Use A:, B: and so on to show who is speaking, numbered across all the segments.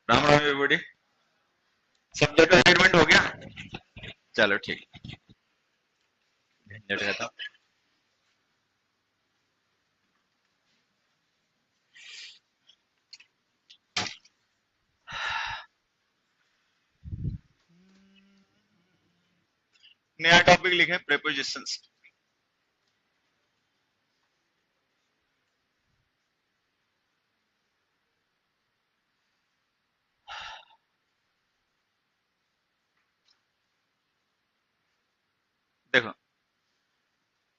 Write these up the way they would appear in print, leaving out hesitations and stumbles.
A: Ram Ram everybody. सब जगह admit हो गया। चलो ठीक, झंझट खत्म। नया टॉपिक लिखे, प्रेपोजिशंस। देखो,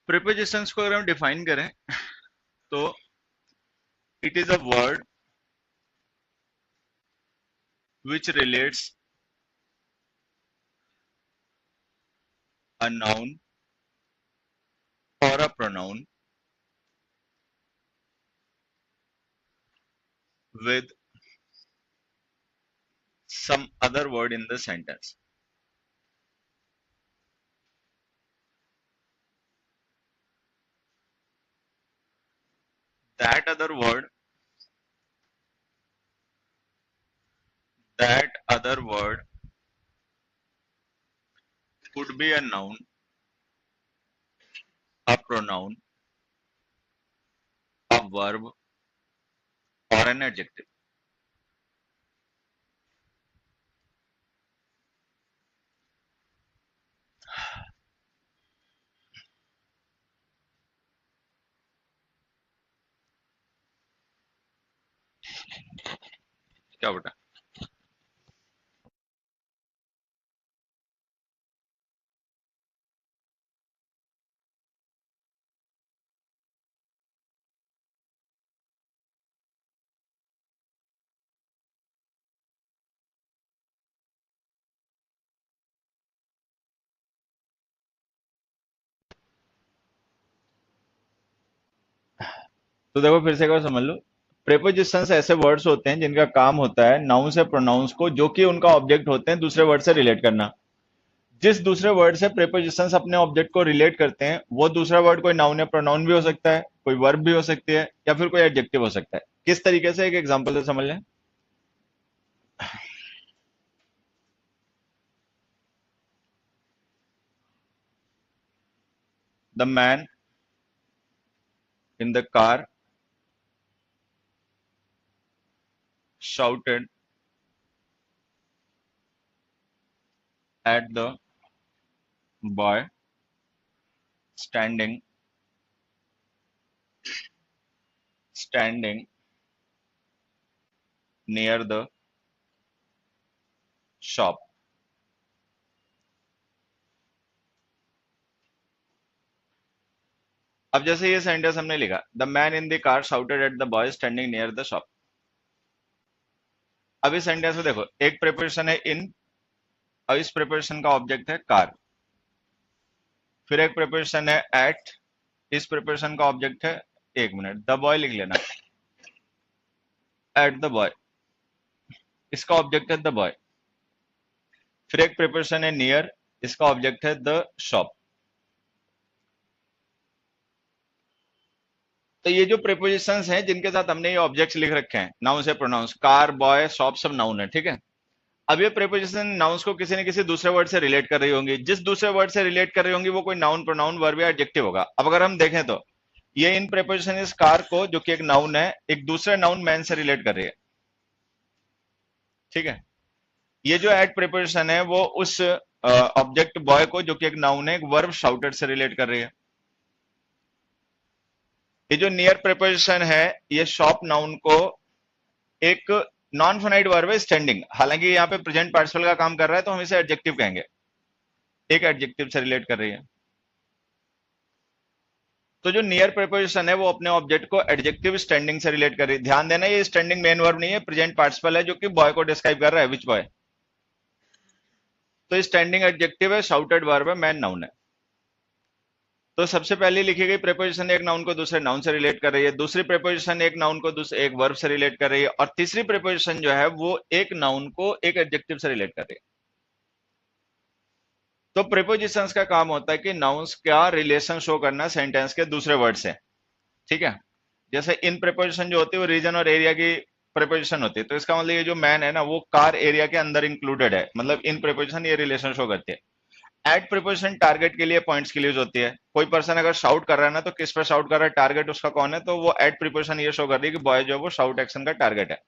A: प्रेपोजिशंस को अगर हम डिफाइन करें तो it is a word which relates a noun or a pronoun with some other word in the sentence. That other word that other word could be a noun, a pronoun, a verb, or an adjective. क्या बेटा? तो देखो फिर से एक बार समझ लो। Prepositions ऐसे words होते हैं जिनका काम होता है नाउन से प्रोनाउंस को, जो कि उनका ऑब्जेक्ट होते हैं, दूसरे वर्ड से रिलेट करना। जिस दूसरे वर्ड से प्रेपोजिशंस अपने ऑब्जेक्ट को रिलेट करते हैं, वो दूसरा वर्ड कोई नाउन या प्रोनाउन भी हो सकता है, कोई वर्ब भी हो सकती है, या फिर कोई एडजेक्टिव हो सकता है। किस तरीके से, एक एग्जांपल से समझ लें। The man in the car shouted at the boy standing standing near the shop। अब जैसे ये सेंटेंस हमने लिखा, the man in the car shouted at the boy standing near the shop. अब इस सेंटेंस में देखो, एक प्रेपोजिशन है इन, और इस प्रेपोजिशन का ऑब्जेक्ट है कार। फिर एक प्रेपोजिशन है एट, इस प्रेपोजिशन का ऑब्जेक्ट है, एक मिनट, द बॉय लिख लेना, एट द बॉय, इसका ऑब्जेक्ट है द बॉय। फिर एक प्रेपोजिशन है नियर, इसका ऑब्जेक्ट है द शॉप। तो ये जो प्रेपोजिशंस हैं जिनके साथ हमने ये ऑब्जेक्ट्स लिख रखे हैं, नाउन से प्रोनाउंस, कार, बॉय, शॉप, सब नाउन है, ठीक है। अब ये प्रेपोजिशन नाउन्स को किसी न किसी दूसरे वर्ड से रिलेट कर रही होंगी। जिस दूसरे वर्ड से रिलेट कर रही होंगी वो कोई नाउन, प्रोनाउन, वर्ब या एडजेक्टिव होगा। अब अगर हम देखें तो ये इन प्रेपोजिशन इस कार को, जो कि एक नाउन है, एक दूसरे नाउन मैन से रिलेट कर रही है, ठीक है। ये जो एट प्रेपोजिशन है वो उस ऑब्जेक्ट बॉय को, जो कि एक नाउन है, एक वर्ब शाउटेड से रिलेट कर रही है। ये जो नियर प्रेपोजिशन है, ये शॉप नाउन को एक नॉन फाइनाइट वर्ब है स्टैंडिंग, हालांकि यहाँ पे प्रेजेंट पार्टिसिपल का काम कर रहा है तो हम इसे एडजेक्टिव कहेंगे, एक एडजेक्टिव से रिलेट कर रही है। तो जो नियर प्रेपोजिशन है वो अपने ऑब्जेक्ट को एडजेक्टिव स्टैंडिंग से रिलेट कर रही है। ध्यान देना, ये स्टैंडिंग मेन वर्ब नहीं है, प्रेजेंट पार्टिसिपल है, जो कि बॉय को डिस्क्राइब कर रहा है, विच बॉय। तो स्टैंडिंग एडजेक्टिव है, शाउटेड वर्ब है, मैन नाउन है। तो सबसे पहले लिखी गई प्रेपोजिशन एक नाउन को दूसरे नाउन से रिलेट कर रही है, दूसरी प्रेपोजिशन एक नाउन को दूसरे एक वर्ब से रिलेट कर रही है, और तीसरी प्रेपोजिशन जो है वो एक नाउन को एक एडजेक्टिव से रिलेट कर रही है। तो प्रेपोजिशंस का काम होता है कि नाउन्स का रिलेशन शो करना सेंटेंस के दूसरे वर्ड से, ठीक है। जैसे इन प्रेपोजिशन जो होती है वो रीजन और एरिया की प्रेपोजिशन होती है, तो इसका मतलब ये जो मैन है ना वो कार एरिया के अंदर इंक्लूडेड है, मतलब इन प्रेपोजिशन ये रिलेशन शो करती है। एट प्रीपोजिशन टारगेट के लिए, पॉइंट्स के लिए यूज होती है। कोई पर्सन अगर शाउट कर रहा है ना, तो किस पर शाउट कर रहा है, टारगेट उसका कौन है, तो वो एट प्रीपोजिशन ये शो कर रही है कि बॉय जो है वो शाउट एक्शन का टारगेट है।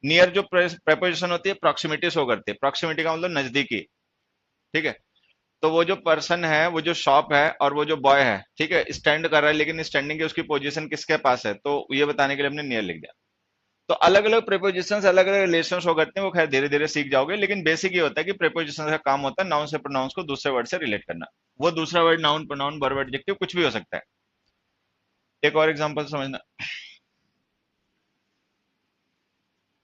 A: नियर जो प्रेपोजिशन होती है प्रॉक्सिमिटी शो करती है, प्रॉक्सिमिटी का मतलब नजदीकी, ठीक है। तो वो जो पर्सन है, वो जो शॉप है और वो जो बॉय है, ठीक है, स्टैंड कर रहा है, लेकिन स्टैंडिंग की उसकी पोजीशन किसके पास है, तो ये बताने के लिए हमने नियर लिख दिया। तो अलग अलग प्रेपोजिशंस अलग अलग रिलेशन शो करते हैं, वो खैर धीरे धीरे सीख जाओगे, लेकिन बेसिक ये होता है कि प्रेपोजिशन का काम होता है नाउन से प्रोनाउंस को दूसरे वर्ड से रिलेट करना। वो दूसरा word noun, pronoun, verb, adjective कुछ भी हो सकता है। एक और एग्जांपल समझना,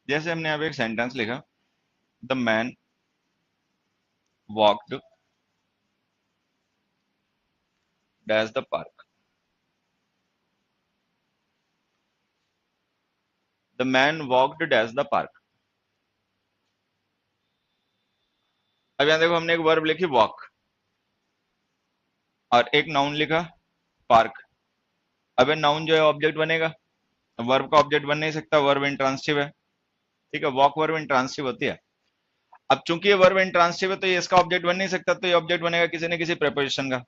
A: जैसे हमने यहाँ पे एक सेंटेंस लिखा, the man walked dash the park. The man walked dash the park. अब यहाँ देखो, हमने एक वर्ब लिखी वॉक और एक नाउन लिखा पार्क। अब ये नाउन जो है ऑब्जेक्ट बनेगा, वर्ब का ऑब्जेक्ट बन नहीं सकता, वर्ब इंट्रांसिटिव है, ठीक है, वॉक वर्ब इंट्रांसिटिव होती है। अब चूंकि ये वर्ब इंट्रांसिटिव है तो ये इसका ऑब्जेक्ट बन नहीं सकता, तो ये ऑब्जेक्ट बनेगा किसी न किसी प्रीपोजिशन का।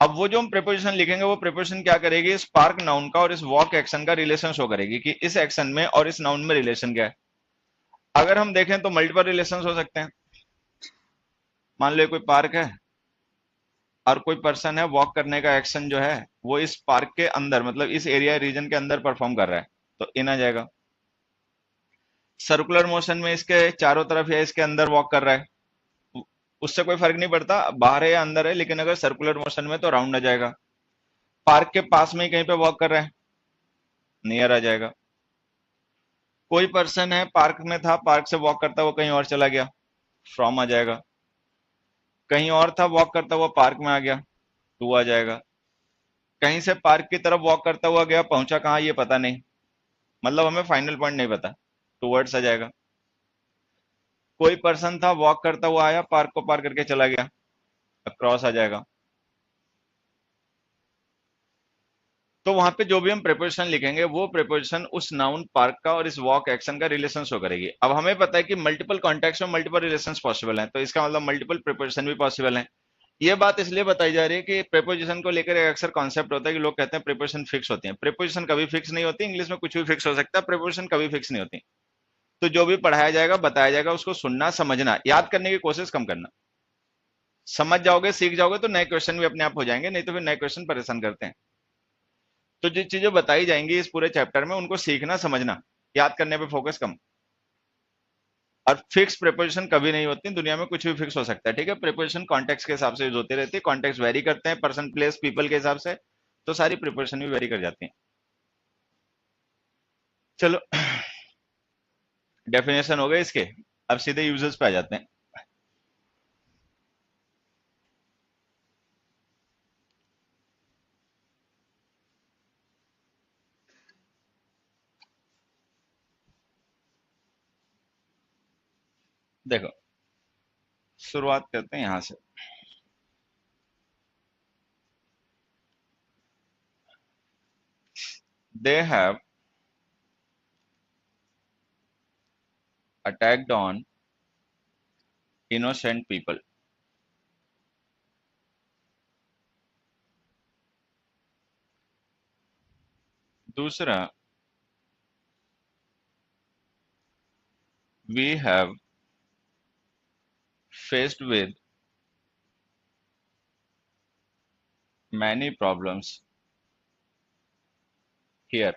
A: अब वो जो हम प्रीपोजिशन लिखेंगे वो प्रीपोजिशन क्या करेगी, इस पार्क नाउन का और इस वॉक एक्शन का रिलेशन शो करेगी कि इस एक्शन में और इस नाउन में रिलेशन क्या है। अगर हम देखें तो मल्टीपल रिलेशन हो सकते हैं। मान लो कोई पार्क है और कोई पर्सन है, वॉक करने का एक्शन जो है वो इस पार्क के अंदर, मतलब इस एरिया रीजन के अंदर परफॉर्म कर रहा है, तो इन आ जाएगा। सर्कुलर मोशन में इसके चारों तरफ या इसके अंदर वॉक कर रहा है, उससे कोई फर्क नहीं पड़ता बाहर है या अंदर है, लेकिन अगर सर्कुलर मोशन में तो राउंड आ जाएगा। पार्क के पास में ही कहीं पे वॉक कर रहा है, नियर आ जाएगा। कोई पर्सन है पार्क में था, पार्क से वॉक करता हुआ कहीं और चला गया, फ्रॉम आ जाएगा। कहीं और था वॉक करता हुआ पार्क में आ गया, टू आ जाएगा। कहीं से पार्क की तरफ वॉक करता हुआ गया, पहुंचा कहाँ ये पता नहीं, मतलब हमें फाइनल पॉइंट नहीं पता, टूवर्ड्स आ जाएगा। कोई पर्सन था वॉक करता हुआ आया, पार्क को पार करके चला गया, अक्रॉस आ जाएगा। तो वहां पे जो भी हम प्रेपोजिशन लिखेंगे वो प्रेपोजिशन उस नाउन पार्क का और इस वॉक एक्शन का रिलेशन शो करेगी। अब हमें पता है कि मल्टीपल कॉन्टेक्स्ट में मल्टीपल रिलेशंस पॉसिबल हैं, तो इसका मतलब मल्टीपल प्रेपोजिशन भी पॉसिबल हैं। ये बात इसलिए बताई जा रही है कि प्रेपोजिशन को लेकर एक अक्सर कॉन्सेप्ट होता है कि लोग कहते हैं प्रेपोजिशन फिक्स होती है। प्रेपोजिशन कभी फिक्स नहीं होती, इंग्लिश में कुछ भी फिक्स हो सकता है, प्रेपोजिशन कभी फिक्स नहीं होती। तो जो भी पढ़ाया जाएगा बताया जाएगा उसको सुनना, समझना, याद करने की कोशिश कम करना। समझ जाओगे सीख जाओगे तो नए क्वेश्चन भी अपने आप हो जाएंगे, नहीं तो फिर नए क्वेश्चन परेशान करते हैं। तो जो चीजें बताई जाएंगी इस पूरे चैप्टर में उनको सीखना समझना, याद करने पे फोकस कम। और फिक्स प्रेपोजिशन कभी नहीं होती, दुनिया में कुछ भी फिक्स हो सकता है, ठीक है। प्रेपोजिशन कॉन्टेक्स्ट के हिसाब से यूज होती रहती है, कॉन्टेक्स्ट वेरी करते हैं पर्सन प्लेस पीपल के हिसाब से, तो सारी प्रेपोजिशन भी वेरी कर जाती हैं। चलो डेफिनेशन हो गए इसके, अब सीधे यूजेस पे आ जाते हैं। देखो शुरुआत करते हैं यहां से। They have attacked on innocent people. दूसरा, we have faced with many problems here.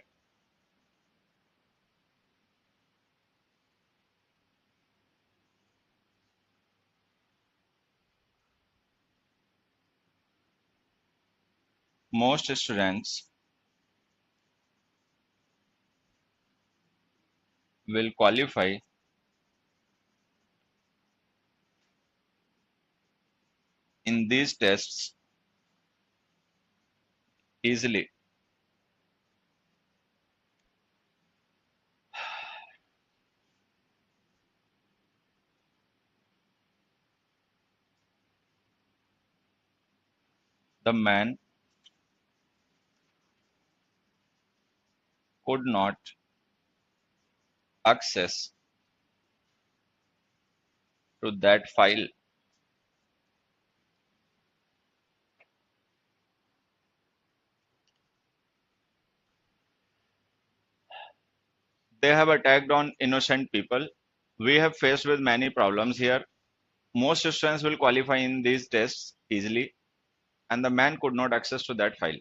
A: Most students will qualify in these tests easily. The man could not access to that file. They have attacked on innocent people. We have faced with many problems here. Most students will qualify in these tests easily, and the man could not access to that file.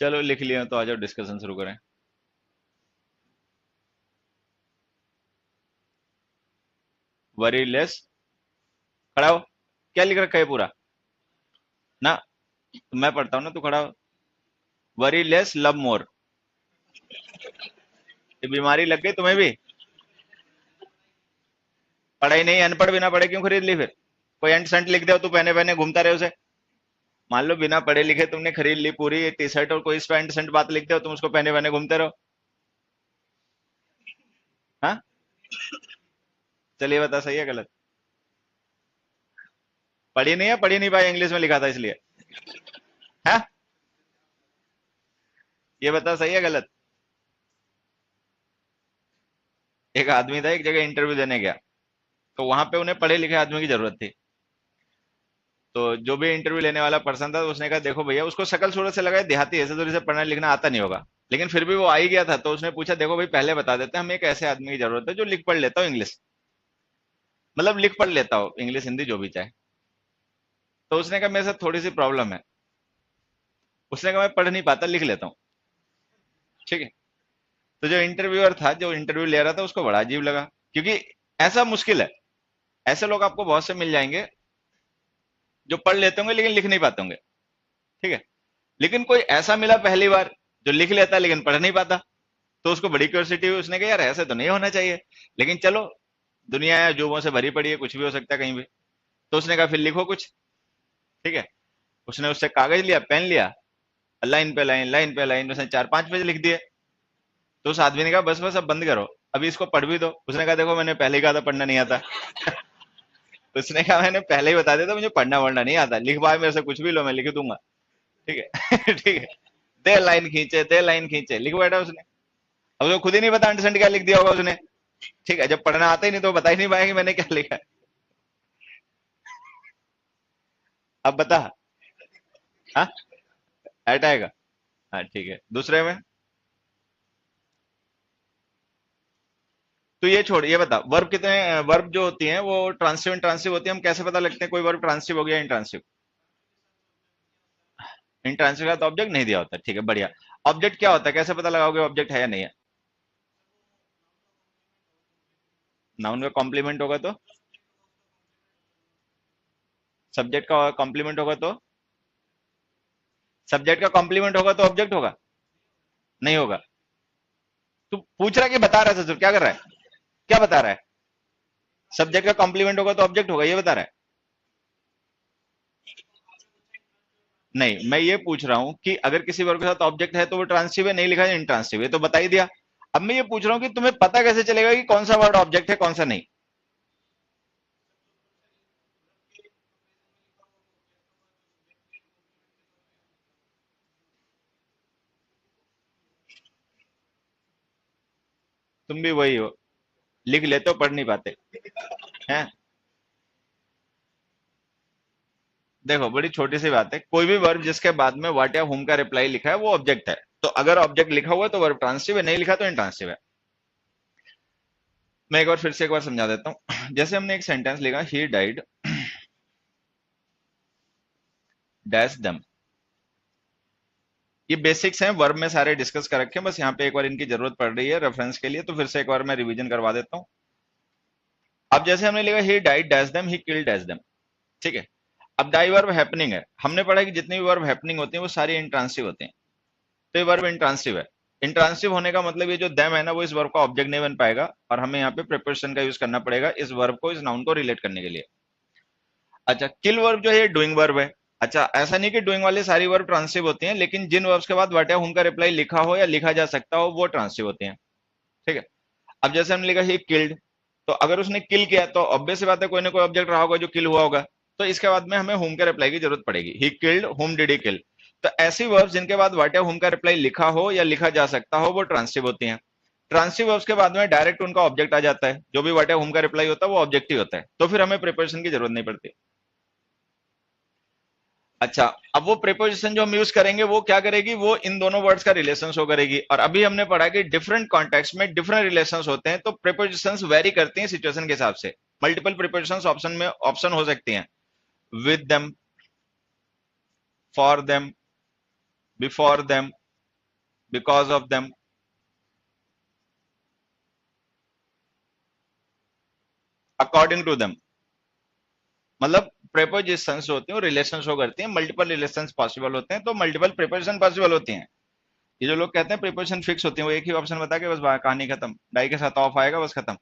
A: चलो लिख लिया तो आ जाओ discussion शुरू करें। Worry less, खड़ा हो, क्या लिख रखा है पूरा ना, तो मैं पढ़ता हूं ना, तू खड़ा हो। वरी लेस लव मोर, ये बीमारी लग गई तुम्हें भी, पढ़ाई नहीं, अनपढ़ बिना पढ़े क्यों खरीद ली फिर। कोई एंट सेंट लिख दे तो पहने पहने घूमता रहे उसे। मान लो बिना पढ़े लिखे तुमने खरीद ली पूरी टी शर्ट और कोई इस पे एंट सेंट बात लिख दे तुम उसको पहने पहने घूमते रहो। हाँ, चलिए बता सही है गलत। पढ़ी नहीं है, पढ़ी नहीं पाई, इंग्लिश में लिखा था इसलिए। है, ये बता सही है गलत? एक आदमी था, एक जगह इंटरव्यू देने गया, तो वहां पे उन्हें पढ़े लिखे आदमी की जरूरत थी। तो जो भी इंटरव्यू लेने वाला पर्सन था, तो उसने कहा देखो भैया, उसको शकल सूरत से लगा है देहाती, ऐसे तो इसे पढ़ना लिखना आता नहीं होगा, लेकिन फिर भी वो आ ही गया था। तो उसने पूछा देखो भाई, पहले बता देते हैं, हमें एक ऐसे आदमी की जरूरत है जो लिख पढ़ लेता हो इंग्लिश, मतलब लिख पढ़ लेता हो इंग्लिश हिंदी जो भी चाहे। तो उसने कहा मेरे साथ थोड़ी सी प्रॉब्लम है। उसने कहा मैं पढ़ नहीं पाता, लिख लेता हूँ। ठीक है। तो जो इंटरव्यूअर था, जो इंटरव्यू ले रहा था, उसको बड़ा अजीब लगा, क्योंकि ऐसा मुश्किल है, ऐसे लोग आपको बहुत से मिल जाएंगे जो पढ़ लेते होंगे लेकिन लिख नहीं पाते होंगे। ठीक है। लेकिन कोई ऐसा मिला पहली बार जो लिख लेता है लेकिन पढ़ नहीं पाता। तो उसको बड़ी क्यूरियोसिटी हुई, उसने कहा यार ऐसे तो नहीं होना चाहिए, लेकिन चलो, दुनिया है अजूबों से भरी पड़ी है, कुछ भी हो सकता है कहीं भी। तो उसने कहा फिर लिखो कुछ। ठीक है। उसने उससे कागज लिया, पेन लिया, लाइन पे लाइन, लाइन पे लाइन, उसने 4-5 पेज लिख दिए। तो उस आदमी ने कहा बस बस अब बंद करो, अभी इसको पढ़ भी दो। उसने कहा देखो मैंने पहले ही कहा था पढ़ना नहीं आता। उसने कहा मैंने पहले ही बता दिया था मुझे पढ़ना वढ़ना नहीं आता, लिखवाए मेरे से कुछ भी लो, मैं लिख दूंगा। ठीक है। ठीक है। दे लाइन खींचे, दे लाइन खींचे, लिख बैठा उसने। अब तो खुद ही नहीं पता अंडरस्टैंड क्या लिख दिया होगा उसने। ठीक है, जब पढ़ना आता ही नहीं तो बता ही नहीं पाएंगे मैंने क्या लिखा है। अब बता। हाँ, ऐट आएगा। हाँ ठीक है, दूसरे में। तो ये छोड़, ये बता वर्ब कितने, वर्ब जो होती हैं वो ट्रांसिव इंट्रांसिव होती है, हम कैसे पता लगते हैं कोई वर्ब ट्रांसिव हो गया इंट्रांसिव? इंट्रांसिव का तो ऑब्जेक्ट नहीं दिया होता, ठीक है बढ़िया। ऑब्जेक्ट क्या होता है, कैसे पता लगाओगे ऑब्जेक्ट है या नहीं है? नाउन का कॉम्प्लीमेंट होगा तो? सब्जेक्ट का कॉम्प्लीमेंट होगा तो? सब्जेक्ट का कॉम्प्लीमेंट होगा तो ऑब्जेक्ट होगा? नहीं होगा। तू पूछ रहा है कि बता रहा है ससुर, क्या कर रहा है, क्या बता रहा है? सब्जेक्ट का कॉम्प्लीमेंट होगा तो ऑब्जेक्ट होगा, ये बता रहा है? नहीं, मैं ये पूछ रहा हूं कि अगर किसी वर्ब के साथ ऑब्जेक्ट है तो वो ट्रांसिव है, नहीं लिखा है इंट्रांसिव है, तो बता ही दिया। अब मैं ये पूछ रहा हूं कि तुम्हें पता कैसे चलेगा कि कौन सा वर्ड ऑब्जेक्ट है कौन सा नहीं? तुम भी वही हो, लिख लेते हो पढ़ नहीं पाते हैं। देखो बड़ी छोटी सी बात है, कोई भी वर्ब जिसके बाद में व्हाट या हुम का रिप्लाई लिखा है वो ऑब्जेक्ट है। तो अगर ऑब्जेक्ट लिखा हुआ है तो वर्ब ट्रांसिटिव है, नहीं लिखा तो इंट्रांसिटिव है। मैं एक बार फिर से एक बार समझा देता हूं। जैसे हमने एक सेंटेंस लिखा, ही डाइड डैश दम। ये बेसिक्स हैं, वर्ब में सारे डिस्कस कर रखे हैं, बस यहाँ पे एक बार इनकी जरूरत पड़ रही है रेफरेंस के लिए, तो फिर से एक बार मैं रिवीजन करवा देता हूँ। अब जैसे हमने लिखा ही डाइड डैश दम, ही किल्ड डैश दम। ठीक है। अब डाई वर्ब हैपनिंग है, हमने पढ़ा कि जितनी भी वर्ब हैपनिंग होती है वो सारी इंट्रांसिव होती हैं। तो ये वर्ब इंट्रांसिव है। इंट्रांसिव होने का मतलब ये जो देम है ना, वो इस वर्ब का ऑब्जेक्ट नहीं बन पाएगा, और हमें यहाँ पे प्रिपोजिशन का यूज करना पड़ेगा इस वर्ब को, इस नाउन को रिलेट करने के लिए। अच्छा, किल वर्ब जो है डूइंग वर्ब है। अच्छा, ऐसा नहीं कि डूइंग वाली सारी वर्ब ट्रांसिव होती हैं, लेकिन जिन वर्ब्स के बाद व्हाट या हुम का रिप्लाई लिखा हो या लिखा जा सकता हो वो ट्रांसिव होती हैं। ठीक है। अब जैसे हमने लिखा ही किल्ड, तो अगर उसने किल किया तो ऑब्वियस सी बात है कोई ना कोई ऑब्जेक्ट रहा होगा जो किल हुआ होगा। तो इसके बाद में हमें हुम के रिप्लाई की जरूरत पड़ेगी, ही किल्ड हुम डिड ही किल। तो ऐसी वर्ब्स जिनके बाद व्हाट या हुम का रिप्लाई लिखा हो या लिखा जा सकता हो वो ट्रांसिव होती हैं। ट्रांसिव वर्ब्स के बाद में डायरेक्ट उनका ऑब्जेक्ट आ जाता है, जो भी व्हाट या हुम का रिप्लाई होता है वो ऑब्जेक्ट ही होता है, तो फिर हमें प्रिपोजिशन की जरूरत नहीं पड़ती। अच्छा, अब वो प्रीपोजिशन जो हम यूज करेंगे वो क्या करेगी, वो इन दोनों वर्ड्स का रिलेशन शो करेगी। और अभी हमने पढ़ा कि डिफरेंट कॉन्टेक्स्ट में डिफरेंट रिलेशंस होते हैं, तो प्रीपोजिशंस वेरी करती हैं सिचुएशन के हिसाब से। मल्टीपल प्रीपोजिशंस ऑप्शन में ऑप्शन हो सकती हैं, with them, for them, before them, because of them. According to them. मतलब प्रीपोजिशंस होती हैं वो रिलेशन शो करती हैं, मल्टीपल रिलेशंस पॉसिबल होते हैं, तो मल्टीपल प्रीपोजिशन पॉसिबल होती हैं। ये जो लोग कहते हैं प्रीपोजिशन फिक्स होती है, वो एक ही ऑप्शन बता के बस कहानी खत्म, डाई के साथ ऑफ आएगा बस खत्म।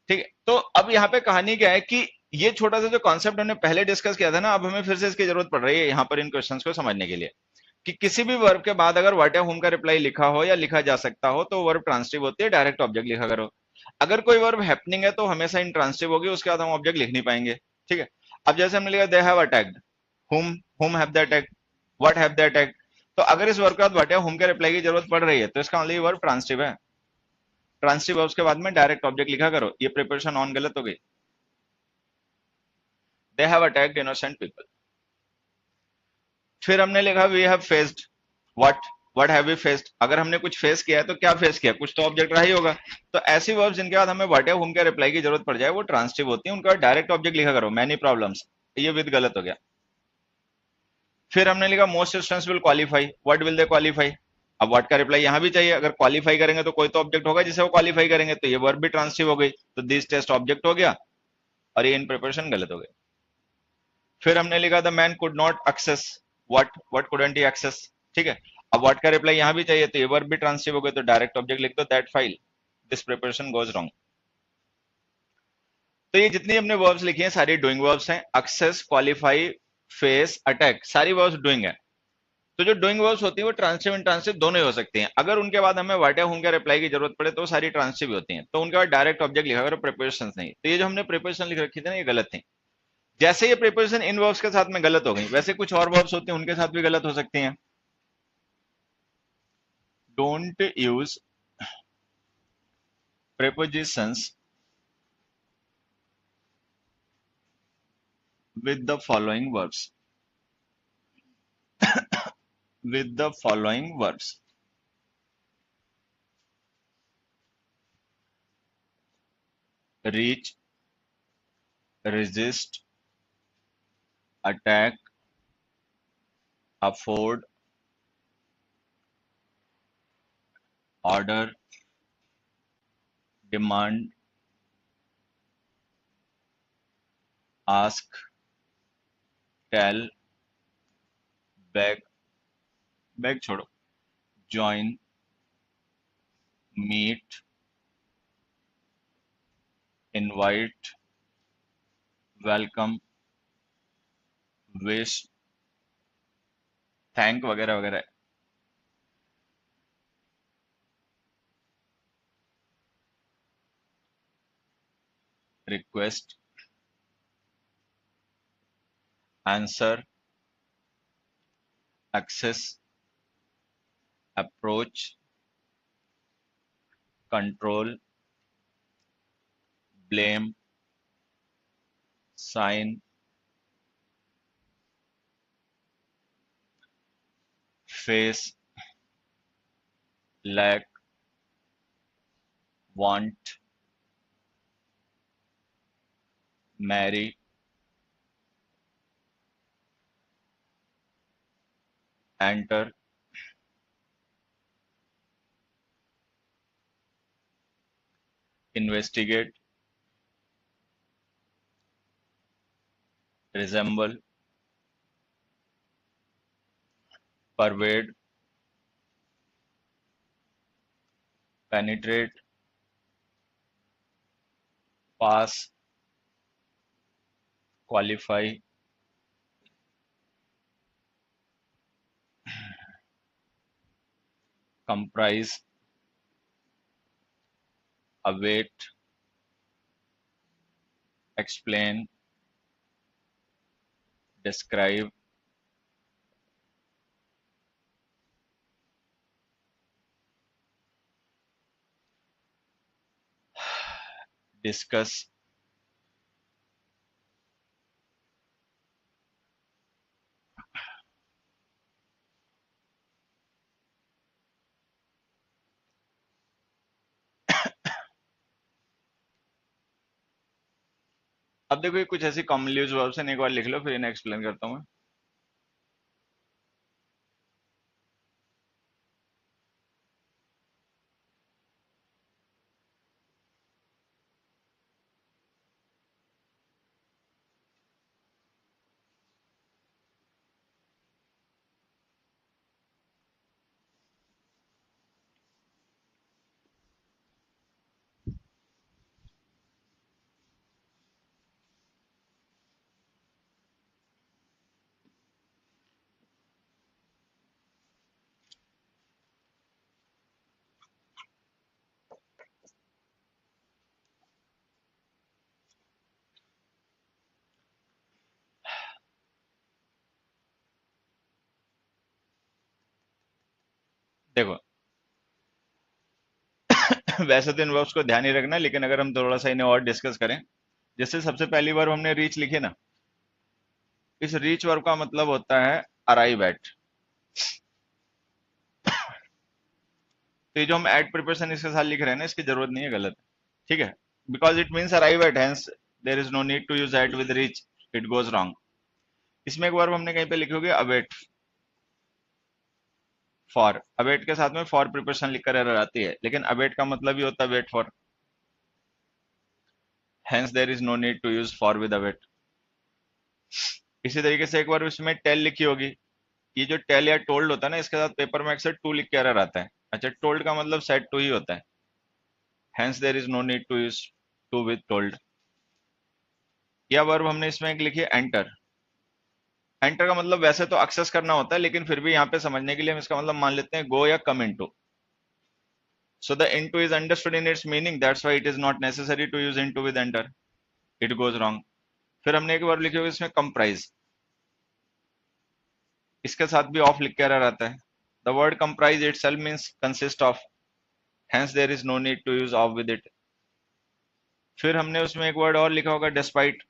A: ठीक है। तो अब यहाँ पे कहानी क्या है कि ये छोटा सा जो कॉन्सेप्ट हमने पहले डिस्कस किया था ना, अब हमें फिर से इसकी जरूरत पड़ रही है यहाँ पर इन क्वेश्चंस को समझने के लिए, कि किसी भी वर्ब के बाद अगर व्हाट या हुम का रिप्लाई लिखा हो या लिखा जा सकता हो तो वर्ब ट्रांसिटिव होती है, डायरेक्ट ऑब्जेक्ट लिखा करो। अगर कोई वर्ब हैपनिंग है तो हमेशा इंट्रांसिटिव होगी, उसके बाद हम ऑब्जेक्ट लिख नहीं पाएंगे। ठीक है। अब जैसे हमने लिखा दे have attacked, whom have they attacked, what have they attacked, तो अगर इस वर्ब के बाद व्हाट या whom के रिप्लाई की जरूरत पड़ रही है तो इसका मतलब ये वर्ब ट्रांसिटिव है। ट्रांसिटिव वर्ब्स के बाद में डायरेक्ट ऑब्जेक्ट लिखा करो, ये प्रिपरेशन ऑन गलत हो गई। They have attacked innocent people. फिर हमने लिखा we have faced, what have we faced, अगर हमने कुछ फेस किया है तो क्या फेस किया, कुछ तो ऑब्जेक्ट रहा ही होगा। तो ऐसी वर्ब्स जिनके बाद हमें व्हाट या whom के रिप्लाई की जरूरत पड़ जाए वो ट्रांसिटिव होती है, उनका डायरेक्ट ऑब्जेक्ट लिखा करो, मैनी प्रॉब्लम्स, ये विद गलत हो गया। फिर हमने लिखा most students will qualify, what will they qualify, अब व्हाट का रिप्लाई यहां भी चाहिए, अगर क्वालिफाई करेंगे तो कोई तो ऑब्जेक्ट होगा जिसे वो क्वालिफाई करेंगे, तो ये वर्ब भी ट्रांसिटिव हो गई, तो दिस टेस्ट ऑब्जेक्ट हो गया और ये इन प्रिपरेशन गलत हो गई। फिर हमने लिखा the man could not access, what couldn't he access, ठीक है। अब व्हाट का रिप्लाई यहां भी चाहिए, तो ये वर्ब भी ट्रांसिटिव हो गई, तो डायरेक्ट ऑब्जेक्ट लिख दो that file, this preparation goes wrong. तो ये जितनी हमने वर्ब्स लिखी हैं सारी डूइंग वर्ब्स हैं, एक्सेस, क्वालिफाई, फेस, अटैक, सारी वर्ब्स डूइंग है। तो जो डूइंग वर्ब्स होती है वो ट्रांसिटिव इंट्रांसिटिव दोनों ही हो सकती हैं। अगर उनके बाद हमें व्हाट या whom के रिप्लाई की जरूरत पड़े तो सारी ट्रांसिटिव होती हैं, तो उनके बाद डायरेक्ट ऑब्जेक्ट लिखा करो, प्रिपोजिशंस नहीं। तो ये जो हमने प्रिपोजिशन लिख रखी थी ना ये गलत थी। जैसे ये प्रिपोजिशन इन वर्ब्स के साथ में गलत हो गई, वैसे कुछ और वर्ब्स होते हैं उनके साथ भी गलत हो सकती हैं। Don't use prepositions with the following verbs, with the following verbs: reach, resist, attack, afford, order, demand, ask, tell, beg, beg छोड़ो, join, meet, invite, welcome, wish, thank वगैरह वगैरह। request, answer, access, approach, control, blame, sign, face, lack, want, marry, enter, investigate, resemble, pervade, penetrate, pass, qualify, comprise, await, explain, describe, discuss। अब देखो ये कुछ ऐसी commonly used verbs हैं, एक बार लिख लो फिर इन्हें एक्सप्लेन करता हूँ मैं। देखो वैसे तो इन वर्ब्स को ध्यान ही रखना है, लेकिन अगर हम थोड़ा सा इन्हें और डिस्कस करें, जैसे सबसे पहली वर्ब हमने रीच लिखी ना, इस रीच वर्ब का मतलब होता है अराइव एट। तो ये जो हम एट प्रिपरेशन इसके साथ लिख रहे हैं ना, इसकी जरूरत नहीं है, गलत है, ठीक है, because it means arrive at, hence there is no need to use at with reach, it goes wrong. इसमें एक वर्ब हमने कहीं पे लिखी होगी अवेट, फॉर, अवेट के साथ में फॉर प्रिपरेशन लिखकर एरर आती है, लेकिन अवेट का मतलब ही होता है wait for, hence there is no need to use for with await. इसी तरीके से एक बार इसमें टेल लिखी होगी, ये जो टेल या टोल्ड होता है ना, इसके साथ पेपर में अक्सर टू लिख के एरर आता है। अच्छा, टोल्ड का मतलब सेड टू ही होता है, hence there is no need to use to with told. या वर्ब हमने इसमें एक लिखी है एंटर। एंटर का मतलब वैसे तो एक्सेस करना होता है, लेकिन फिर भी यहाँ पे समझने के लिए हम इसका मतलब मान लेते हैं गो या come into. So the into is understood in its meaning. That's why it is not necessary to use into with enter. It goes wrong. फिर हमने एक वर्ब लिखी होगी इसमें comprise, इसके साथ भी ऑफ लिख के एरर आता है। The word comprise itself means consist of. Hence there is no need to use of with it. फिर हमने उसमें एक वर्ड और लिखा होगा despite.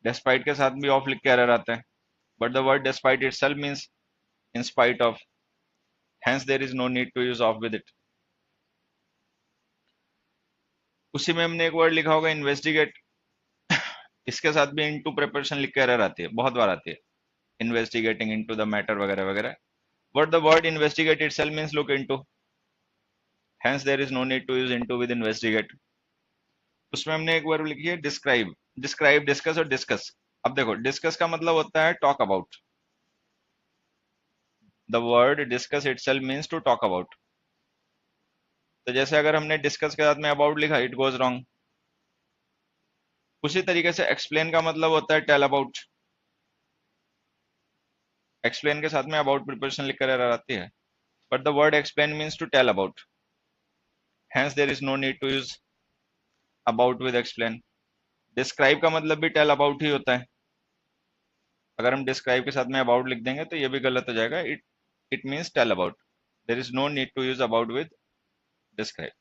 A: Despite के साथ भी ऑफ लिख के एरर आता है। But the word despite itself means in spite of. Hence there is no need to use of with it. उसी में हमने एक वर्ड लिखा होगा investigate. इसके साथ भी into preparation लिख के एरर आती है, बहुत बार आती है, investigating into the matter वगैरह वगैरह। But the word investigate itself means look into. Hence there is no need to use into with investigate. उसमें हमने एक वर्ब लिखी है describe. Describe, discuss और discuss. अब देखो discuss का मतलब होता है talk about. The word discuss itself means to talk about. तो जैसे अगर हमने discuss के साथ में about लिखा, it goes wrong. उसी तरीके से explain का मतलब होता है tell about. Explain के साथ में about preparation लिख कर एरर आती है. But the word explain means to tell about. Hence there is no need to use about with explain. Describe का मतलब भी tell about ही होता है। अगर हम डिस्क्राइब के साथ में अबाउट लिख देंगे तो ये भी गलत हो जाएगा, it means tell about. There is no need to use about with describe.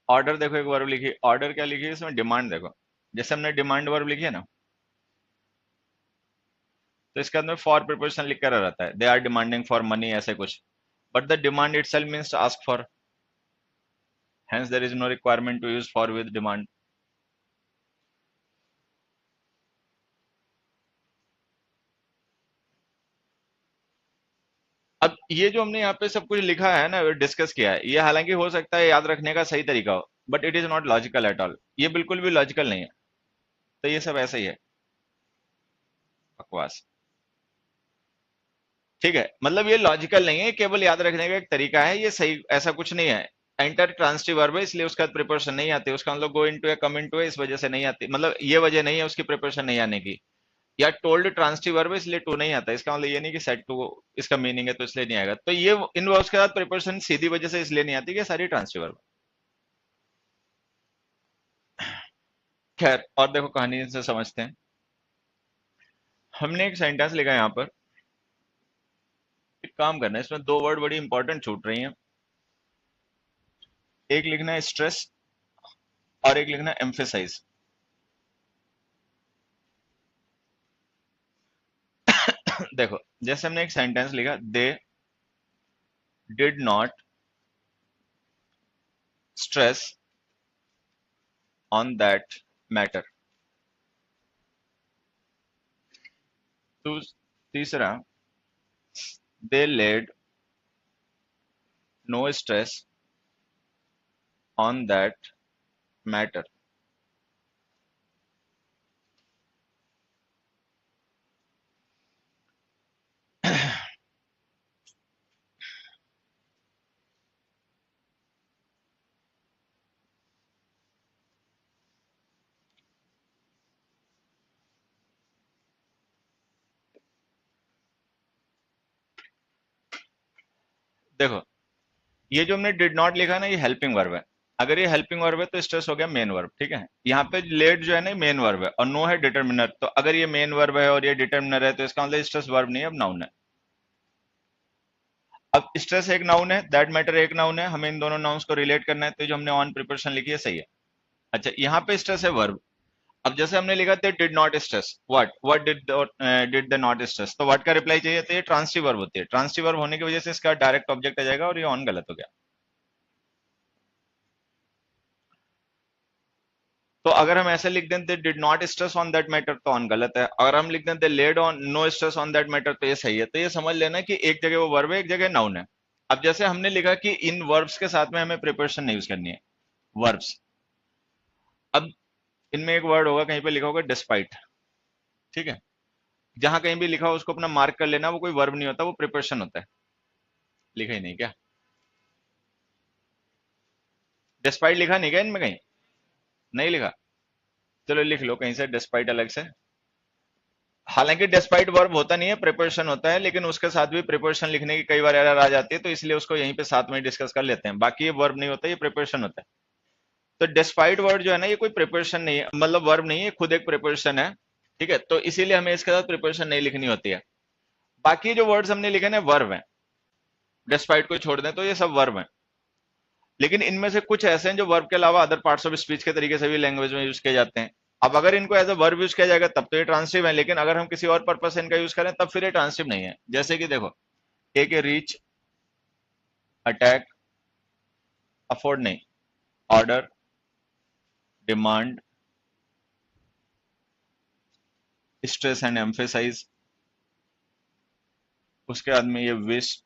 A: Order देखो, एक वर्ब लिखी, ऑर्डर क्या लिखी है इसमें, डिमांड। देखो जैसे हमने डिमांड वर्ब लिखी है ना, तो इसके अंदर फॉर प्रिपोजिशन लिख कर रहता है, they are demanding for money, ऐसे कुछ। But the demand itself means to ask for, hence there is no requirement to use for with demand. अब ये जो हमने यहाँ पे सब कुछ लिखा है ना, डिस्कस किया है, ये हालांकि हो सकता है याद रखने का सही तरीका हो, but it is not logical at all. ये बिल्कुल भी लॉजिकल नहीं है। तो ये सब ऐसा ही है, बकवास। ठीक है, मतलब ये लॉजिकल नहीं है, केवल याद रखने का एक तरीका है, ये सही ऐसा कुछ नहीं है। एंटर ट्रांसिटिव वर्ब है, इसलिए उसका प्रिपरेशन नहीं आती, उसका मतलब गो इनटू या कम इनटू है, इस वजह से नहीं आती, मतलब ये वजह नहीं है उसकी प्रिपरेशन नहीं आने की। या टोल्ड ट्रांसिटिव वर्ब है, इसलिए टू नहीं आता, इसका मतलब ये नहीं कि सेट टू इसका मीनिंग है तो इसलिए नहीं आएगा। तो ये इन वर्ब्स के साथ प्रिपरेशन सीधी वजह से इसलिए नहीं आती कि सारी ट्रांसिटिव वर्ब। खैर, और देखो कहानी से समझते हैं। हमने एक सेंटेंस लिखा है यहाँ पर, एक काम करना है, इसमें दो वर्ड बड़ी इंपॉर्टेंट छूट रही हैं। एक लिखना है स्ट्रेस और एक लिखना है एम्फेसाइज। देखो जैसे हमने एक सेंटेंस लिखा, they did not stress on that matter. तो तीसरा, they laid no stress on that matter. देखो ये जो हमने डिड नॉट लिखा ना, ये हेल्पिंग वर्ब है। अगर ये हेल्पिंग वर्ब है तो स्ट्रेस हो गया मेन वर्ब, ठीक है। यहाँ पे लेट जो है ना मेन वर्ब है और नो है डिटर्मिनर, तो अगर ये मेन वर्ब है और ये डिटर्मिनर है तो इसका मतलब स्ट्रेस वर्ब नहीं है, अब नाउन है। अब स्ट्रेस एक नाउन है, दैट मैटर एक नाउन है, हमें इन दोनों नाउन्स को रिलेट करना है, तो जो हमने ऑन प्रिपरेशन लिखी है सही है। अच्छा, यहाँ पे स्ट्रेस है वर्ब। अब जैसे हमने लिखा था did not stress what did the not stress, तो व्हाट का रिप्लाई चाहिए, तो ये ट्रांसिटिव वर्ब होती है। ट्रांसिटिव वर्ब होने की वजह से इसका डायरेक्ट ऑब्जेक्ट आ जाएगा और ये ऑन गलत हो गया। तो अगर हम ऐसे लिख दें they did not stress on that matter तो ऑन गलत है। अगर हम लिख दें they laid on no stress on that matter तो ये सही है। तो ये समझ लेना कि एक जगह वो वर्ब है, एक जगह नाउन है। अब जैसे हमने लिखा कि इन वर्ब्स के साथ में हमें प्रिपरेशन नहीं यूज करनी है, वर्ब्स। अब इनमें एक वर्ड होगा, कहीं पे लिखा होगा डिस्पाइट, ठीक है। जहां कहीं भी लिखा हो उसको अपना मार्क कर लेना, वो कोई वर्ब नहीं होता, वो प्रिपरेशन होता है। लिखा ही नहीं क्या? डिस्पाइट लिखा नहीं क्या इनमें कहीं? नहीं लिखा? चलो लिख लो कहीं से डिस्पाइट अलग से। हालांकि डिस्पाइट वर्ब होता नहीं है, प्रिपरेशन होता है, लेकिन उसके साथ भी प्रिपरेशन लिखने की कई बार एरर आ जाती है, तो इसलिए उसको यहीं पे साथ में डिस्कस कर लेते हैं। बाकी ये वर्ब नहीं होता, ये प्रिपरेशन होता है। तो डिस्पाइट वर्ड जो है ना, ये कोई प्रिपरेशन नहीं है, मतलब वर्ब नहीं है, खुद एक प्रिपरेशन है, ठीक है। तो इसीलिए हमें इसके साथ प्रिपरेशन नहीं लिखनी होती है। बाकी जो वर्ड्स हमने लिखे ना वर्ब है, डिस्पाइट को छोड़ दें तो ये सब वर्ब है। लेकिन इनमें से कुछ ऐसे हैं जो वर्ब के अलावा अदर पार्ट्स ऑफ स्पीच के तरीके से भी लैंग्वेज में यूज किए जाते हैं। अब अगर इनको एज अ वर्ब यूज किया जाएगा तब तो ये ट्रांसिटिव है, लेकिन अगर हम किसी और पर्पज से इनका यूज करें तब फिर ये ट्रांसिटिव नहीं है। जैसे कि देखो, एक है रीच, अटैक, अफोर्ड नहीं, order, demand, stress and emphasize, उसके बाद में ये विश,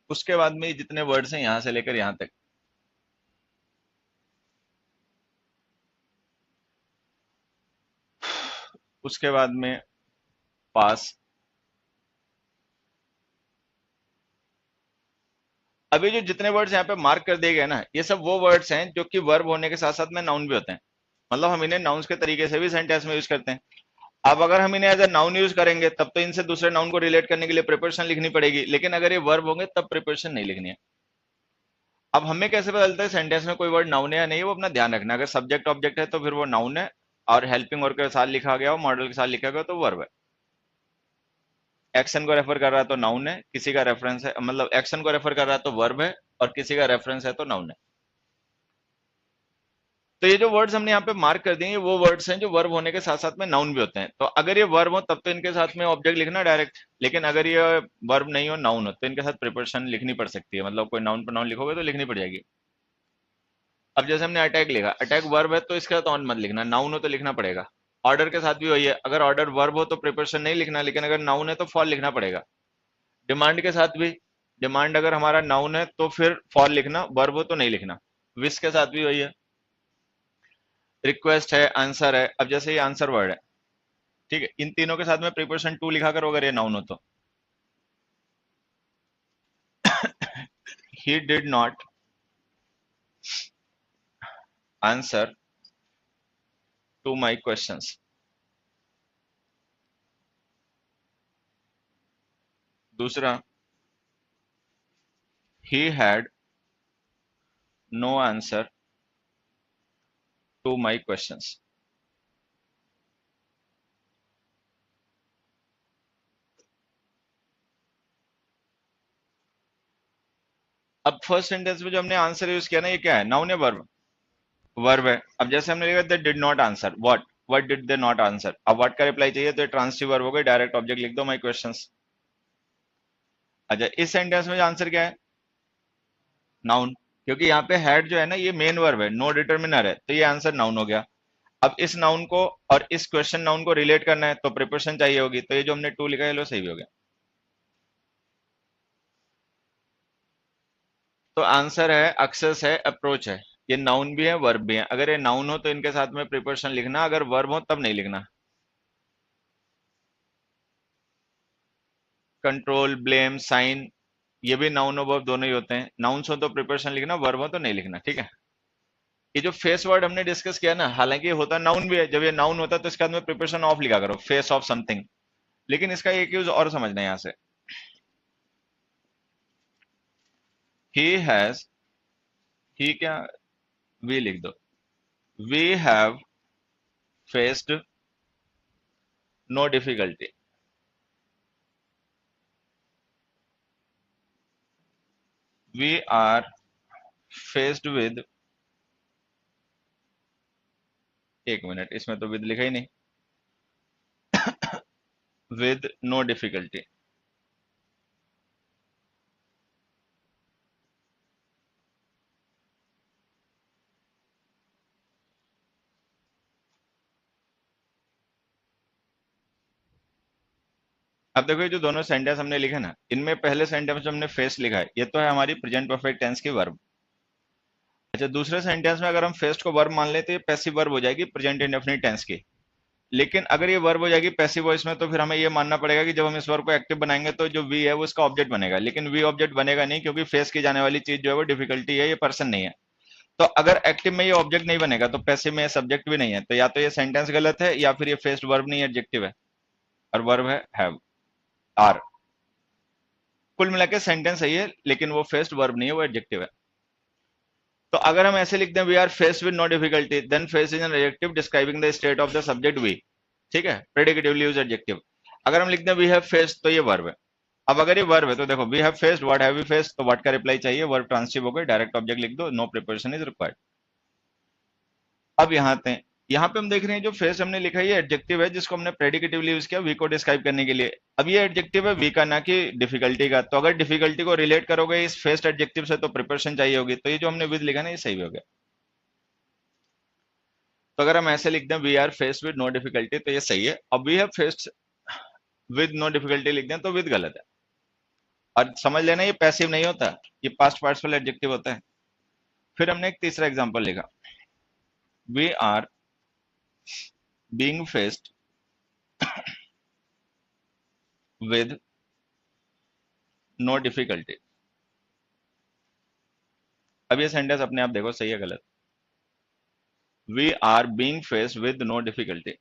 A: उसके बाद में ये जितने वर्ड्स हैं यहां से लेकर यहां तक, उसके बाद में पास। अभी जो जितने वर्ड्स यहाँ पे मार्क कर दिए गए ना, ये सब वो वर्ड्स हैं जो कि वर्ब होने के साथ साथ में नाउन भी होते हैं। मतलब हम इन्हें नाउन्स के तरीके से भी सेंटेंस में यूज करते हैं। अब अगर हम इन्हें एज अ नाउन यूज करेंगे तब तो इनसे दूसरे नाउन को रिलेट करने के लिए प्रिपरेशन लिखनी पड़ेगी, लेकिन अगर ये वर्ब होंगे तब प्रिपरेशन नहीं लिखनी है। अब हमें कैसे पता चलता है सेंटेंस में कोई वर्ड नाउन है या नहीं, वो अपना ध्यान रखना। अगर सब्जेक्ट ऑब्जेक्ट है तो फिर वो नाउन है, और हेल्पिंग वर्ब के साथ लिखा गया हो, मॉडल के साथ लिखा गया हो तो वर्ब है। एक्शन को रेफर कर रहा है तो नाउन है, किसी का रेफरेंस है, मतलब एक्शन को रेफर कर रहा है तो वर्ब है, और किसी का रेफरेंस है तो नाउन है। तो ये जो वर्ड्स हमने यहाँ पे मार्क कर दिए, ये वो वर्ड्स हैं जो वर्ब होने के साथ साथ में नाउन भी होते हैं। तो अगर ये वर्ब हो तब तो इनके साथ में ऑब्जेक्ट लिखना डायरेक्ट, लेकिन अगर ये वर्ब नहीं हो, नाउन हो, तो इनके साथ प्रिपरेशन लिखनी पड़ सकती है। मतलब कोई नाउन पर नाउन लिखोगे तो लिखनी पड़ जाएगी। अब जैसे हमने अटैक लिखा, अटैक वर्ब है तो इसके साथ ऑन मत लिखना, नाउन हो तो लिखना पड़ेगा। ऑर्डर के साथ भी वही है, अगर ऑर्डर वर्ब हो तो प्रिपरेशन नहीं लिखना, लेकिन अगर नाउन है तो फॉर लिखना पड़ेगा। डिमांड के साथ भी, डिमांड अगर हमारा नाउन है तो फिर फॉर लिखना, वर्ब हो तो नहीं लिखना। विश के साथ भी वही है। रिक्वेस्ट है, आंसर है। अब जैसे ये आंसर वर्ड है, ठीक है, इन तीनों के साथ में प्रीपोजिशन टू लिखा करो अगर ये नाउन हो तो। He did not answer to my questions. दूसरा, he had no answer to my questions. अब फर्स्ट सेंटेंस में जो हमने आंसर यूज किया ना, ये क्या है, नाउन है वर्ब? वर्ब है। अब जैसे हमने लिखा they did not answer what did they not answer, अब व्हाट का रिप्लाई चाहिए तो ट्रांसिटिव वर्ब हो गई, डायरेक्ट ऑब्जेक्ट लिख दो माई क्वेश्चंस। अच्छा, इस सेंटेंस में आंसर क्या है, नाउन, क्योंकि यहाँ पे हैड जो है ना ये मेन वर्ब है, नो डिटर्मिनर है, तो ये आंसर नाउन हो गया। अब इस नाउन को और इस क्वेश्चन नाउन को रिलेट करना है तो प्रिपरेशन चाहिए होगी, तो ये जो हमने टू लिखा है लो सही भी हो गया। तो आंसर है, एक्सेस है, अप्रोच है। ये नाउन भी है, वर्ब भी है। अगर ये नाउन हो तो इनके साथ में प्रिपरेशन लिखना, अगर वर्ब हो तब नहीं लिखना। कंट्रोल, ब्लेम, साइन, ये भी नाउन और वर्ब दोनों ही होते हैं। नाउन्स हो तो प्रिपरेशन लिखना, वर्ब हो तो नहीं लिखना, ठीक है। ये जो फेस वर्ड हमने डिस्कस किया ना, हालांकि ये होता नाउन भी है, जब ये नाउन होता है तो इसके बाद में प्रिपरेशन ऑफ लिखा करो, फेस ऑफ समथिंग। लेकिन इसका एक यूज और समझना है यहां से, ही हैज, ही क्या, वी लिख दो, we have faced no difficulty, we are faced with, एक मिनट, इसमें तो विद लिखा ही नहीं, विद नो डिफिकल्टी। अब देखो ये जो दोनों सेंटेंस हमने लिखे ना, इनमें पहले सेंटेंस में हमने फेस लिखा है, ये तो है हमारी प्रेजेंट परफेक्ट टेंस की वर्ब। अच्छा, दूसरे सेंटेंस में अगर हम फेस्ट को वर्ब मान लेते, तो ये पैसिव वर्ब हो जाएगी प्रेजेंट इंडेफिनिट टेंस की। लेकिन अगर ये वर्ब हो जाएगी पैसिव वॉइस में, तो फिर हमें ये मानना पड़ेगा कि जब हम इस वर्ब को एक्टिव बनाएंगे तो जो वी है वो इसका ऑब्जेक्ट बनेगा, लेकिन वी ऑब्जेक्ट बनेगा नहीं, क्योंकि फेस की जाने वाली चीज जो है वो डिफिकल्टी है, ये पर्सन नहीं है। तो अगर एक्टिव में ये ऑब्जेक्ट नहीं बनेगा तो पैसिव में सब्जेक्ट भी नहीं है, तो या तो ये सेंटेंस गलत है या फिर ये फेस्ड वर्ब नहीं, एडजेक्टिव है, और वर्ब है हैव, आर। कुल मिला के सेंटेंस सही है, लेकिन वो फेस्ड वर्ब नहीं है, वो एडजेक्टिव है। तो अगर हम ऐसे लिखते हैं we are faced with no difficulty, then face is an adjective describing the state of the subject we, ठीक है, प्रेडिकेटिवली यूज एडजेक्टिव। अगर हम लिखते हैं वी हैव फेस्ड, तो ये वर्ब है। अब अगर ये वर्ब है तो देखो we have faced, what have we faced, तो व्हाट का रिप्लाई चाहिए, वर्ब ट्रांसिटिव हो गया, डायरेक्ट ऑब्जेक्ट लिख दो, नो प्रिपोजिशन इज रिक्वायर्ड। अब यहाँ पे, यहाँ पे हम देख रहे हैं जो फेस हमने लिखा है ये एडजेक्टिव है, जिसको हमने प्रेडिकेटिवली यूज किया वी को डिस्क्राइब करने के लिए। अब ये एडजेक्टिव है वी का, ना कि डिफिकल्टी का। तो अगर डिफिकल्टी को रिलेट करोगे इस फेस्ड एडजेक्टिव से, तो प्रिपोजिशन चाहिए होगी, तो ये जो हमने विद लिखा ना, ये सही हो गया। तो अगर हम ऐसे लिख दें we are faced with no difficulty, तो ये सही है। अब we have faced with no difficulty लिख दें तो विद गलत है। और समझ लेना ये पैसिव नहीं होता, ये पास्ट पार्टिसिपल एडजेक्टिव होता है। फिर हमने एक तीसरा एग्जांपल लिखा, we are being faced with no difficulty. अब ये सेंटेंस अपने आप देखो सही है गलत, we are being faced with no difficulty.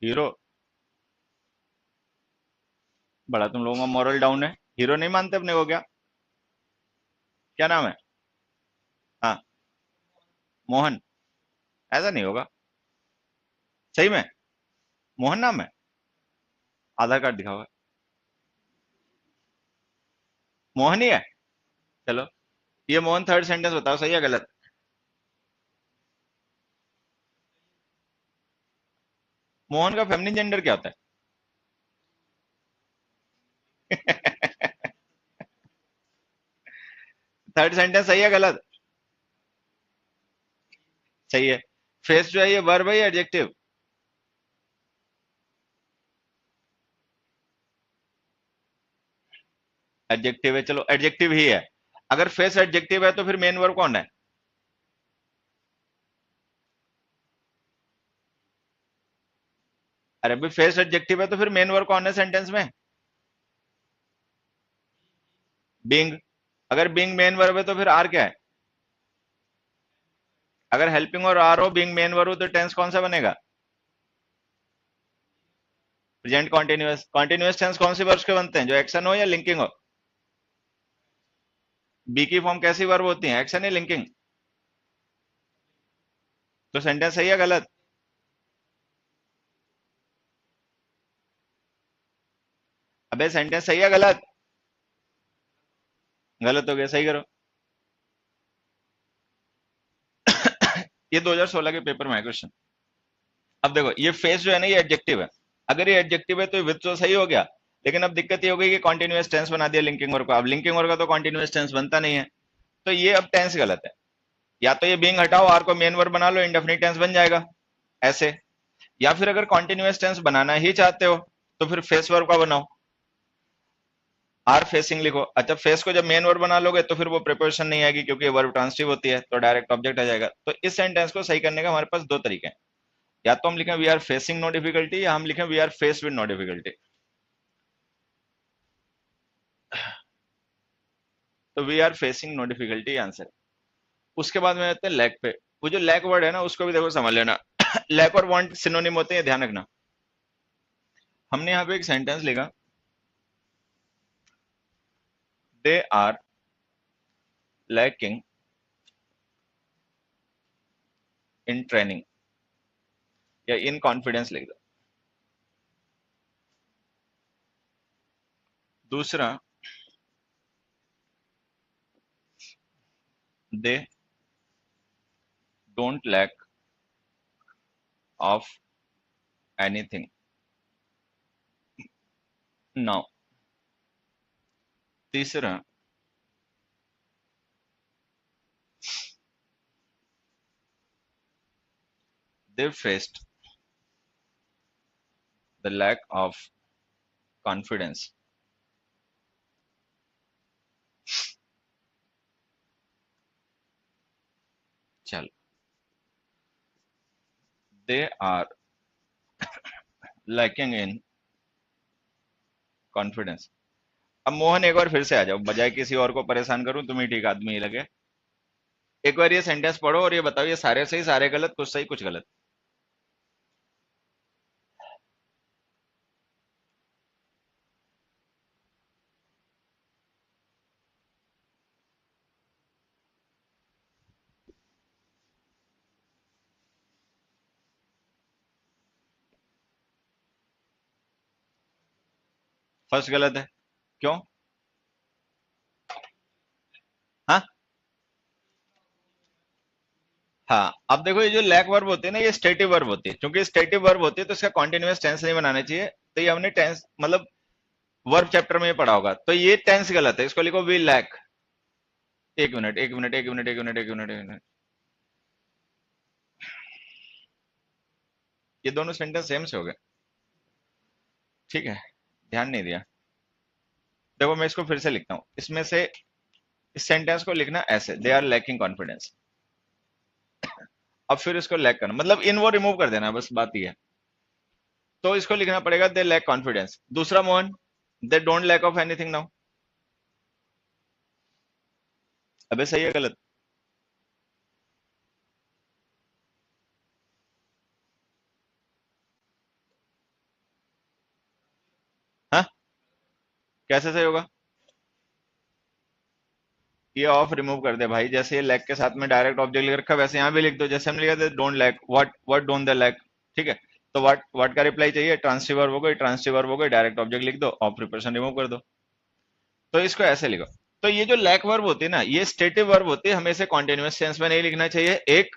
A: Hero, बड़ा तुम लोगों का मॉरल डाउन है, हीरो नहीं मानते अपने को क्या? क्या नाम है? हाँ, मोहन। ऐसा नहीं होगा, सही में मोहन नाम है, आधार कार्ड दिखा हुआ है, मोहन ही है। चलो, ये मोहन थर्ड सेंटेंस बताओ सही है गलत? मोहन का फेमिनिन जेंडर क्या होता है? थर्ड सेंटेंस सही है गलत? सही है। फेस जो है ये वर्ब है या एडजेक्टिव? एडजेक्टिव है, चलो एडजेक्टिव ही है। अगर फेस एडजेक्टिव है तो फिर मेन वर्ब कौन है? अरे भाई फेस एडजेक्टिव है तो फिर मेन वर्ब कौन है सेंटेंस में? बीइंग। अगर बीइंग मेन वर्ब है तो फिर आर क्या है? अगर हेल्पिंग और आर हो, बीइंग मेन वर्ब हो, तो टेंस कौन सा बनेगा? Present continuous. कॉन्टिन्यूअस टेंस कौन सी वर्ब्स के बनते हैं, जो एक्शन हो या लिंकिंग हो? बी की फॉर्म कैसी वर्ब होती है, एक्शन या लिंकिंग? तो सेंटेंस सही है गलत? अबे सेंटेंस सही है गलत? गलत हो गया, सही करो। ये 2016 के पेपर में है क्वेश्चन। अब देखो ये फेस जो है ना, ये एडजेक्टिव है। अगर ये एडजेक्टिव है तो विद तो सही हो गया, लेकिन अब दिक्कत ये हो गई कि कॉन्टिन्यूअस टेंस बना दिया लिंकिंग वर्ब का। अब लिंकिंग वर्ब का तो कॉन्टिन्यूअस टेंस बनता नहीं है, तो ये अब टेंस गलत है। या तो ये बीइंग हटाओ, आर को मेन वर्ब बना लो, इंडेफिनिट टेंस बन जाएगा ऐसे। या फिर अगर कॉन्टिन्यूअस टेंस बनाना ही चाहते हो तो फिर फेस वर्ब का बनाओ। आर फेसिंग लिखो। अच्छा, फेस को जब मेन वर्ब बना लोगे तो फिर वो प्रीपोजिशन नहीं आएगी, क्योंकि वर्ब ट्रांसिटिव होती है, तो डायरेक्ट ऑब्जेक्ट आ जाएगा। तो इस सेंटेंस को सही करने का हमारे पास दो तरीके हैं, या तो हम लिखें we are facing no difficulty, या हम लिखें we are face with no difficulty. तो we are facing no difficulty answer. उसके बाद में आते हैं लैक पे। वो जो लैक वर्ड है ना, उसको भी देखो समझ लेना। लैक और वांट सिनोनिम होते हैं, ध्यान रखना। हमने यहाँ पे एक सेंटेंस लिखा, they are lacking in training, या इन कॉन्फिडेंस लिख दो। दूसरा, they don't lack of anything now. तीसरा, they faced the lack of confidence। चल, they are lacking in confidence। अब मोहन एक बार फिर से आ जाओ, बजाय किसी और को परेशान करूं, तुम ही ठीक आदमी ही लगे। एक बार ये सेंटेंस पढ़ो और ये बताओ, ये सारे सही सारे गलत, कुछ सही कुछ गलत। फर्स्ट गलत है, क्यों? हाँ, हाँ, अब देखो, ये जो लैक वर्ब होती है ना, ये स्टेटिव वर्ब होती है। क्योंकि स्टेटिव वर्ब होती है तो इसका कॉन्टिन्यूअस टेंस नहीं बनाना चाहिए। तो ये हमने टेंस मतलब वर्ब चैप्टर में पढ़ा होगा, तो ये टेंस गलत है, इसको लिखो वी लैक। एक मिनट, एक मिनट, एक मिनट, एक मिनट, एक मिनट, एक मिनट। ये दोनों सेंटेंस सेम से हो गए, ठीक है, ध्यान नहीं दिया। देखो, मैं इसको फिर से लिखता हूं, इसमें से इस सेंटेंस को लिखना ऐसे, दे आर लैकिंग कॉन्फिडेंस। अब फिर इसको लैक करना, मतलब इन वो रिमूव कर देना, बस बात ये है। तो इसको लिखना पड़ेगा दे लैक कॉन्फिडेंस। दूसरा Mohan, they don't lack of anything now. अबे सही है गलत? हाँ, कैसे सही होगा? ये ऑफ रिमूव कर दे भाई, जैसे ये लैक के साथ में डायरेक्ट ऑब्जेक्ट लिख रखा, वैसे यहाँ भी लिख दो। जैसे हमने लिखा था don't lack, what don't they lack, ठीक है। तो व्हाट का रिप्लाई चाहिए, ट्रांसिटिव वर्ब हो गई, ट्रांसिटिव वर्ब हो गई, डायरेक्ट ऑब्जेक्ट लिख दो, ऑफ प्रिपरेशन रिमूव कर दो। तो इसको ऐसे लिखो। तो ये जो लैक वर्ब होती है ना, ये स्टेटिव वर्ब होती है, हमें इसे कॉन्टिन्यूअस टेंस में नहीं लिखना चाहिए, एक।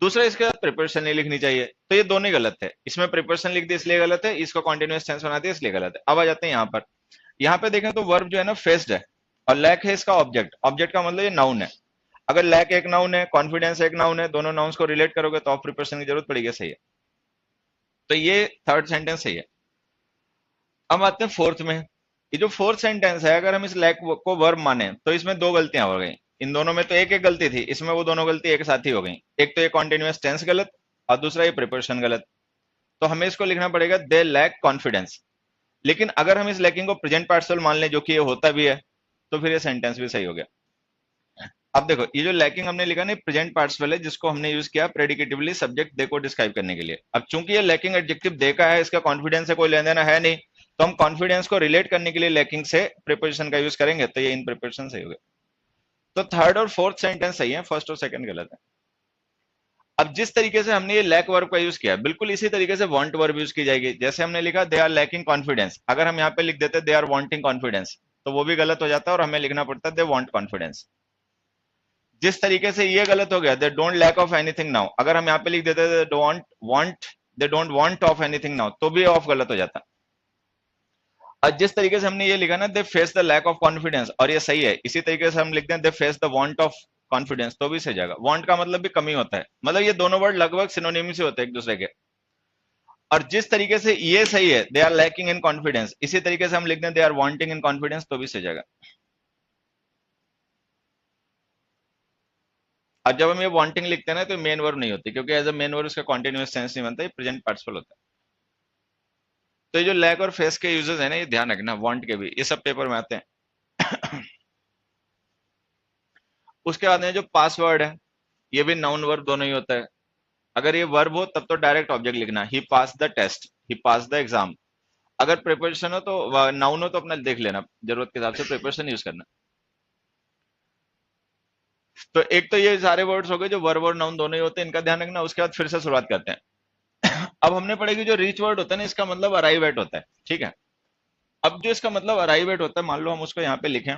A: दूसरा, इसके साथ प्रिपरेशन नहीं लिखनी चाहिए। तो ये दोनों ही गलत है, इसमें प्रिपरेशन लिख दी इसलिए गलत है, इसको कॉन्टिन्यूअस टेंस बना दिया इसलिए गलत है। अब आ जाते हैं यहाँ पर। यहाँ पे देखें तो वर्ब जो है ना फेस्ड है, और लैक है इसका ऑब्जेक्ट। ऑब्जेक्ट का मतलब ये नाउन है। अगर लैक एक नाउन है, कॉन्फिडेंस एक नाउन है, दोनों नाउन्स को रिलेट करोगे तो ऑफ प्रिपरेशन की जरूरत पड़ेगी, सही है। तो ये थर्ड सेंटेंस सही है। अब आते हैं फोर्थ में। ये जो फोर्थ सेंटेंस है, अगर हम इस लैक को वर्ब माने तो इसमें दो गलतियां हो गई। इन दोनों में तो एक एक गलती थी, इसमें वो दोनों गलती एक साथ ही हो गई। एक तो ये कॉन्टिन्यूअस टेंस गलत, और दूसरा ये प्रिपरेशन गलत। तो हमें इसको लिखना पड़ेगा दे लैक कॉन्फिडेंस। लेकिन अगर हम इस लैकिंग को प्रेजेंट पार्टिसिपल मान लें, जो कि ये होता भी है, तो फिर ये सेंटेंस भी सही हो गया। अब देखो, ये जो लैकिंग हमने लिखा ना, प्रेजेंट पार्टिसिपल है, जिसको हमने यूज किया प्रेडिकेटिवली सब्जेक्ट दे को डिस्क्राइब करने के लिए। अब चूंकि ये लैकिंग एडजेक्टिव दे का है, इसका कॉन्फिडेंस से कोई लेना देना है नहीं, तो हम कॉन्फिडेंस को रिलेट करने के लिए लैकिंग से प्रिपोजिशन का यूज करेंगे, तो ये इन प्रिपोजिशन सही हो गया। तो थर्ड और फोर्थ सेंटेंस सही है, फर्स्ट और सेकंड गलत है। अब जिस तरीके से हमने ये लैक वर्ब का यूज किया, बिल्कुल इसी तरीके से वांट वर्ब यूज की जाएगी। जैसे हमने लिखा दे आर लैकिंग कॉन्फिडेंस, अगर हम यहाँ पे लिख देते दे आर वांटिंग कॉन्फिडेंस, तो वो भी गलत हो जाता है, और हमें लिखना पड़ता है दे वांट कॉन्फिडेंस। जिस तरीके से ये गलत हो गया, they don't lack of anything now, अगर हम यहाँ पे लिख देते they don't want, they don't want of anything now, तो भी ऑफ गलत हो जाता। और जिस तरीके से हमने ये लिखा ना, they face the lack of confidence, और ये सही है, इसी तरीके से हम लिखते हैं दे face the want of confidence, तो भी सही जाएगा। वांट का मतलब भी कमी होता है, मतलब ये दोनों वर्ड लगभग सिनोनिम से होते हैं एक दूसरे के। और जिस तरीके से ये सही है, they are lacking in confidence, इसी तरीके से हम लिख दें they are wanting in confidence, तो भी सही जाएगा। और जब हम ये वांटिंग लिखते हैं ना, तो मेन वर्ब नहीं होती, क्योंकि एज अ मेन वर्ब इसका कॉन्टिन्यूअस सेंस नहीं बनता, ये प्रेजेंट पार्टिसिपल होता है। तो ये जो लैक और फेस के यूजेस है ना, ये ध्यान रखना, वांट के भी, ये सब पेपर में आते हैं। उसके बाद में जो पासवर्ड है, ये भी नाउन वर्ब दोनों ही होता है। अगर ये वर्ब हो तब तो डायरेक्ट ऑब्जेक्ट लिखना, he pass the test, he pass the exam. अगर प्रिपरेशन हो तो नाउन हो तो अपना देख लेना, जरूरत के हिसाब से प्रिपरेशन यूज करना। तो एक तो ये सारे वर्ड्स हो गए जो वर्ब और नाउन दोनों ही होते हैं, इनका ध्यान रखना। उसके बाद फिर से शुरुआत करते हैं। अब हमने पढ़ेगी जो रीच वर्ड होता है ना, इसका मतलब अराइव एट होता है, ठीक है। अब जो इसका मतलब अराइव एट होता है, मान लो हम उसको यहाँ पे लिखें,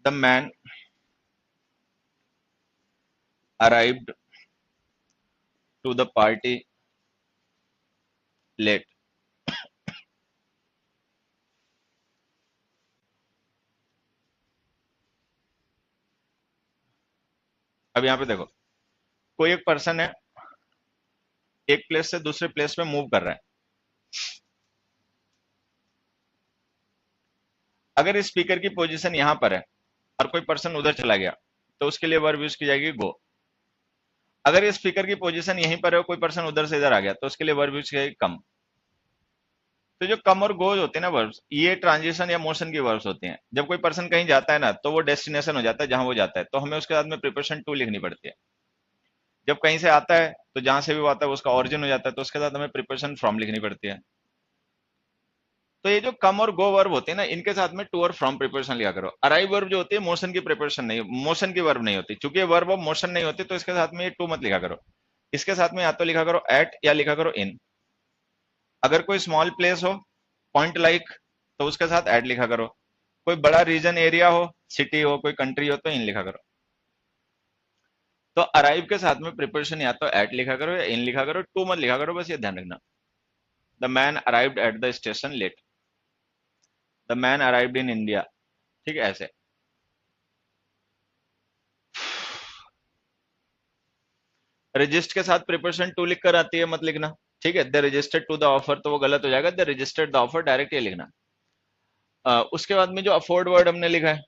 A: the man arrived to the party late. अब यहाँ पे देखो, कोई एक पर्सन है, एक प्लेस से दूसरे प्लेस पे मूव कर रहा है। अगर इस स्पीकर की पोजीशन यहाँ पर है और कोई पर्सन उधर चला गया, तो उसके लिए वर्ब यूज की जाएगी गो। अगर ये स्पीकर की पोजीशन यहीं पर है, कोई पर्सन उधर से इधर आ गया, तो उसके लिए वर्ब यूज की जाएगी कम। तो जो कम और गो होते हैं ना वर्ब्स, ये ट्रांजिशन या मोशन की वर्ब्स होती हैं। जब कोई पर्सन कहीं जाता है ना, तो वो डेस्टिनेशन हो जाता है जहां वो जाता है, तो हमें उसके बाद में प्रिपरेशन टू लिखनी पड़ती है। जब कहीं से आता है, तो जहां से भी वो आता है वो उसका ऑरिजिन हो जाता है, तो उसके साथ हमें प्रिपरेशन फ्रॉम लिखनी पड़ती है। तो ये जो कम और गो वर्ब होते हैं ना, इनके साथ में टू और फ्रॉम प्रिपरेशन लिखा करो। अराइव वर्ब जो होती है मोशन की प्रिपरेशन नहीं, मोशन की वर्ब नहीं होती, चूंकि ये वर्ब ऑफ मोशन नहीं होती, तो इसके साथ में ये टू मत लिखा करो। इसके साथ में या तो लिखा करो एट या लिखा करो इन। अगर कोई स्मॉल प्लेस हो, पॉइंट लाइक, तो उसके साथ एट लिखा करो। कोई बड़ा रीजन एरिया हो, सिटी हो, कोई कंट्री हो, तो इन लिखा करो। तो अराइव के साथ में प्रिपरेशन या तो एट लिखा करो या इन लिखा करो, टू मत लिखा करो, बस ये ध्यान रखना। The man arrived at the station late, the man arrived in India, ठीक है, ऐसे। रजिस्ट के साथ प्रिपरेशन टू लिख कर आती है, मत लिखना, ठीक है। The registered to the offer, तो वो गलत हो जाएगा, the registered the offer direct ये लिखना। उसके बाद में जो अफोर्ड वर्ड हमने लिखा है,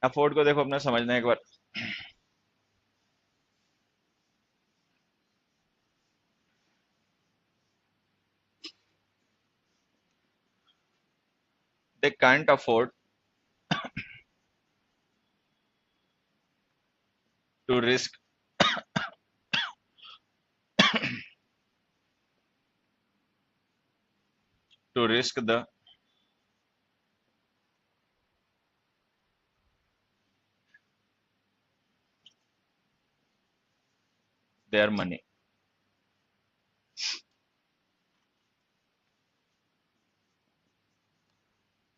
A: अफोर्ड को देखो अपना समझना एक बार। They can't afford to risk to risk the their money.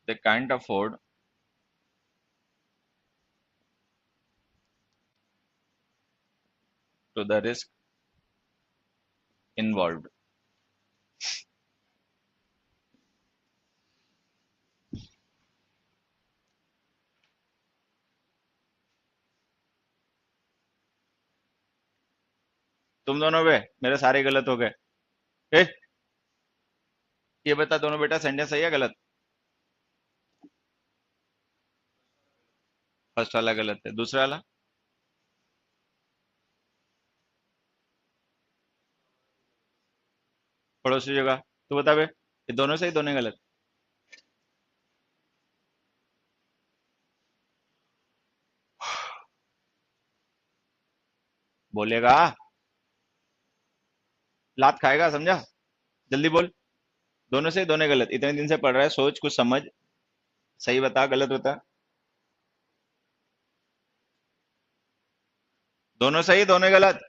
A: They can't afford to the risk involve. तुम दोनों बे मेरे सारे गलत हो गए। ए, ये बता दोनों बेटा, सेंटेंस सही है गलत? फर्स्ट वाला गलत है, दूसरा वाला? पड़ोसी जगह, तू बता बे, ये दोनों सही दोनों गलत? बोलेगा, लात खाएगा, समझा? जल्दी बोल। दोनों सही दोनों गलत, इतने दिन से पढ़ रहा है, सोच कुछ समझ, सही बता गलत बता। दोनों सही दोनों गलत?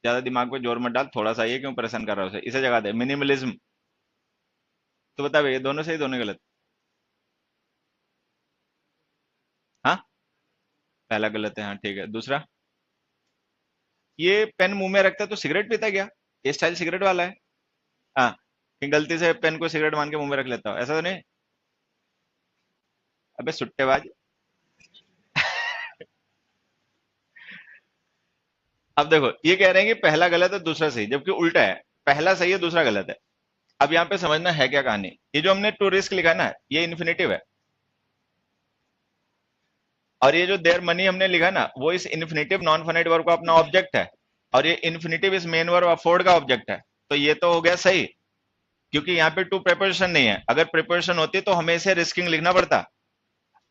A: ज्यादा दिमाग पे जोर मत डाल, थोड़ा सा, ये क्यों परेशान कर रहा है उसे, इसे जगा दे, मिनिमलिज्म। तो बता भैया, दोनों सही दोनों गलत? हाँ, पहला गलत है, हाँ ठीक है। दूसरा, ये पेन मुंह में रखता है तो सिगरेट पीता है क्या? ये स्टाइल सिगरेट वाला है? हाँ, कि गलती से पेन को सिगरेट मान के मुंह में रख लेता हो, ऐसा तो नहीं? अबे सुट्टेबाज। अब देखो ये कह रहे हैं कि पहला गलत है दूसरा सही, जबकि उल्टा है, पहला सही है दूसरा गलत है। अब यहाँ पे समझना है क्या कहानी, ये जो हमने टू रिस्क लिखा ना, ये इन्फिनेटिव है, और ये जो देयर मनी हमने लिखा ना, वो इस इन्फिनेटिव नॉन फाइनाइट वर्ब का अपना ऑब्जेक्ट है, और ये इन्फिनेटिव इस मेन वर्ब अफोर्ड का ऑब्जेक्ट है। तो ये तो हो गया सही, क्योंकि यहाँ पे टू प्रेपोजिशन नहीं है, अगर प्रेपोजिशन होती तो हमें इसे रिस्किंग लिखना पड़ता।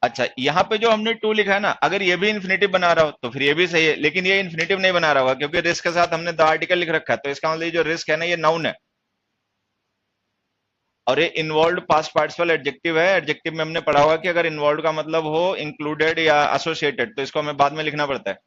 A: अच्छा, यहाँ पे जो हमने टू लिखा है ना, अगर ये भी इन्फिनेटिव बना रहा हो तो फिर ये भी सही है, लेकिन ये इन्फिनेटिव नहीं बना रहा होगा, क्योंकि रिस्क के साथ हमने द आर्टिकल लिख रखा है, तो इसका मतलब ये जो रिस्क है ना, ये नाउन है, और ये इन्वॉल्व पास्ट पार्टिसिपल एडजेक्टिव है। एडजेक्टिव में हमने पढ़ा होगा कि अगर इन्वॉल्व का मतलब हो इंक्लूडेड या एसोसिएटेड, तो इसको हमें बाद में लिखना पड़ता है।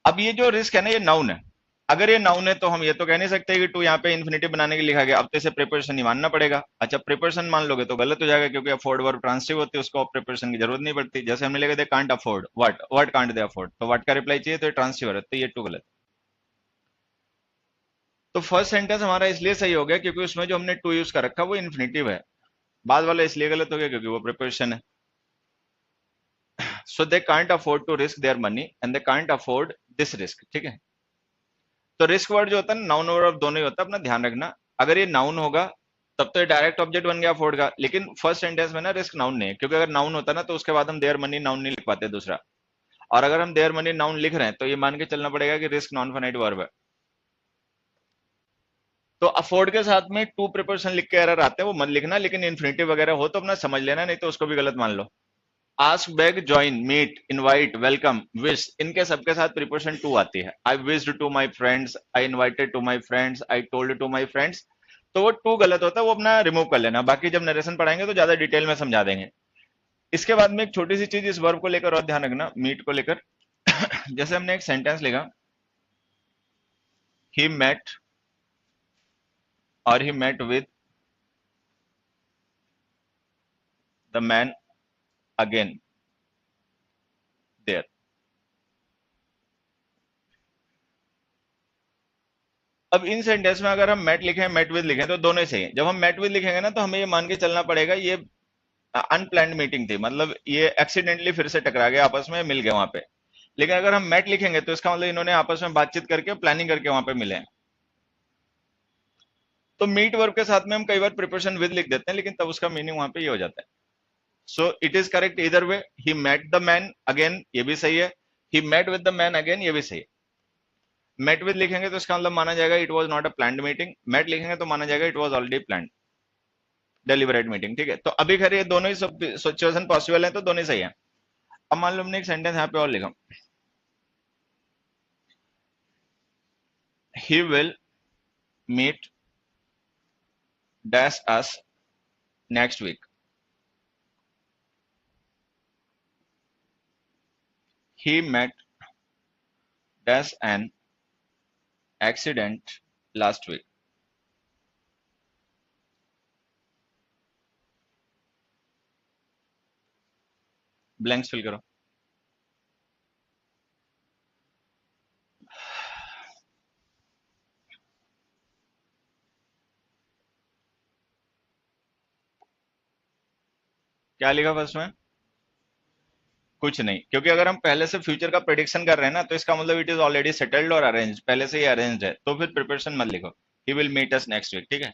A: अब ये जो रिस्क है ना, ये नाउन है, अगर ये नाउन है तो हम ये तो कह नहीं सकते कि टू यहाँ पे इन्फिनेटिव बनाने के लिए लिखा गया, अब तो इसे प्रिपोजिशन ही मानना पड़ेगा। अच्छा, प्रिपोजिशन मान लोगे तो गलत हो जाएगा, क्योंकि अफोर्ड वर्ब ट्रांसिटिव होती है, उसको प्रिपोजिशन की जरूरत नहीं पड़ती। जैसे हमने लिखा दे can't afford what, what can't they afford, तो व्हाट का रिप्लाई चाहिए, तो ये ट्रांसिटिव है, तो ये टू गलत। तो फर्स्ट सेंटेंस हमारा इसलिए सही हो गया क्योंकि उसमें जो हमने टू यूज कर रखा वो इन्फिनेटिव है, बाद वाला इसलिए गलत हो गया क्योंकि वो प्रिपोजिशन है। So they can't afford to risk their money and they can't afford this risk, ठीक है। तो रिस्क वर्ड जो होता है ना, नाउन और वर्ब दोनों ही होता है, अपना ध्यान रखना। अगर ये नाउन होगा तब तो ये डायरेक्ट ऑब्जेक्ट बन गया अफोर्ड का, लेकिन फर्स्ट सेंटेंस में ना रिस्क नाउन नहीं है, क्योंकि अगर नाउन होता ना तो उसके बाद हम देयर मनी नाउन नहीं लिख पाते दूसरा, और अगर हम देयर मनी नाउन लिख रहे हैं तो ये मान के चलना पड़ेगा कि रिस्क नॉन फाइनाइट वर्ब है। तो अफोर्ड के साथ में टू प्रिपोजिशन लिख के एरर आते हैं, वो मत लिखना, लेकिन इन्फिनेटिव वगैरह हो तो अपना समझ लेना, नहीं तो उसको भी गलत मान लो। Ask, beg, join, meet, invite, welcome, wish, इनके सबके साथ प्रीपोजिशन टू आती है। I wished to my friends, I invited to my friends, I told to my friends, तो वो टू गलत होता है, वो अपना रिमूव कर लेना, बाकी जब नरेशन पढ़ाएंगे तो ज्यादा डिटेल में समझा देंगे। इसके बाद में एक छोटी सी चीज इस वर्ब को लेकर और ध्यान रखना, मीट को लेकर। जैसे हमने एक सेंटेंस लिखा, ही मेट, और he met with the man again there. अब इन सेंटेंस में अगर हम मेट लिखें मेट विद लिखें तो दोनों ही सही है। जब हम मेट विद लिखेंगे ना तो हमें ये मान के चलना पड़ेगा ये अनप्लैंड मीटिंग थी, मतलब ये एक्सीडेंटली फिर से टकरा गए, आपस में मिल गए वहां पे। लेकिन अगर हम मेट लिखेंगे तो इसका मतलब इन्होंने आपस में बातचीत करके प्लानिंग करके वहां पे मिले हैं। तो मीट वर्ब के साथ में हम कई बार प्रिपोजिशन विद लिख देते हैं, लेकिन तब उसका मीनिंग वहां पे ये हो जाता है। So it is correct either way, he met the man again, ये भी सही है, he met with the man again, ये भी सही है। मेट विद लिखेंगे तो इसका मतलब माना जाएगा it was not a planned meeting, met लिखेंगे तो माना जाएगा it was already planned deliberate meeting, ठीक है। तो अभी खैर ये दोनों ही सिचुएशन पॉसिबल है, तो दोनों ही सही है। अब मान लो हमने एक सेंटेंस यहाँ पे और लिखा, he will meet dash us next week. He met dash an accident last week. Blanks fill करो। क्या लिखा फर्स्ट में? कुछ नहीं, क्योंकि अगर हम पहले से फ्यूचर का प्रेडिक्शन कर रहे हैं ना, तो इसका मतलब इट इज ऑलरेडी सेटल्ड और अरेंज, पहले से ही अरेंज है, तो फिर प्रिपरेशन मत लिखो। He will meet us next week, ठीक है।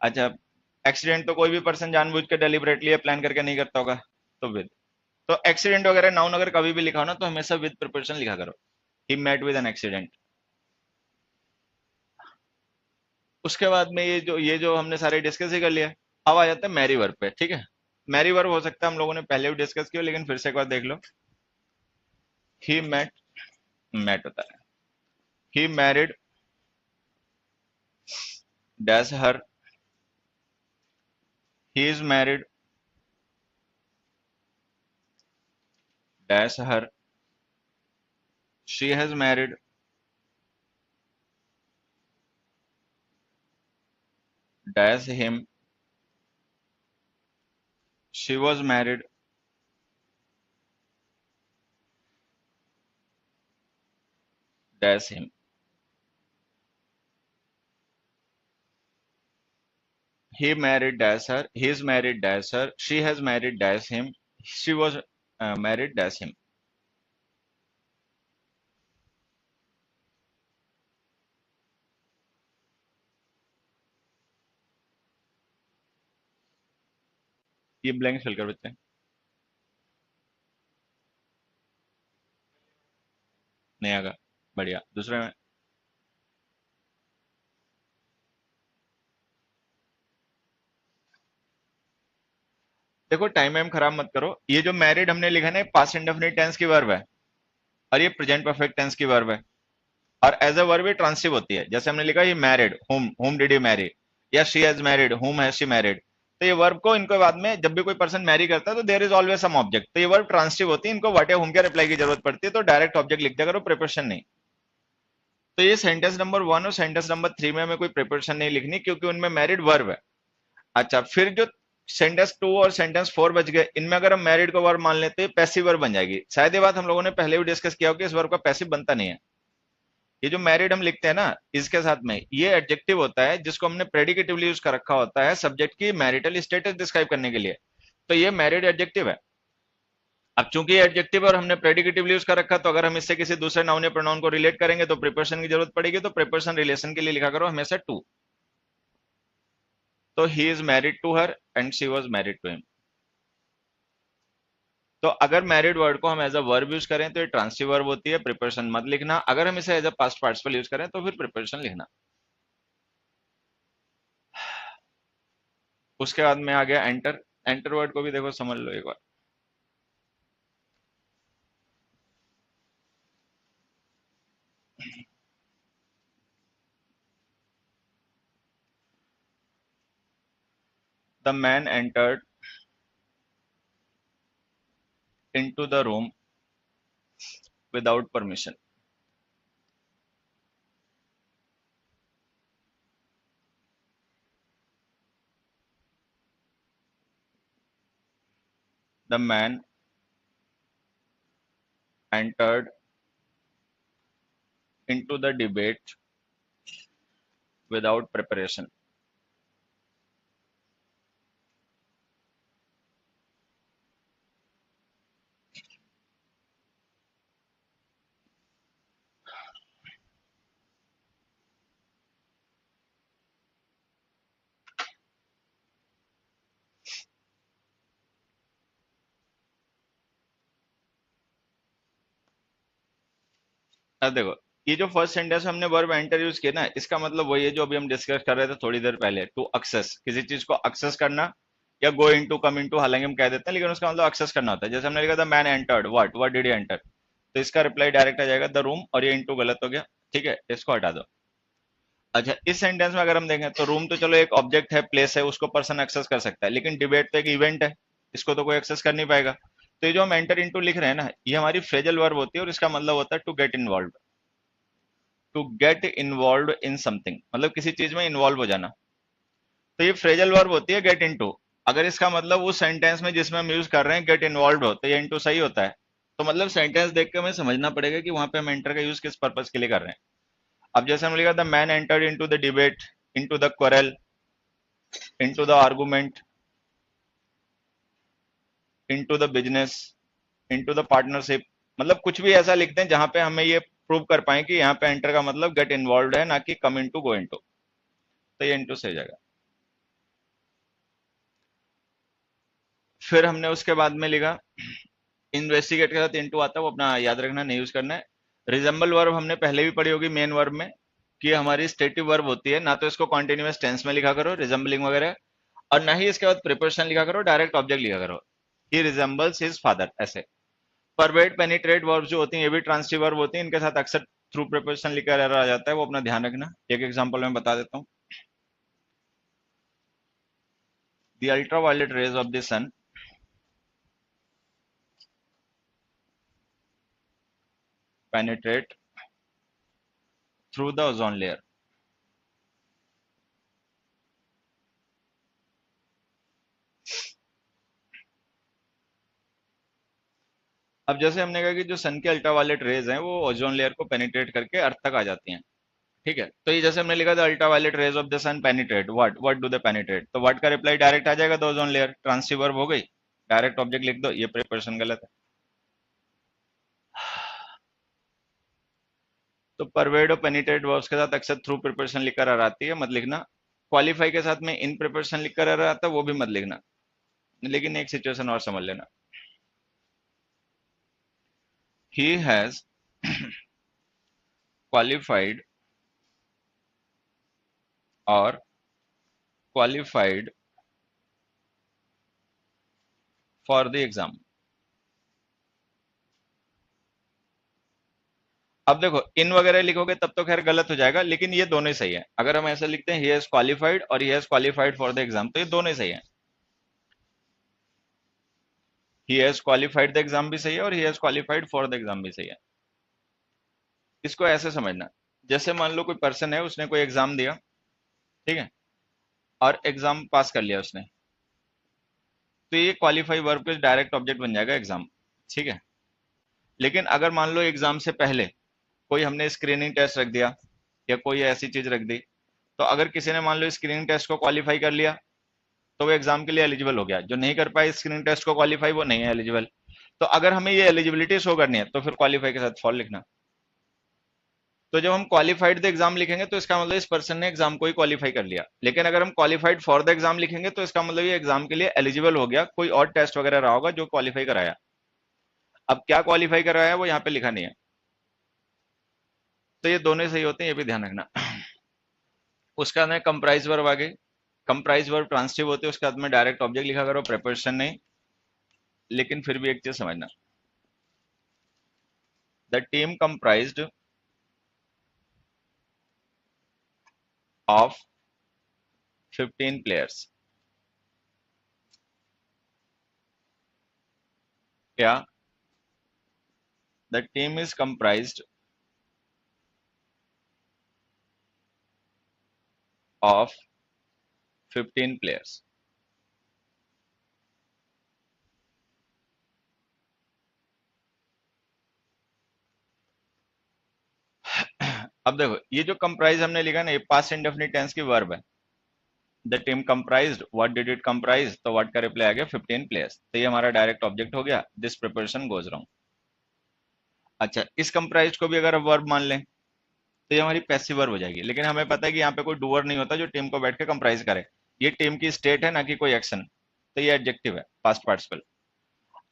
A: अच्छा, एक्सीडेंट तो कोई भी पर्सन जानबूझ के डेलिबरेटली प्लान करके नहीं करता होगा, तो विद। तो एक्सीडेंट वगैरह नाउन अगर कभी भी लिखा हो ना तो हमेशा विद प्रिपरेशन लिखा करो। He met with an accident. उसके बाद में ये जो हमने सारे डिस्कस ही कर लिया, अब आ जाता है मैरी वर्ब पे, ठीक है। मैरी वर्ब हो सकता है हम लोगों ने पहले भी डिस्कस किया, लेकिन फिर से एक बार देख लो। ही मेट, मेट होता है, he married dash her, he is married dash her, she has married dash him, she was married dash him. He married dash her, he is married dash her, she has married dash him, she was married dash him। ये blank fill कर बच्चे, नहीं आगा, बढ़िया। दूसरे में देखो, time वाइम खराब मत करो। ये जो मैरिड हमने लिखा है ना, पास्ट इंडेफिनिट टेंस की वर्ब है, और ये प्रेजेंट परफेक्ट टेंस की वर्ब है, और एज अ वर्ब ये ट्रांसिटिव होती है। जैसे हमने लिखा ये married, whom did you marry, या she has married, whom has she married. तो ये वर्ब को, इनको बाद में जब भी कोई पर्सन मैरी करता है तो there is always some object, तो ये वर्ब ट्रांसिटिव होती है, इनको व्हाट या होम के रिप्लाई की जरूरत पड़ती है, तो डायरेक्ट ऑब्जेक्ट लिख दिया करो, प्रिपोजिशन नहीं। तो ये सेंटेंस नंबर 1 और सेंटेंस नंबर 3 में हमें कोई प्रिपोजिशन नहीं लिखनी, क्योंकि उनमें मैरिड वर्ब है। अच्छा, फिर जो सेंटेंस 2 और सेंटेंस 4 बच गए, इनमें अगर हम मैरिड को वर्ब मान लेते हैं, पैसिव वर्ब बन जाएगी। शायद ये बात हम लोगों ने पहले भी डिस्कस किया हो कि इस वर्ब का पैसिव बनता नहीं है। ये जो मैरिड हम लिखते हैं ना, इसके साथ में ये एडजेक्टिव होता है जिसको हमने प्रेडिकेटिवली यूज कर रखा होता है सब्जेक्ट की मैरिटल स्टेटस डिस्क्राइब करने के लिए। तो ये मैरिड एडजेक्टिव है। अब चूंकि ये एडजेक्टिव और हमने प्रेडिकेटिवली यूज कर रखा, तो अगर हम इससे किसी दूसरे नाउन या प्रोनाउन को रिलेट करेंगे तो प्रिपोजिशन की जरूरत पड़ेगी, तो प्रिपोजिशन रिलेशन के लिए लिखा करो हमेशा टू। तो he is married to her and she was married to him. तो अगर मैरिड वर्ड को हम एज अ वर्ब यूज करें तो ये ट्रांसिटिव वर्ब होती है, प्रिपोजिशन मत लिखना। अगर हम इसे as a past participle use करें तो फिर प्रिपोजिशन लिखना। उसके बाद में आ गया एंटर। एंटर वर्ड को भी देखो, समझ लो एक बार। The man entered into the room without permission. The man entered into the debate without preparation. अब देखो, ये जो फर्स्ट सेंटेंस हमने वर्ब एंटर यूज किया ना, इसका मतलब वही है जो अभी हम डिस्कस कर रहे थे थोड़ी देर पहले, टू एक्सेस, किसी चीज को एक्सेस करना, या गो इनटू, कम इनटू, हालांकि हम कह देते हैं लेकिन उसका मतलब एक्सेस करना होता है। जैसे हमने लिखा था man entered, what did he enter, तो इसका रिप्लाई डायरेक्ट आ जाएगा द रूम, और ये इनटू गलत हो गया, ठीक है, इसको हटा दो। अच्छा, इस सेंटेंस में अगर हम देखें तो रूम तो चलो एक ऑब्जेक्ट है, प्लेस है, उसको पर्सन एक्सेस कर सकता है, लेकिन डिबेट तो एक इवेंट है, इसको तो कोई एक्सेस कर नहीं पाएगा। तो ये जो हम एंटर इनटू लिख रहे हैं ना, ये हमारी फ्रेजल वर्ब होती है, और इसका मतलब होता है to get involve. To get involve in something, मतलब किसी चीज में इन्वॉल्व हो जाना। तो ये फ्रेजल वर्ब होती है गेट इनटू। अगर इसका मतलब उस सेंटेंस में जिसमें हम यूज कर रहे हैं गेट इन्वॉल्व हो, तो ये इनटू सही होता है। तो मतलब सेंटेंस देख के हमें समझना पड़ेगा कि वहां पे हम एंटर का यूज किस पर्पज के लिए कर रहे हैं। अब जैसे हम लिखा the man entered into the debate, into the quarrel, into the argument, into the business, into the partnership, मतलब कुछ भी ऐसा लिखते हैं जहां पे हमें ये प्रूव कर पाए कि यहाँ पे एंटर का मतलब गेट इन्वॉल्व है, ना कि कम इनटू, गो इनटू। तो ये इनटू सही जाएगा। फिर हमने उसके बाद में लिखा इन्वेस्टिगेट के साथ इनटू आता है, वो अपना याद रखना, नहीं यूज करना है। रिजेंबल वर्ब हमने पहले भी पढ़ी होगी मेन वर्ब में, कि हमारी स्टेटिव वर्ब होती है, ना तो इसको कॉन्टिन्यूअस टेंस में लिखा करो रिजेंबलिंग वगैरह, और ना ही इसके बाद प्रिपोजिशन लिखा करो, डायरेक्ट ऑब्जेक्ट लिखा करो। ही रिजेंबल्स हिज फादर, ऐसे। परवेट पेनिट्रेट वर्ब जो होती हैं, ये भी ट्रांसिटिव वर्ब होती है, इनके साथ अक्सर थ्रू प्रिपोजिशन लिखा आ जाता है, वो अपना ध्यान रखना। एक एग्जांपल मैं बता देता हूँ। The ultraviolet rays of the sun penetrate through the ozone layer. अब जैसे हमने कहा कि जो सन के अल्ट्रावायलेट रेज हैं वो ओजोन लेयर को पेनिट्रेट करके अर्थ तक आ जाती हैं, ठीक है। तो ये जैसे हमने लिखा था ultraviolet rays of the sun penetrate what do they penetrate, तो व्हाट का रिप्लाई डायरेक्ट आ जाएगा, the ozone layer, transitive verb हो गई, डायरेक्ट ऑब्जेक्ट लिख दो, ये प्रिपरेशन गलत है। तो परवेड और पेनिट्रेट वर्ब्स के साथ अक्सर थ्रू प्रिपरेशन लिखकर आ आती है, मत लिखना। क्वालिफाई के साथ में इन प्रिपरेशन लिखकर आ आता है, वो भी मत लिखना। लेकिन एक सिचुएशन और समझ लेना, ही हैज क्वालिफाइड और क्वालिफाइड फॉर द एग्जाम। अब देखो इन वगैरह लिखोगे तब तो खैर गलत हो जाएगा, लेकिन ये दोनों ही सही है। अगर हम ऐसा लिखते हैं ही हैज क्वालिफाइड और he has qualified for the exam, तो ये दोनों ही सही है। He has qualified the exam भी सही है और he has qualified for the exam भी सही है। इसको ऐसे समझना, जैसे मान लो कोई पर्सन है, उसने कोई एग्जाम दिया, ठीक है, और एग्जाम पास कर लिया उसने, तो ये क्वालिफाई वर्ब के डायरेक्ट ऑब्जेक्ट बन जाएगा एग्जाम, ठीक है। लेकिन अगर मान लो एग्जाम से पहले कोई हमने स्क्रीनिंग टेस्ट रख दिया या कोई ऐसी चीज रख दी, तो अगर किसी ने मान लो स्क्रीनिंग टेस्ट को क्वालिफाई कर लिया तो वो एग्जाम के लिए एलिजिबल हो गया। जो नहीं कर पाए स्क्रीनिंग टेस्ट को क्वालिफाई, वो नहीं है एलिजिबल। तो अगर हमें ये एलिजिबिलिटी शो करनी है तो फिर क्वालिफाई के साथ फॉर लिखना। तो जब हम क्वालिफाइड द एग्जाम लिखेंगे तो इसका मतलब इस पर्सन ने एग्जाम को ही क्वालिफाई कर लिया। लेकिन अगर हम क्वालिफाइड फॉर द एग्जाम लिखेंगे तो इसका मतलब ये एग्जाम के लिए एलिजिबल हो गया, कोई और टेस्ट वगैरह रहा होगा जो क्वालिफाई कराया। अब क्या क्वालिफाई कराया है वो यहाँ पे लिखा नहीं है, तो ये दोनों सही होते हैं, ये भी ध्यान रखना। उसके बाद में कंप्राइज वर्ब आ गई। कंप्राइज वर्ब ट्रांसिटिव होते हैं, उसके बाद में डायरेक्ट ऑब्जेक्ट लिखा करो, प्रेपोजिशन नहीं। लेकिन फिर भी एक चीज समझना, the team comprised of 15 players, या the team is comprised of 15 players. अब देखो ये जो कंप्राइज हमने लिखा ना, ये पास्ट इंडेफिनिट टेंस की वर्ब है। The team comprised, what did it comprise, तो व्हाट का रिप्लाई आ गया 15 प्लेयर्स, तो ये हमारा डायरेक्ट ऑब्जेक्ट हो गया, दिस प्रिपरेशन गोज रॉन्ग। अच्छा, इस कंप्राइज को भी अगर हम वर्ब मान लें तो ये हमारी पैसिव वर्ब हो जाएगी। लेकिन हमें पता है कि यहाँ पे कोई डूअर नहीं होता जो टीम को बैठ के कंप्राइज करे। ये टीम की स्टेट है ना कि कोई एक्शन, तो ये एडजेक्टिव है, पास्ट पार्टिसिपल।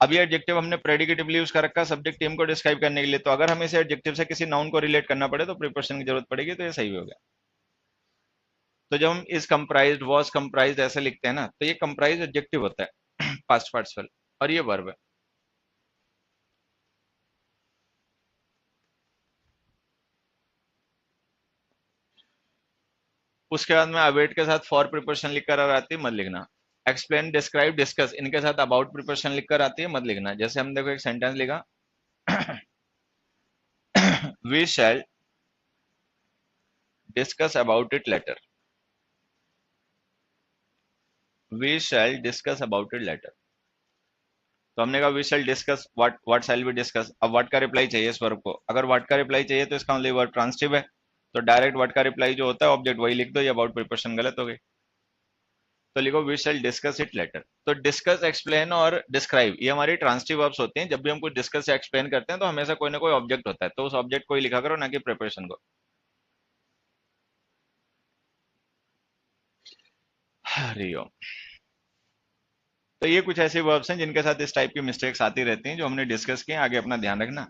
A: अब ये एडजेक्टिव हमने प्रेडिकेटिवली यूज कर रखा सब्जेक्ट टीम को डिस्क्राइब करने के लिए, तो अगर हमें इसे एडजेक्टिव से किसी नाउन को रिलेट करना पड़े तो प्रीपोजिशन की जरूरत पड़ेगी, तो ये सही हो गया। तो जब हम इस कंप्राइज्ड, वाज कंप्राइज्ड ऐसे लिखते हैं ना, तो ये कंप्राइज एडजेक्टिव होता है पास्ट पार्टिसिपल, और ये वर्ब है। उसके बाद में अवेट के साथ फॉर प्रिपोजिशन लिखकर अगर आती है मत लिखना। एक्सप्लेन, डिस्क्राइब, डिस्कस इनके साथ अबाउट प्रिपोजिशन लिखकर आती है मत लिखना। जैसे हम देखो एक सेंटेंस लिखा, we shall discuss about it later, we shall discuss about it later. तो हमने कहा we shall discuss what, what shall we discuss. अब व्हाट का रिप्लाई चाहिए इस वर्ब को, अगर व्हाट का रिप्लाई चाहिए तो इसका मतलब वर्ब ट्रांसिटिव है, तो डायरेक्ट व्हाट का रिप्लाई जो होता है ऑब्जेक्ट वही लिख दो, ये अबाउट प्रिपोजिशन गलत हो गई। तो लिखो we shall discuss it later. तो डिस्कस, एक्सप्लेन और डिस्क्राइब ये हमारी ट्रांसिटिव वर्ब्स होते हैं। जब भी हम कुछ डिस्कस या एक्सप्लेन करते हैं तो हमेशा कोई ना कोई ऑब्जेक्ट होता है, तो उस ऑब्जेक्ट को ही लिखा करो, ना कि प्रिपरेशन को। हरिओम। तो ये कुछ ऐसे वर्ब्स हैं जिनके साथ इस टाइप की मिस्टेक्स आती रहती हैं जो हमने डिस्कस किए, आगे अपना ध्यान रखना।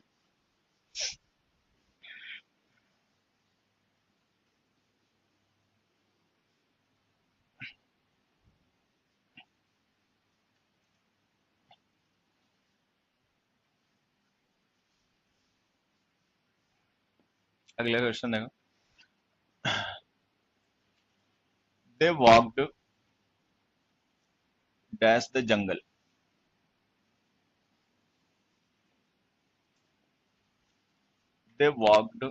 A: अगला क्वेश्चन देखो, they walked dash the jungle, they walked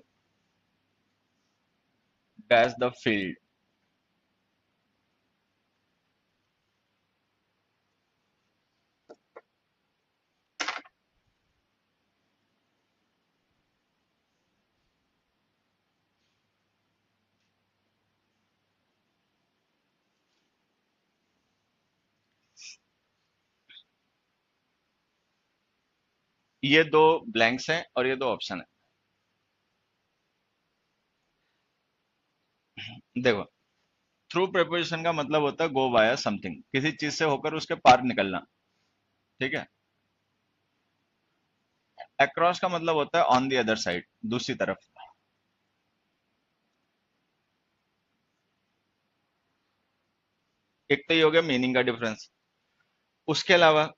A: dash the field. ये दो ब्लैंक्स हैं और ये दो ऑप्शन है। देखो थ्रू प्रेपोजिशन का मतलब होता है गो वाया समथिंग, किसी चीज से होकर उसके पार निकलना, ठीक है। अक्रॉस का मतलब होता है ऑन द अदर साइड, दूसरी तरफ। एक तो ये हो गया मीनिंग का डिफरेंस। उसके अलावा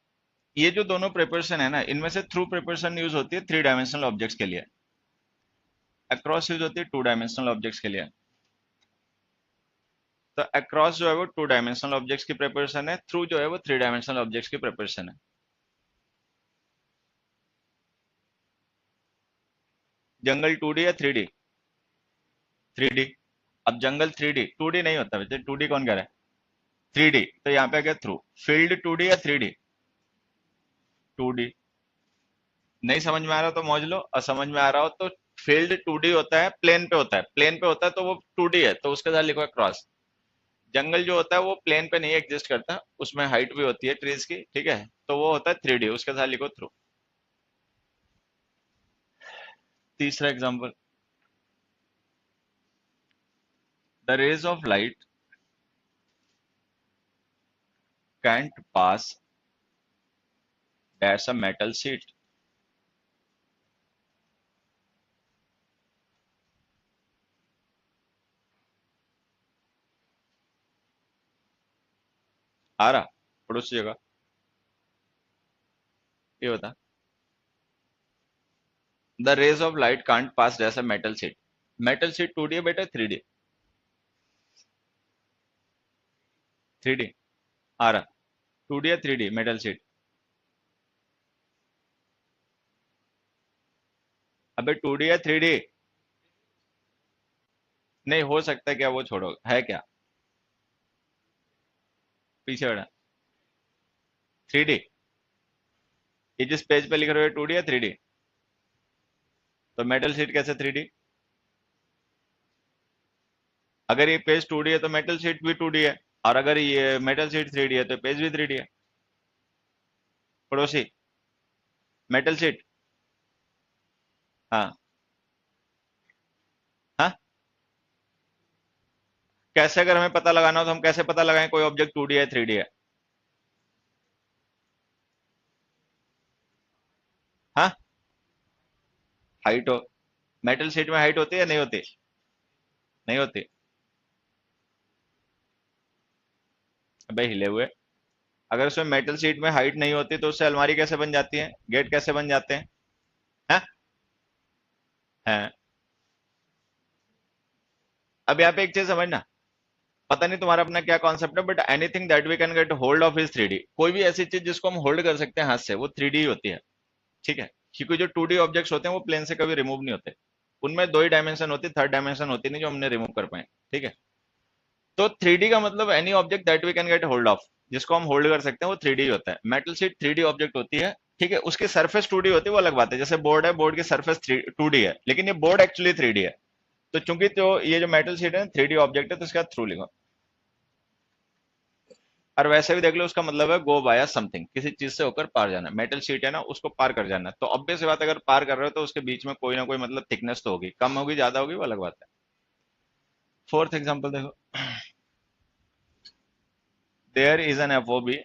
A: ये जो दोनों प्रेपोजिशन है ना, इनमें से थ्रू प्रेपोजिशन यूज होती है थ्री डायमेंशनल ऑब्जेक्ट्स के लिए, अक्रॉस यूज होती है टू डायमेंशनल ऑब्जेक्ट्स के लिए। तो अक्रॉस जो है वो टू डायमेंशनल ऑब्जेक्ट्स की प्रेपोजिशन है, थ्रू जो है वो थ्री डायमेंशनल ऑब्जेक्ट्स की प्रेपोजिशन है। जंगल 2D या 3D? 3D। अब जंगल 3D, 2D नहीं होता वैसे, 2D कौन कह रहा है? 3D। तो यहाँ पे क्या थ्रू, फील्ड 2D या 3D? 2D। नहीं समझ में आ रहा तो मौज लो, और समझ में आ रहा हो तो फील्ड 2D होता है, प्लेन पे होता है, प्लेन पे होता है तो वो 2D है, तो उसके साथ लिखो क्रॉस। जंगल जो होता है वो प्लेन पे नहीं एग्जिस्ट करता, उसमें हाइट भी होती है ट्रीज की, ठीक है, तो वो होता है 3D, उसके साथ लिखो थ्रू। तीसरा example, the rays of light can't pass dash a metal sheet. आ रहा पड़ोसी जगह, ये बता। The rays of light can't pass dash a metal sheet. Metal sheet 2D है बेटा 3D? 3D। आ रहा 2D या 3D मेटल शीट? अबे 2D या 3D? नहीं हो सकता है क्या, वो छोड़ो, है क्या? पीछे बड़ा 3D। ये जिस पेज पे लिख रहे हो 2D या 3D? तो मेटल शीट कैसे 3D? अगर ये पेज 2D है तो मेटल शीट भी 2D है, और अगर ये मेटल शीट 3D है तो पेज भी 3D है। पड़ोसी, मेटल शीट। हाँ। हाँ, कैसे, अगर हमें पता लगाना हो तो हम कैसे पता लगाएं कोई ऑब्जेक्ट 2D है 3D है? हाँ, हाइट हो। मेटल शीट में हाइट होती है या नहीं होती? नहीं होती। अबे हिले हुए, अगर उसमें मेटल शीट में हाइट नहीं होती तो उससे अलमारी कैसे बन जाती है, गेट कैसे बन जाते हैं? हाँ। है। अब यहाँ पे एक चीज समझना, पता नहीं तुम्हारा अपना क्या कॉन्सेप्ट है, but anything that we can get hold of is 3D। कोई भी ऐसी चीज जिसको हम होल्ड कर सकते हैं हाथ से, वो 3D ही होती है, ठीक है। क्योंकि जो 2D ऑब्जेक्ट्स होते हैं वो प्लेन से कभी रिमूव नहीं होते, उनमें दो ही डायमेंशन होती, थर्ड डायमेंशन होती नहीं जो हमने रिमूव कर पाए, ठीक है। तो 3D का मतलब any object that we can get hold of, जिसको हम होल्ड कर सकते हैं वो 3D होता है। मेटल शीट 3D ऑब्जेक्ट होती है, ठीक है। उसकी सरफेस 2D होती है, वो अलग बात है, जैसे बोर्ड है, बोर्ड की सरफेस 2D है, लेकिन ये बोर्ड एक्चुअली 3D है। तो चूंकि तो ये जो मेटल शीट है 3D ऑब्जेक्ट है, तो इसका थ्रू लिखो। और वैसे भी देख लो, उसका मतलब है गो बाया समथिंग, किसी चीज से होकर पार जाना। मेटल शीट है ना, उसको पार कर जाना, तो ऑब्वियस सी बात है, अगर पार कर रहे हो तो उसके बीच में कोई ना कोई मतलब थिकनेस तो होगी, कम होगी ज्यादा होगी वो अलग बात है। Fourth example there, there is an एफओबी।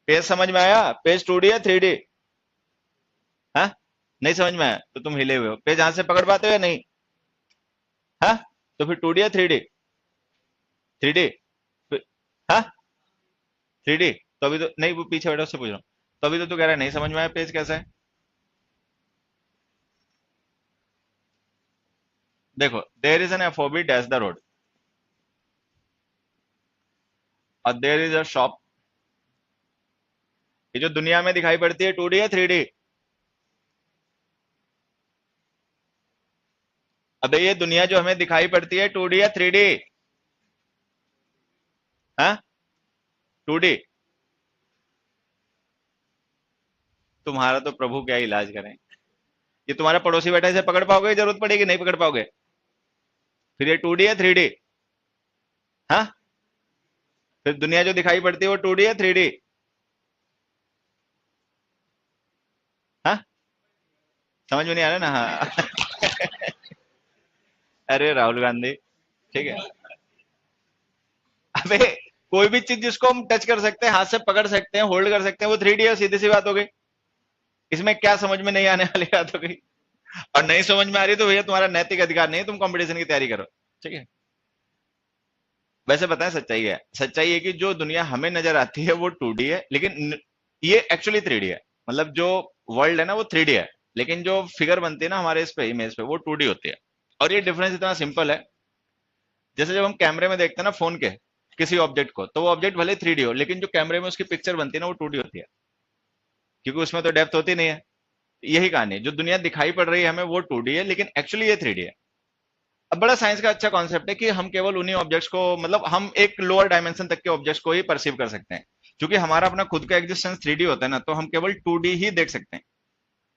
A: पेज समझ में आया? पेज 2D या 3D? हाँ, नहीं समझ में आया तो तुम हिले हुए हो, पेज हाथ से पकड़ पाते हो या नहीं? हाँ, तो फिर 2D या 3D? 3D। हाँ, 3D। तो अभी तो नहीं, वो पीछे बैठा उससे पूछ रहा हूँ। तो अभी तो तू कह रहा है नहीं समझ में आया, पेज कैसा है? देखो, there is an FOB dash the road, और देयर इज अ शॉप। ये जो दुनिया में दिखाई पड़ती है 2D या 3D? अबे ये दुनिया जो हमें दिखाई पड़ती है 2D या 3D? हाँ, 2D। तुम्हारा तो प्रभु क्या इलाज करें। ये तुम्हारा पड़ोसी बैठा है, इसे पकड़ पाओगे? जरूरत पड़ेगी नहीं पकड़ पाओगे? फिर ये 2D या 3D? हाँ, फिर दुनिया जो दिखाई पड़ती है वो 2D या 3D? हाँ, समझ में नहीं आ रहा ना? हाँ। अरे राहुल गांधी, ठीक है। अबे कोई भी चीज जिसको हम टच कर सकते हैं, हाथ से पकड़ सकते हैं, होल्ड कर सकते हैं, वो 3D है, सीधी सी बात हो गई। इसमें क्या समझ में नहीं आने वाली बात हो गई। और नहीं समझ में आ रही तो भैया तुम्हारा नैतिक अधिकार नहीं है, तुम कंपटीशन की तैयारी करो। ठीक है। वैसे बताएं, सच्चाई है, सच्चाई है कि जो दुनिया हमें नजर आती है वो 2D है, लेकिन ये एक्चुअली 3D है। मतलब जो वर्ल्ड है ना वो 3D है, लेकिन जो फिगर बनती है ना हमारे इस पे इमेज पे, वो 2D होती है। और ये डिफरेंस इतना सिंपल है, जैसे जब हम कैमरे में देखते हैं ना फोन के किसी ऑब्जेक्ट को, तो वो ऑब्जेक्ट भले 3D हो, लेकिन जो कैमरे में उसकी पिक्चर बनती है ना वो 2D होती है, क्योंकि उसमें तो डेप्थ होती नहीं है। यही कहानी है, जो दुनिया दिखाई पड़ रही है हमें वो 2D है, लेकिन एक्चुअली ये 3D है। अब बड़ा साइंस का अच्छा कॉन्सेप्ट है कि हम केवल उन्हीं ऑब्जेक्ट्स को, मतलब हम एक लोअर डायमेंशन तक के ऑब्जेक्ट्स को ही परसीव कर सकते हैं। क्योंकि हमारा अपना खुद का एग्जिस्टेंस 3D होता है ना, तो हम केवल 2D ही देख सकते हैं।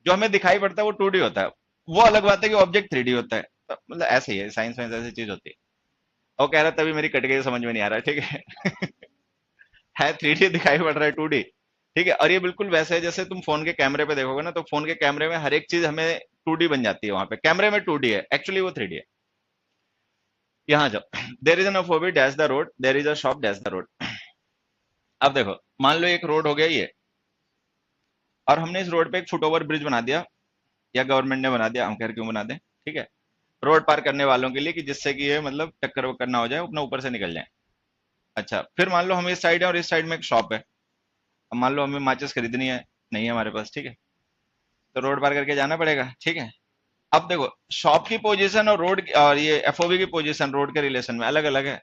A: जो हमें दिखाई पड़ता है वो 2D होता है। वो अलग बात है कि ऑब्जेक्ट 3D होता है। तो मतलब ऐसे ही है, साइंस में ऐसी चीज होती है। और कह रहा तभी मेरी कट गई, समझ में नहीं आ रहा, ठीक है। है 3D दिखाई पड़ रहा है 2D। ठीक है। और ये बिल्कुल वैसे है जैसे तुम फोन के कैमरे पे देखोगे ना, तो फोन के कैमरे में हर एक चीज हमें 2D बन जाती है, वहां पे कैमरे में 2D है, एक्चुअली वो 3D है। यहाँ जाओ। देर इज एन अफोबी dash the road, there is a shop dash the road. अब देखो, मान लो एक रोड हो गया ये, और हमने इस रोड पे एक फुट ओवर ब्रिज बना दिया, या गवर्नमेंट ने बना दिया, हम खैर क्यों बना दें, ठीक है, रोड पार करने वालों के लिए, कि जिससे कि ये मतलब टक्कर वक्कर ना हो जाए, अपना ऊपर से निकल जाए। अच्छा, फिर मान लो हम इस साइड है और इस साइड में एक शॉप है। अब मान लो हमें माचिस खरीदनी है, नहीं है हमारे पास, ठीक है, तो रोड पार करके जाना पड़ेगा, ठीक है। अब देखो, शॉप की पोजीशन और रोड और ये एफओबी की पोजीशन रोड के रिलेशन में अलग अलग है।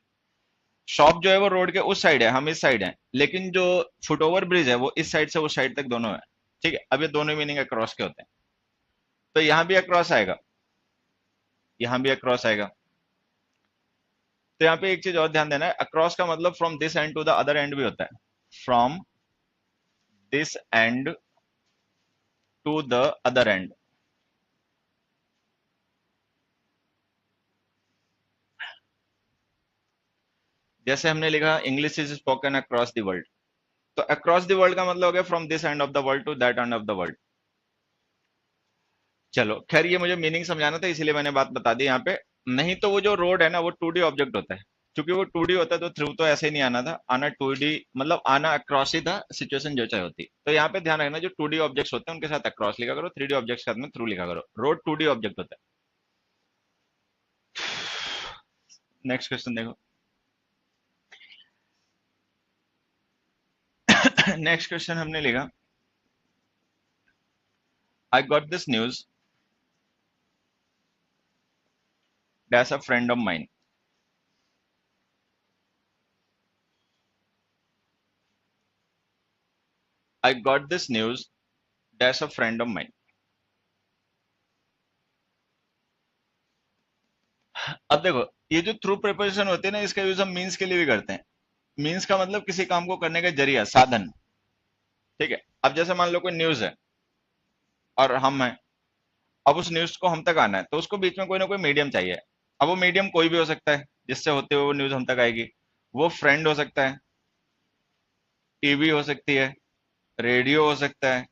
A: शॉप जो है वो रोड के उस साइड है, हम इस साइड हैं, लेकिन जो फुट ओवर ब्रिज है वो इस साइड से उस साइड तक दोनों है। ठीक है। अब ये दोनों मीनिंग अक्रॉस के होते हैं, तो यहां भी अक्रॉस आएगा, यहां भी अक्रॉस आएगा। तो यहाँ पे एक चीज और ध्यान देना है, अक्रॉस का मतलब from this end to the other end भी होता है। From this end to the other end. जैसे हमने लिखा English is spoken across the world, तो अक्रॉस द वर्ल्ड का मतलब हो गया from this end of the world to that end of the world. चलो खैर, ये मुझे मीनिंग समझाना था इसलिए मैंने बात बता दी यहाँ पे। नहीं तो वो जो रोड है ना वो 2D ऑब्जेक्ट होता है। क्योंकि वो 2D होता है तो थ्रू तो ऐसे ही नहीं आना था, आना 2D, मतलब आना अक्रॉस ही था, सिचुएशन जो चाहे होती। तो यहाँ पे ध्यान रखना, जो 2D ऑब्जेक्ट्स होते हैं उनके साथ अक्रॉस लिखा करो, 3D ऑब्जेक्ट्स के साथ में थ्रू लिखा करो। रोड 2D ऑब्जेक्ट होता है। नेक्स्ट क्वेश्चन देखो। नेक्स्ट क्वेश्चन हमने लिखा, I got this news dash a friend of mine. I got this news dash a friend of mine. अब देखो, ये जो थ्रू प्रिपोजिशन होती है ना, इसका यूज हम मीन्स के लिए भी करते हैं। मीन्स का मतलब किसी काम को करने का जरिया, साधन। ठीक है। अब जैसे मान लो कोई न्यूज है और हम हैं, अब उस न्यूज को हम तक आना है, तो उसको बीच में कोई ना कोई मीडियम चाहिए। अब वो मीडियम कोई भी हो सकता है जिससे होते हुए वो न्यूज हम तक आएगी। वो फ्रेंड हो सकता है, टीवी हो सकती है, रेडियो हो सकता है,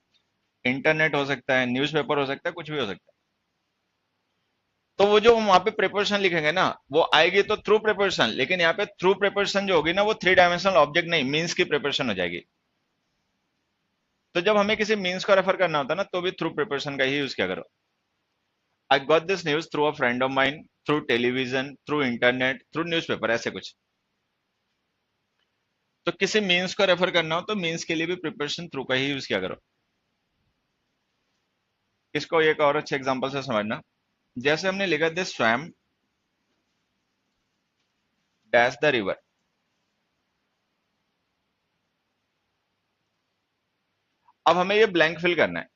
A: इंटरनेट हो सकता है, न्यूज़पेपर हो सकता है, कुछ भी हो सकता है। तो वो जो हम वहां पे प्रिपोजिशन लिखेंगे ना, वो आएगी तो थ्रू प्रिपोजिशन, लेकिन यहाँ पे थ्रू प्रिपोजिशन जो होगी ना वो 3 डायमेंशनल ऑब्जेक्ट नहीं, मीन्स की प्रिपोजिशन हो जाएगी। तो जब हमें किसी मीन्स को रेफर करना होता है ना, तो भी थ्रू प्रिपोजिशन का ही यूज किया करो। I got this news through a friend of mine, through television, through internet, through newspaper, ऐसे कुछ। तो किसी मीन्स को रेफर करना हो तो मीन्स के लिए भी प्रिपोजिशन थ्रू का ही यूज किया करो। इसको एक और अच्छे एग्जांपल से समझना। जैसे हमने लिखा, this swum dash the river. अब हमें ये ब्लैंक फिल करना है,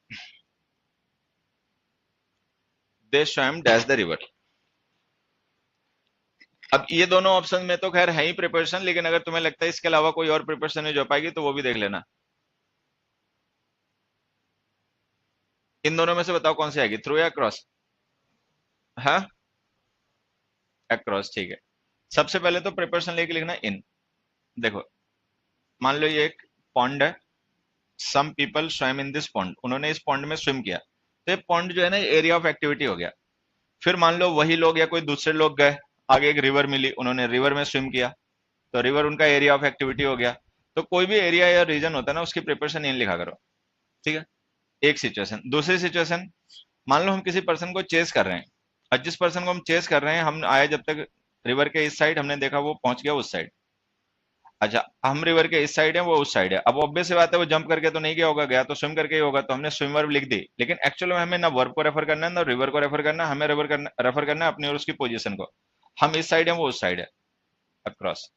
A: दे स्वैम डैश द रिवर। अब ये दोनों ऑप्शन में तो खैर है ही प्रिपरेशन, लेकिन अगर तुम्हें लगता है इसके अलावा कोई और प्रिपरेशन नहीं जो पाएगी तो वो भी देख लेना। इन दोनों में से बताओ कौन सी आएगी, थ्रू या क्रॉस? हाँ, अक्रॉस, ठीक है। सबसे पहले तो प्रिपरेशन लेके लिखना इन। देखो, मान लो ये एक पॉन्ड है, some people swim in this pond, उन्होंने इस पॉन्ड में स्विम किया, तो ये पॉन्ड जो है ना एरिया ऑफ एक्टिविटी हो गया। फिर मान लो वही लोग या कोई दूसरे लोग गए, आगे एक रिवर मिली, उन्होंने रिवर में स्विम किया, तो रिवर उनका एरिया ऑफ एक्टिविटी हो गया। तो कोई भी एरिया या रीजन होता है ना, उसकी प्रिपरेशन इन लिखा करो, ठीक है। एक सिचुएशन। दूसरी सिचुएशन, मान लो हम किसी पर्सन को चेस कर रहे हैं, और जिस पर्सन को हम चेस कर रहे हैं, हम आए जब तक रिवर के इस साइड, हमने देखा वो पहुंच गया उस साइड। अच्छा, हम रिवर के इस साइड है, वो उस साइड है। अब ऑब्वियस सी बात है, वो जंप करके तो नहीं गया होगा, गया तो स्विम करके ही होगा, तो हमने स्विम वर्ब लिख दी। लेकिन एक्चुअल में हमें ना वर्ब को रेफर करना है ना रिवर को रेफर करना है, हमें रेफर करना है अपनी और उसकी पोजीशन को। हम इस साइड है, वो उस साइड है, अक्रॉस।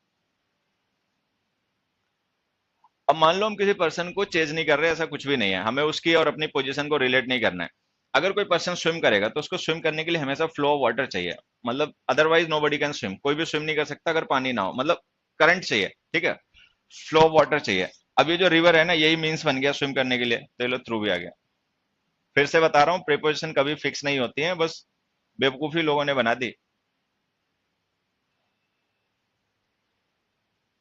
A: अब मान लो हम किसी पर्सन को चेज नहीं कर रहे, ऐसा कुछ भी नहीं है, हमें उसकी और अपनी पोजीशन को रिलेट नहीं करना है। अगर कोई पर्सन स्विम करेगा तो उसको स्विम करने के लिए हमेशा फ्लो ऑफ वाटर चाहिए, मतलब अदरवाइज नोबडी कैन स्विम, कोई भी स्विम नहीं कर सकता अगर पानी ना हो, मतलब करंट चाहिए, ठीक है, फ्लो ऑफ वाटर चाहिए। अब ये जो रिवर है ना, यही मीन्स बन गया स्विम करने के लिए, तो ये लो थ्रू भी आ गया। फिर से बता रहा हूँ, प्रीपोजिशन कभी फिक्स नहीं होती है, बस बेवकूफी लोगों ने बना दी।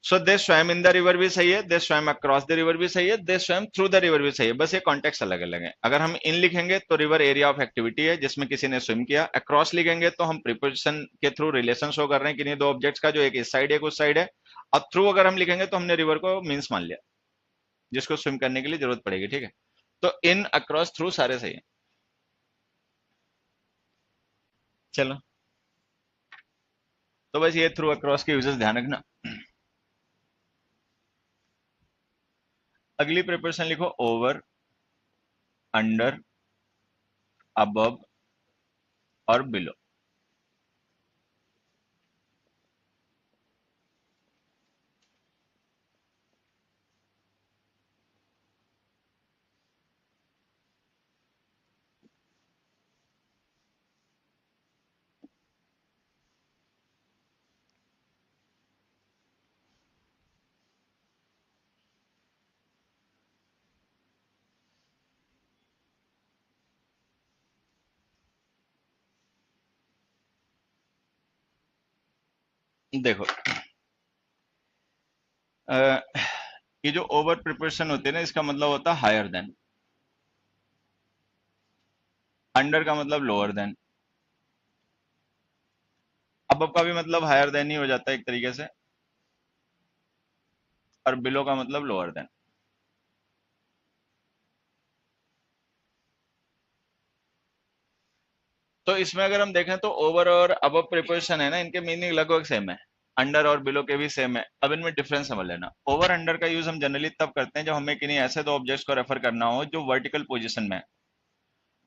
A: सो दे स्वैम इन द रिवर भी सही है, दे स्वैम अक्रॉस द रिवर भी सही है, दे स्वैम थ्रू द रिवर भी सही है, बस ये कॉन्टेक्स्ट अलग अलग है। अगर हम इन लिखेंगे तो रिवर एरिया ऑफ एक्टिविटी है जिसमें किसी ने स्विम किया, अक्रॉस लिखेंगे तो हम प्रीपोजिशन के थ्रू रिलेशन शो कर रहे हैं किन्हीं दो ऑब्जेक्ट्स का, जो एक इस साइड एक उस साइड है। अब थ्रू अगर हम लिखेंगे तो हमने रिवर को मीन्स मान लिया जिसको स्विम करने के लिए जरूरत पड़ेगी, ठीक है। तो इन अक्रॉस थ्रू सारे सही है। चलो, तो बस ये थ्रू अक्रॉस के यूजेस ध्यान रखना। अगली प्रिपरेशन लिखो, ओवर, अंडर, अबव और बिलो। देखो, अ, ये जो ओवर प्रिपरेशन होती है ना, इसका मतलब होता है हायर देन। अंडर का मतलब लोअर देन। अब का भी मतलब हायर देन ही हो जाता है एक तरीके से, और बिलो का मतलब लोअर देन। तो इसमें अगर हम देखें तो ओवर और अब प्रिपरेशन है ना, इनके मीनिंग लगभग सेम है, अंडर और बिलो के भी सेम है। अब इनमें डिफरेंस समझ लेना। ओवर अंडर का यूज हम जनरली तब करते हैं जब हमें किन्हीं ऐसे दो ऑब्जेक्ट्स को रेफर करना हो जो वर्टिकल पोजीशन में है,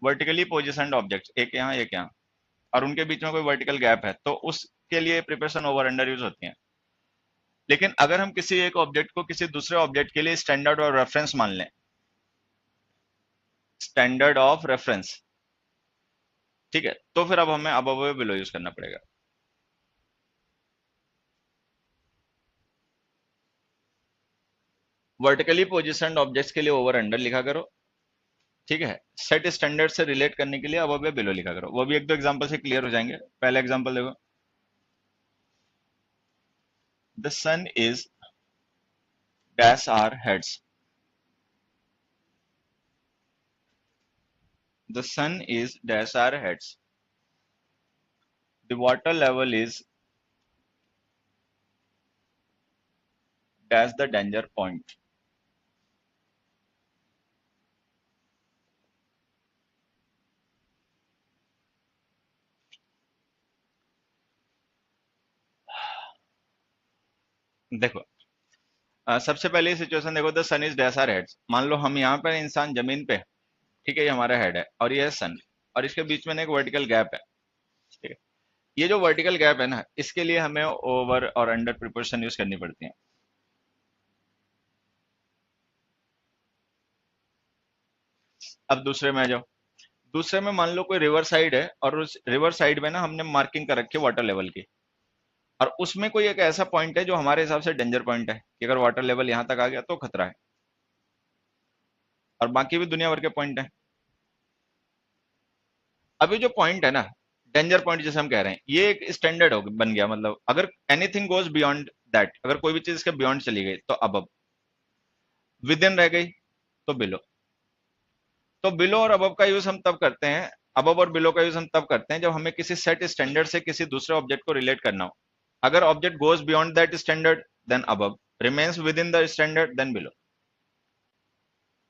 A: वर्टिकली पोजिशनड ऑब्जेक्ट्स, एक यहाँ एक यहाँ, और उनके बीच में कोई वर्टिकल गैप है, तो उसके लिए प्रिपरेशन ओवर अंडर यूज होती है। लेकिन अगर हम किसी एक ऑब्जेक्ट को किसी दूसरे ऑब्जेक्ट के लिए स्टैंडर्ड और रेफरेंस मान लें, स्टैंडर्ड ऑफ रेफरेंस, ठीक है, तो फिर अब हमें अब बिलो यूज करना पड़ेगा। वर्टिकली पोजिशनड ऑब्जेक्ट्स के लिए ओवर अंडर लिखा करो, ठीक है। सेट स्टैंडर्ड से रिलेट करने के लिए अब बिलो लिखा करो। वो भी एक दो एग्जांपल से क्लियर हो जाएंगे। पहला एग्जांपल देखो, the sun is dash our heads, the sun is dash our heads, the water level is dash the danger point. देखो, सबसे पहले सिचुएशन देखो, the sun is dash our heads. मान लो हम यहाँ पर इंसान जमीन पे, ठीक है, ये हमारा हेड है और ये है सन, और इसके बीच में ना एक वर्टिकल गैप है, ठीक है। ये जो वर्टिकल गैप है ना, इसके लिए हमें ओवर और अंडर प्रिपोजिशन यूज करनी पड़ती है। अब दूसरे में आ जाओ। दूसरे में मान लो कोई रिवर साइड है, और उस रिवर साइड में ना हमने मार्किंग कर रखी है वाटर लेवल की, और उसमें कोई एक ऐसा पॉइंट है जो हमारे हिसाब से डेंजर पॉइंट है कि अगर वाटर लेवल यहां तक आ गया तो खतरा है, और बाकी भी दुनिया भर के पॉइंट है। अभी जो पॉइंट है ना, डेंजर पॉइंट जिसे हम कह रहे हैं, ये एक स्टैंडर्ड हो बन गया, मतलब अगर एनीथिंग गोज बियॉन्ड दैट, अगर कोई भी चीज इसके बियॉन्ड चली गई तो अब विद इन रह गई तो बिलो। तो बिलो और अबव का यूज हम तब करते हैं अबव और बिलो का यूज हम तब करते हैं जब हमें किसी सेट स्टैंडर्ड से किसी दूसरे ऑब्जेक्ट को रिलेट करना हो। अगर object goes beyond that standard then above, remains within the standard then below.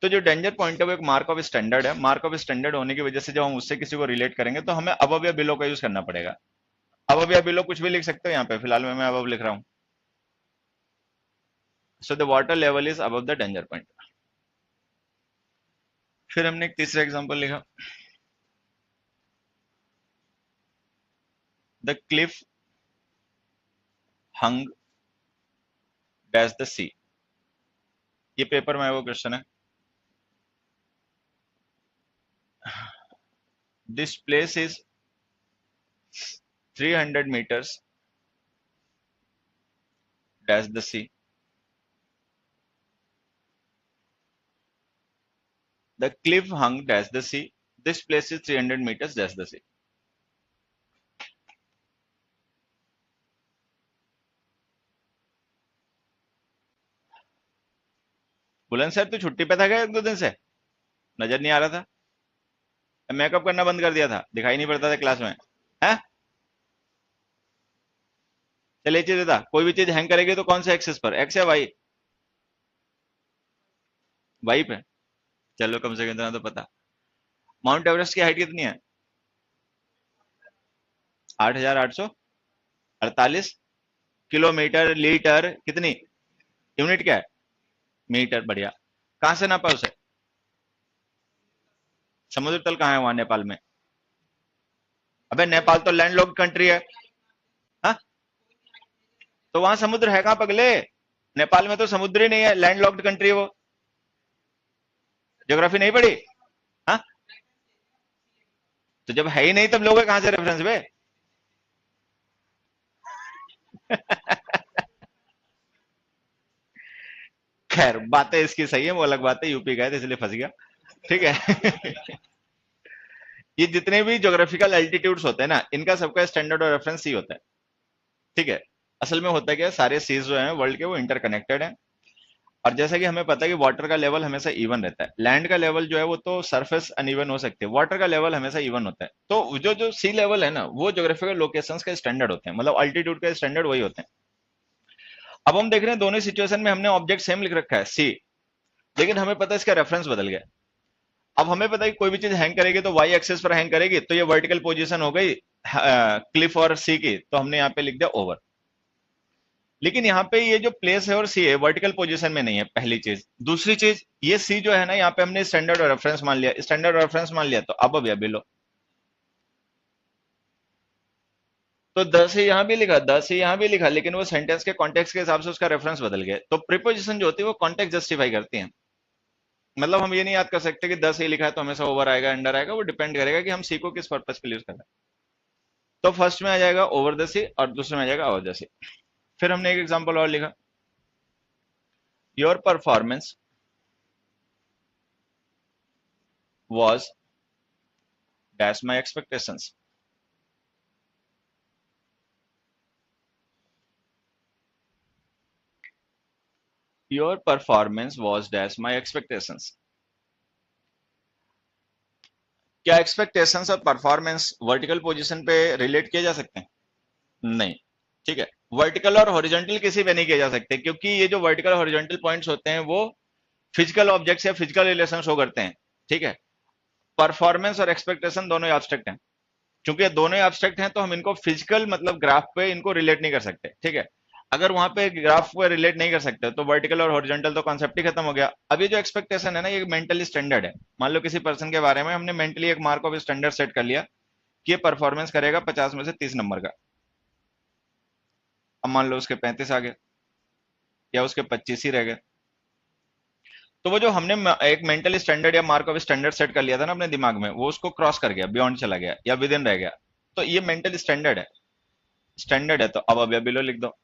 A: तो जो डेंजर पॉइंट है वो एक मार्क ऑफ स्टैंडर्ड है। मार्क ऑफ स्टैंडर्ड होने की वजह से जब हम उससे किसी को रिलेट करेंगे तो हमें अबव या बिलो का यूज करना पड़ेगा। अबव या बिलो कुछ भी लिख सकते हो यहाँ पे, फिलहाल मैं अबव लिख रहा हूँ। So the water level is above the danger point. फिर हमने एक तीसरा एग्जांपल लिखा, the cliff hung dash the sea. ये पेपर में वो क्वेश्चन है। This place is 300 meters dash the sea. The cliff hung dash the sea. This place is 300 meters dash the sea. बुलंद सर, तू छुट्टी पे था क्या एक दो दिन से? नजर नहीं आ रहा था? मेकअप करना बंद कर दिया था, दिखाई नहीं पड़ता था क्लास में है? चलिए चीज था, कोई भी चीज हैंग करेगी तो कौन से एक्सेस पर, एक्स या वाई? वाई पे। चलो कम से कम इतना तो पता। माउंट एवरेस्ट की हाइट कितनी है? 8,848 किलोमीटर। लीटर कितनी? यूनिट क्या है? मीटर। बढ़िया। कहां से नापा उसे? समुद्र तल कहाँ है वहां नेपाल में? अबे नेपाल तो लैंडलॉक्ड कंट्री है। हाँ, तो वहां समुद्र है कहाँ पगले? नेपाल में तो समुद्र ही नहीं है, लैंडलॉक्ड कंट्री है वो। ज्योग्राफी नहीं पढ़ी? हाँ, तो जब है ही नहीं तब लोगे कहां से रेफरेंस पे? खैर बातें इसकी सही है, वो अलग बात है, यूपी गए थे इसलिए फंस गया। ठीक है। ये जितने भी ज्योग्राफिकल एल्टीट्यूड्स होते हैं ना, इनका सबका स्टैंडर्ड और रेफरेंस सी होता है। ठीक है। असल में होता है क्या, सारे सीज जो हैं वर्ल्ड के वो इंटरकनेक्टेड हैं। और जैसा कि हमें पता है कि वाटर का लेवल हमेशा इवन रहता है। लैंड का लेवल जो है वो तो सरफेस अनइवन हो सकती है, वाटर का लेवल हमेशा इवन होता है। तो जो जो सी लेवल है ना, वो ज्योग्राफिकल लोकेशंस का स्टैंडर्ड होते हैं, मतलब अल्टीट्यूड का स्टैंडर्ड वही होते हैं। अब हम देख रहे हैं दोनों सिचुएशन में हमने ऑब्जेक्ट सेम लिख रखा है सी, लेकिन हमें पता है इसका रेफरेंस बदल गया। अब हमें पता है कि कोई भी चीज हैंग करेगी तो वाई एक्सेस पर हैंग करेगी, तो ये वर्टिकल पोजीशन हो गई क्लिफ और सी की, तो हमने यहाँ पे लिख दिया ओवर। लेकिन यहाँ पे ये जो प्लेस है और सी है वर्टिकल पोजीशन में नहीं है, पहली चीज। दूसरी चीज, ये सी जो है ना, यहाँ पे हमने स्टैंडर्ड और रेफरेंस मान लिया, स्टैंडर्ड और रेफरेंस मान लिया, तो अब या बिलो। तो 10 ही यहाँ भी लिखा, 10 ही यहाँ भी लिखा, लेकिन वो सेंटेंस के कॉन्टेक्स्ट के हिसाब से उसका रेफरेंस बदल गया। तो प्रीपोजिशन जो होती है वो कॉन्टेक्स्ट जस्टिफाई करती है। मतलब हम ये नहीं याद कर सकते कि 10 ही लिखा है तो हमेशा ओवर आएगा अंडर आएगा, वो डिपेंड करेगा कि हम सी को किस पर्पज के लिए यूज कर रहे हैं। तो फर्स्ट में आ जाएगा ओवर द सी और दूसरे में आ जाएगा ओवर द सी। फिर हमने एक एग्जांपल और लिखा, your performance was dash my expectations. Your performance was dash my expectations. क्या एक्सपेक्टेशंस और परफॉर्मेंस वर्टिकल पोजीशन पे रिलेट किए जा सकते हैं? नहीं। ठीक है। वर्टिकल और हॉरिजॉन्टल किसी पे नहीं किए जा सकते, क्योंकि ये जो वर्टिकल हॉरिजॉन्टल पॉइंट्स होते हैं वो फिजिकल ऑब्जेक्ट्स या फिजिकल रिलेशन शो करते हैं। ठीक है। परफॉर्मेंस और एक्सपेक्टेशन दोनों ही एब्स्ट्रैक्ट हैं। चूंकि ये दोनों ही एब्स्ट्रैक्ट हैं तो हम इनको फिजिकल मतलब ग्राफ पे इनको रिलेट नहीं कर सकते। ठीक है। अगर वहां पे ग्राफ पे रिलेट नहीं कर सकते तो वर्टिकल और हॉरिजॉन्टल तो कॉन्सेप्ट ही खत्म हो गया। अब ये जो एक्सपेक्टेशन है ना, ये मेंटली स्टैंडर्ड है। मान लो किसी पर्सन के बारे में हमने मेंटली एक मार्क ऑफ स्टैंडर्ड सेट कर लिया कि ये परफॉर्मेंस करेगा 50 में से 30 नंबर का। अब मान लो उसके 35 आ गए या उसके 25 ही रह गए, तो वो जो हमने एक मेंटल स्टैंडर्ड या मार्क ऑफ स्टैंडर्ड सेट कर लिया था ना अपने दिमाग में, वो उसको क्रॉस कर गया, बियॉन्ड चला गया या विद इन रह गया। तो ये मेंटल स्टैंडर्ड है। स्टैंडर्ड है तो अब या बिलो लिख दो।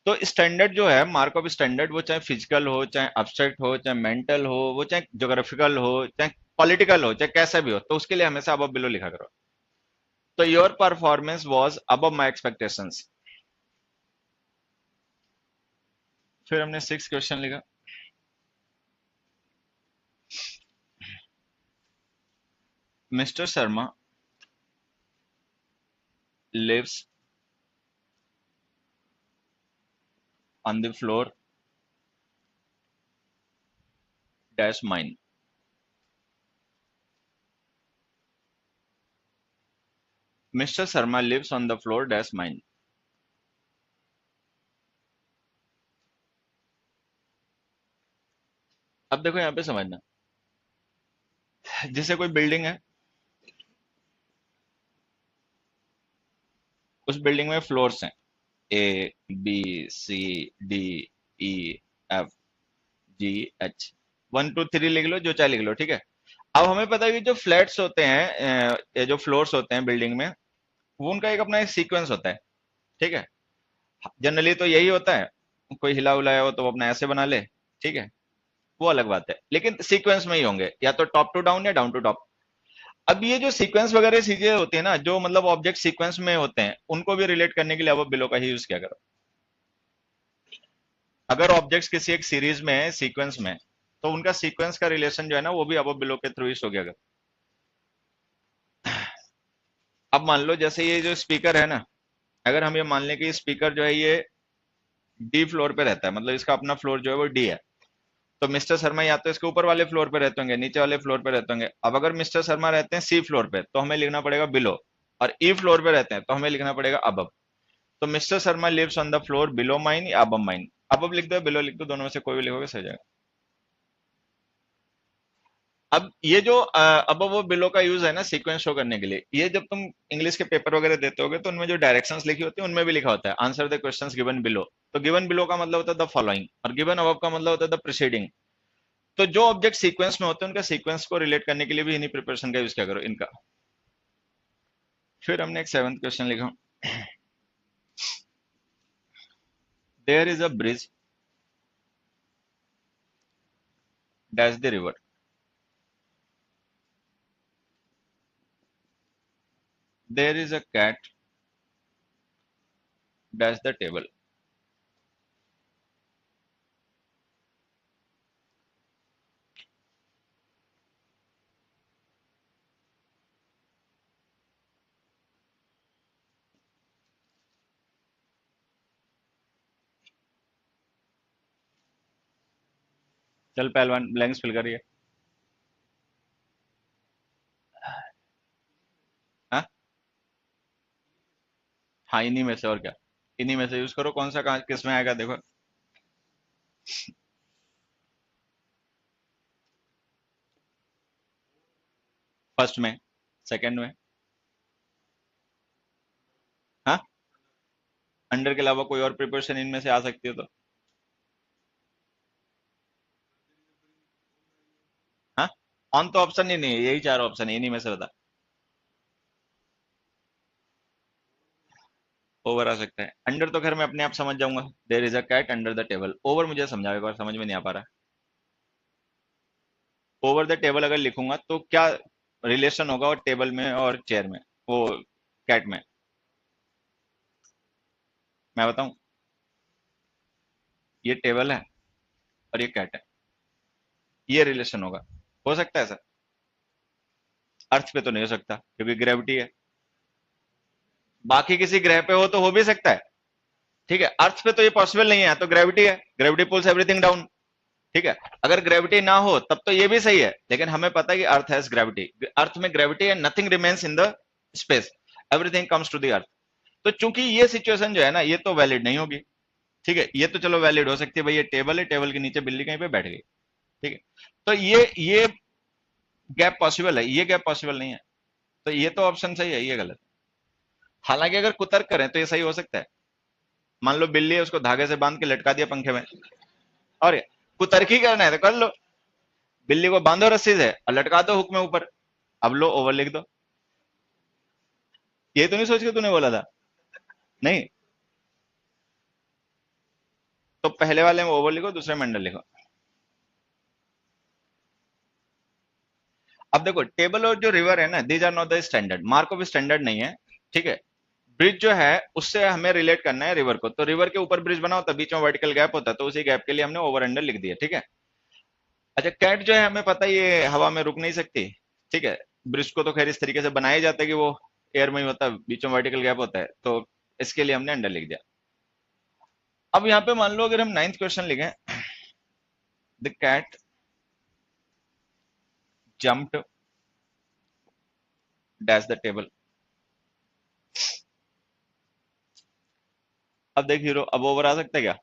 A: तो स्टैंडर्ड जो है, मार्क ऑफ स्टैंडर्ड, वो चाहे फिजिकल हो, चाहे अब्स्ट्रैक्ट हो, चाहे मेंटल हो, वो चाहे ज्योग्राफिकल हो, चाहे पॉलिटिकल हो, चाहे कैसा भी हो, तो उसके लिए हमेशा अब बिलो लिखा करो। तो your performance was above my expectations. फिर हमने 6 क्वेश्चन लिखा, mister Sharma lives on the floor dash mine. Mister Sharma lives on the floor dash mine. अब देखो यहाँ पे समझना, जैसे कोई बिल्डिंग है, उस बिल्डिंग में फ्लोर्स हैं, A B C D E F G H, 1 2 3 लिख लो, जो चाहे लिख लो, ठीक है। अब हमें पता है कि जो फ्लैट्स होते हैं, ये जो फ्लोर्स होते हैं बिल्डिंग में, वो उनका एक अपना एक सीक्वेंस होता है, ठीक है। जनरली तो यही होता है, कोई हिला हुलाया हो तो वो अपना ऐसे बना ले, ठीक है, वो अलग बात है, लेकिन सीक्वेंस में ही होंगे, या तो टॉप टू डाउन या डाउन टू टॉप। अब ये जो सीक्वेंस वगैरह चीजें होती है ना, जो मतलब ऑब्जेक्ट सीक्वेंस में होते हैं, उनको भी रिलेट करने के लिए अब बिलो का ही यूज किया करो। अगर ऑब्जेक्ट्स किसी एक सीरीज में है, सीक्वेंस में, तो उनका सीक्वेंस का रिलेशन जो है ना, वो भी अब बिलो के थ्रू ही हो गया। अब मान लो जैसे ये जो स्पीकर है ना, अगर हम ये मान लें कि स्पीकर जो है ये डी फ्लोर पे रहता है, मतलब इसका अपना फ्लोर जो है वो डी है, तो मिस्टर शर्मा या तो इसके ऊपर वाले फ्लोर पे रहते होंगे, नीचे वाले फ्लोर पे रहते होंगे। अब अगर मिस्टर शर्मा रहते हैं सी फ्लोर पे, तो हमें लिखना पड़ेगा बिलो, और ई फ्लोर पे रहते हैं तो हमें लिखना पड़ेगा अबव। तो mister Sharma lives on the floor below mine या अबव माइन, अबव लिख दो बिलो लिख दो, दोनों में से कोई भी लिखोगे सही जाएगा। अब ये जो अबव वो बिलो का यूज है ना सीक्वेंस शो करने के लिए, ये जब तुम इंग्लिश के पेपर वगैरह देते होगे तो उनमें जो डायरेक्शंस लिखी होती है उनमें भी लिखा होता है answer the questions given below. तो गिवन बिलो का मतलब होता है द फॉलोइंग, और गिवन अबव का मतलब होता है द प्रीसीडिंग। तो जो ऑब्जेक्ट सीक्वेंस में होते हैं उनका सीक्वेंस को रिलेट करने के लिए भी इन्हीं प्रिपरेशन का यूज क्या करो इनका। फिर हमने एक 7th क्वेश्चन लिखा, there is a bridge dash the river, there is a cat dash the table. चल पहलवान ब्लैंक्स फिल करिए। हाँ हाँ, इन्हीं में से, और क्या, इन्हीं में से यूज करो, कौन सा कहाँ किस में आएगा देखो। फर्स्ट में, सेकंड में, हाँ, अंडर के अलावा कोई और प्रिपरेशन इनमें से आ सकती है तो, हाँ, ऑन तो ऑप्शन ही नहीं है, यही चार ऑप्शन है, इन्हीं में से बता। ओवर आ सकता है, अंडर तो खैर मैं अपने आप समझ जाऊंगा, there is a cat under the table. Over मुझे समझाओ एक बार, समझ में नहीं आ पा रहा। ओवर द टेबल अगर लिखूंगा तो क्या रिलेशन होगा और टेबल में और चेयर में, वो कैट में, मैं बताऊं, ये टेबल है और ये कैट है, ये रिलेशन होगा, हो सकता है सर। अर्थ पे तो नहीं हो सकता क्योंकि ग्रेविटी है, बाकी किसी ग्रह पे हो तो हो भी सकता है, ठीक है, अर्थ पे तो ये पॉसिबल नहीं है, तो ग्रेविटी है, ग्रेविटी पुल्स एवरीथिंग डाउन, ठीक है। अगर ग्रेविटी ना हो तब तो ये भी सही है, लेकिन हमें पता है कि अर्थ हैज ग्रेविटी, अर्थ में ग्रेविटी है, nothing remains in the space, everything comes to the earth. तो चूंकि ये सिचुएशन जो है ना, ये तो वैलिड नहीं होगी, ठीक है, ये तो चलो वैलिड हो सकती है, भाई ये टेबल है, टेबल के नीचे बिल्ली कहीं पे बैठ गई, ठीक है, तो ये गैप पॉसिबल है, ये गैप पॉसिबल नहीं है, तो ये तो ऑप्शन सही है, ये गलत। हालांकि अगर कुतर्क करें तो ये सही हो सकता है, मान लो बिल्ली है, उसको धागे से बांध के लटका दिया पंखे में, और कुतर्की करना है तो कर लो, बिल्ली को बांधो रस्सी से और लटका दो हुक में ऊपर, अब लो ओवर लिख दो। ये तो नहीं सोच के तूने बोला था, नहीं, तो पहले वाले में ओवर लिखो, दूसरे में अंडर लिखो। अब देखो टेबल और जो रिवर है ना, these are not the standard, mark of standard नहीं है, ठीक है। ब्रिज जो है उससे हमें रिलेट करना है रिवर को, तो रिवर के ऊपर ब्रिज बना होता है, बीच में वर्टिकल गैप होता है, तो उसी गैप के लिए हमने ओवर अंडर लिख दिया, ठीक है। अच्छा कैट जो है हमें पता है ये हवा में रुक नहीं सकती, ठीक है, ब्रिज को तो खैर इस तरीके से बनाया जाता है कि वो एयर में ही होता है, बीच में वर्टिकल गैप होता है, तो इसके लिए हमने अंडर लिख दिया। अब यहाँ पे मान लो अगर हम 9th क्वेश्चन लिखें, the cat jumped dash the table. अब देख हीरो, अब ओवर आ सकता है क्या?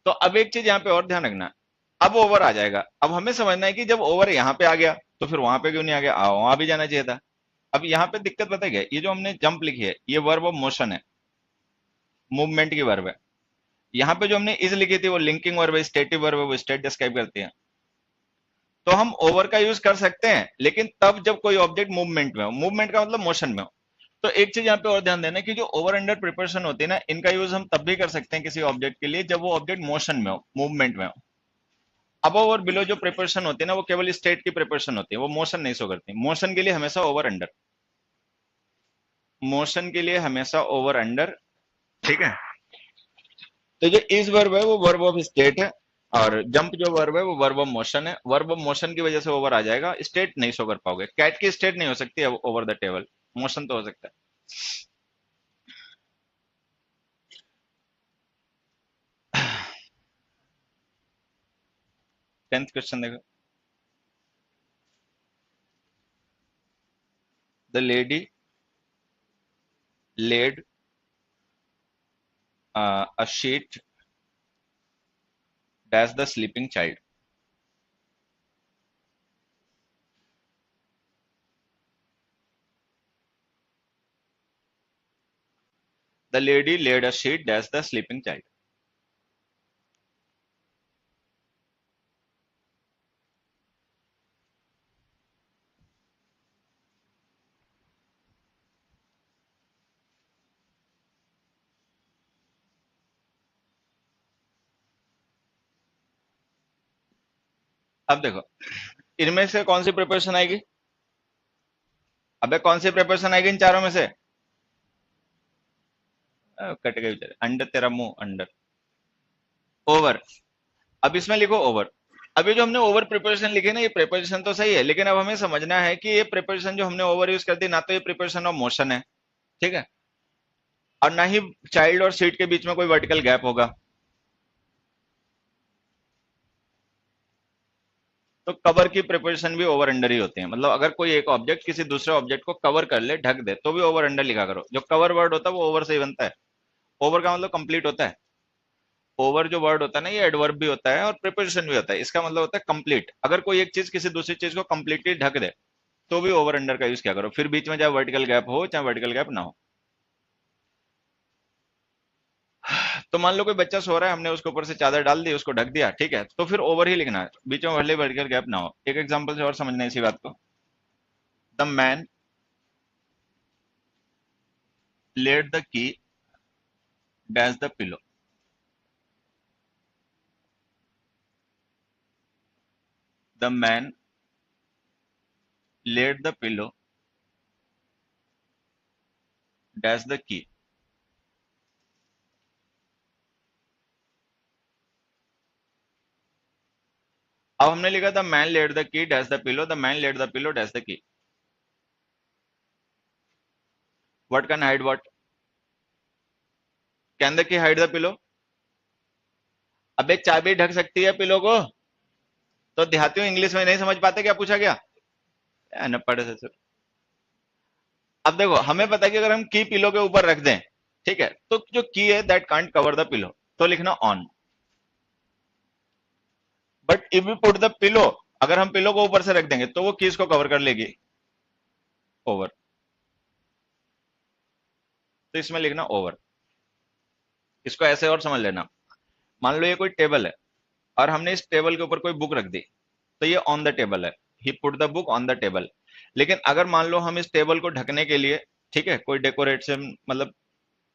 A: तो अब एक चीज यहाँ पे और ध्यान रखना, अब ओवर आ जाएगा। अब हमें समझना है कि जब ओवर यहाँ पे आ गया तो फिर वहां पे क्यों नहीं आ गया, वहां भी जाना चाहिए था। अब यहाँ पे दिक्कत पता है क्या, ये जो हमने जंप लिखी है ये वर्ब ऑफ मोशन है, मूवमेंट की वर्ब है। यहाँ पे जो हमने इज लिखी थी वो लिंकिंग वर्ब है, स्टेटिव वर्ब है, वो स्टेट डिस्क्राइब करती है। तो हम ओवर का यूज कर सकते हैं, लेकिन तब जब कोई ऑब्जेक्ट मूवमेंट में हो, मूवमेंट का मतलब मोशन में हो। तो एक चीज यहाँ पे और ध्यान देना कि जो ओवर अंडर प्रिपरेशन होती है ना, इनका यूज हम तब भी कर सकते हैं किसी ऑब्जेक्ट के लिए जब वो ऑब्जेक्ट मोशन में हो, मूवमेंट में हो। अबव और बिलो जो प्रिपरेशन होती है ना, वो केवल स्टेट की प्रिपरेशन होती है, वो मोशन नहीं शो करती। मोशन के लिए हमेशा ओवर अंडर, मोशन के लिए हमेशा ओवर अंडर, ठीक है। तो जो इज वर्ब है वो वर्ब ऑफ स्टेट है, और जंप जो वर्ब है वो वर्ब ऑफ मोशन है। वर्ब ऑफ मोशन की वजह से ओवर आ जाएगा, स्टेट नहीं शो कर पाओगे। कैट की स्टेट नहीं हो सकती है ओवर द टेबल, मोशन तो हो सकता है। 10th क्वेश्चन देखो, the lady laid a sheet dash the sleeping child। The lady laid a sheet dash the sleeping child। अब देखो इनमें से कौन सी प्रिपरेशन आएगी, अबे कौन सी प्रिपरेशन आएगी इन चारों में से? कट गई बेचारे, अंडर तेरा मुंह अंडर, ओवर। अब इसमें लिखो ओवर। अभी जो हमने ओवर प्रिपरेशन लिखी ना, ये प्रिपरेशन तो सही है, लेकिन अब हमें समझना है कि ये प्रिपरेशन जो हमने ओवर यूज कर दी ना, तो ये प्रिपरेशन ऑफ मोशन है, ठीक है, और ना ही चाइल्ड और सीट के बीच में कोई वर्टिकल गैप होगा। तो कवर की प्रिपरेशन भी ओवर अंडर ही होती है, मतलब अगर कोई एक ऑब्जेक्ट किसी दूसरे ऑब्जेक्ट को कवर कर ले, ढक दे, तो भी ओवर अंडर लिखा करो। जो कवर वर्ड होता है वो ओवर से ही बनता है। ओवर का मतलब कंप्लीट होता है। ओवर जो वर्ड होता है ना, ये एडवर्ब भी होता है और प्रिपोजिशन भी होता है। इसका मतलब होता है कंप्लीट। अगर कोई एक चीज किसी दूसरी चीज को कंप्लीटली ढक दे तो भी ओवर अंडर का यूज क्या करो, फिर बीच में चाहे वर्टिकल गैप हो चाहे वर्टिकल गैप ना हो। तो मान लो कोई बच्चा सो रहा है, हमने उसके ऊपर से चादर डाल दी, उसको ढक दिया, ठीक है, तो फिर ओवर ही लिखना है, बीच में भले वर्टिकल गैप ना हो। एक एग्जांपल से और समझना है इसी बात को। The man laid the key dash the pillow. The man laid the pillow dash the key. अब हमने लिखा the man laid the key dash the pillow, the man laid the pillow dash the key. What can hide what? Can the key hide the pillow? अबे चाबी ढक सकती है pillow को? तो देहातियों इंग्लिश में नहीं समझ पाते क्या पूछा गया? अनपढ़ से सर। अब देखो हमें पता है कि अगर हम की पिलो के ऊपर रख दें, ठीक है, तो जो की है that can't cover the pillow, तो लिखना on. But if we put the pillow, अगर हम पिलो को ऊपर से रख देंगे तो वो कीज को कवर कर लेगी, ओवर। तो इसमें लिखना ओवर। इसको ऐसे और समझ लेना, मान लो ये कोई टेबल है और हमने इस टेबल के ऊपर कोई बुक रख दी, तो ये ऑन द टेबल है, he put the book on the table. लेकिन अगर मान लो हम इस टेबल को ढकने के लिए, ठीक है, कोई डेकोरेशन मतलब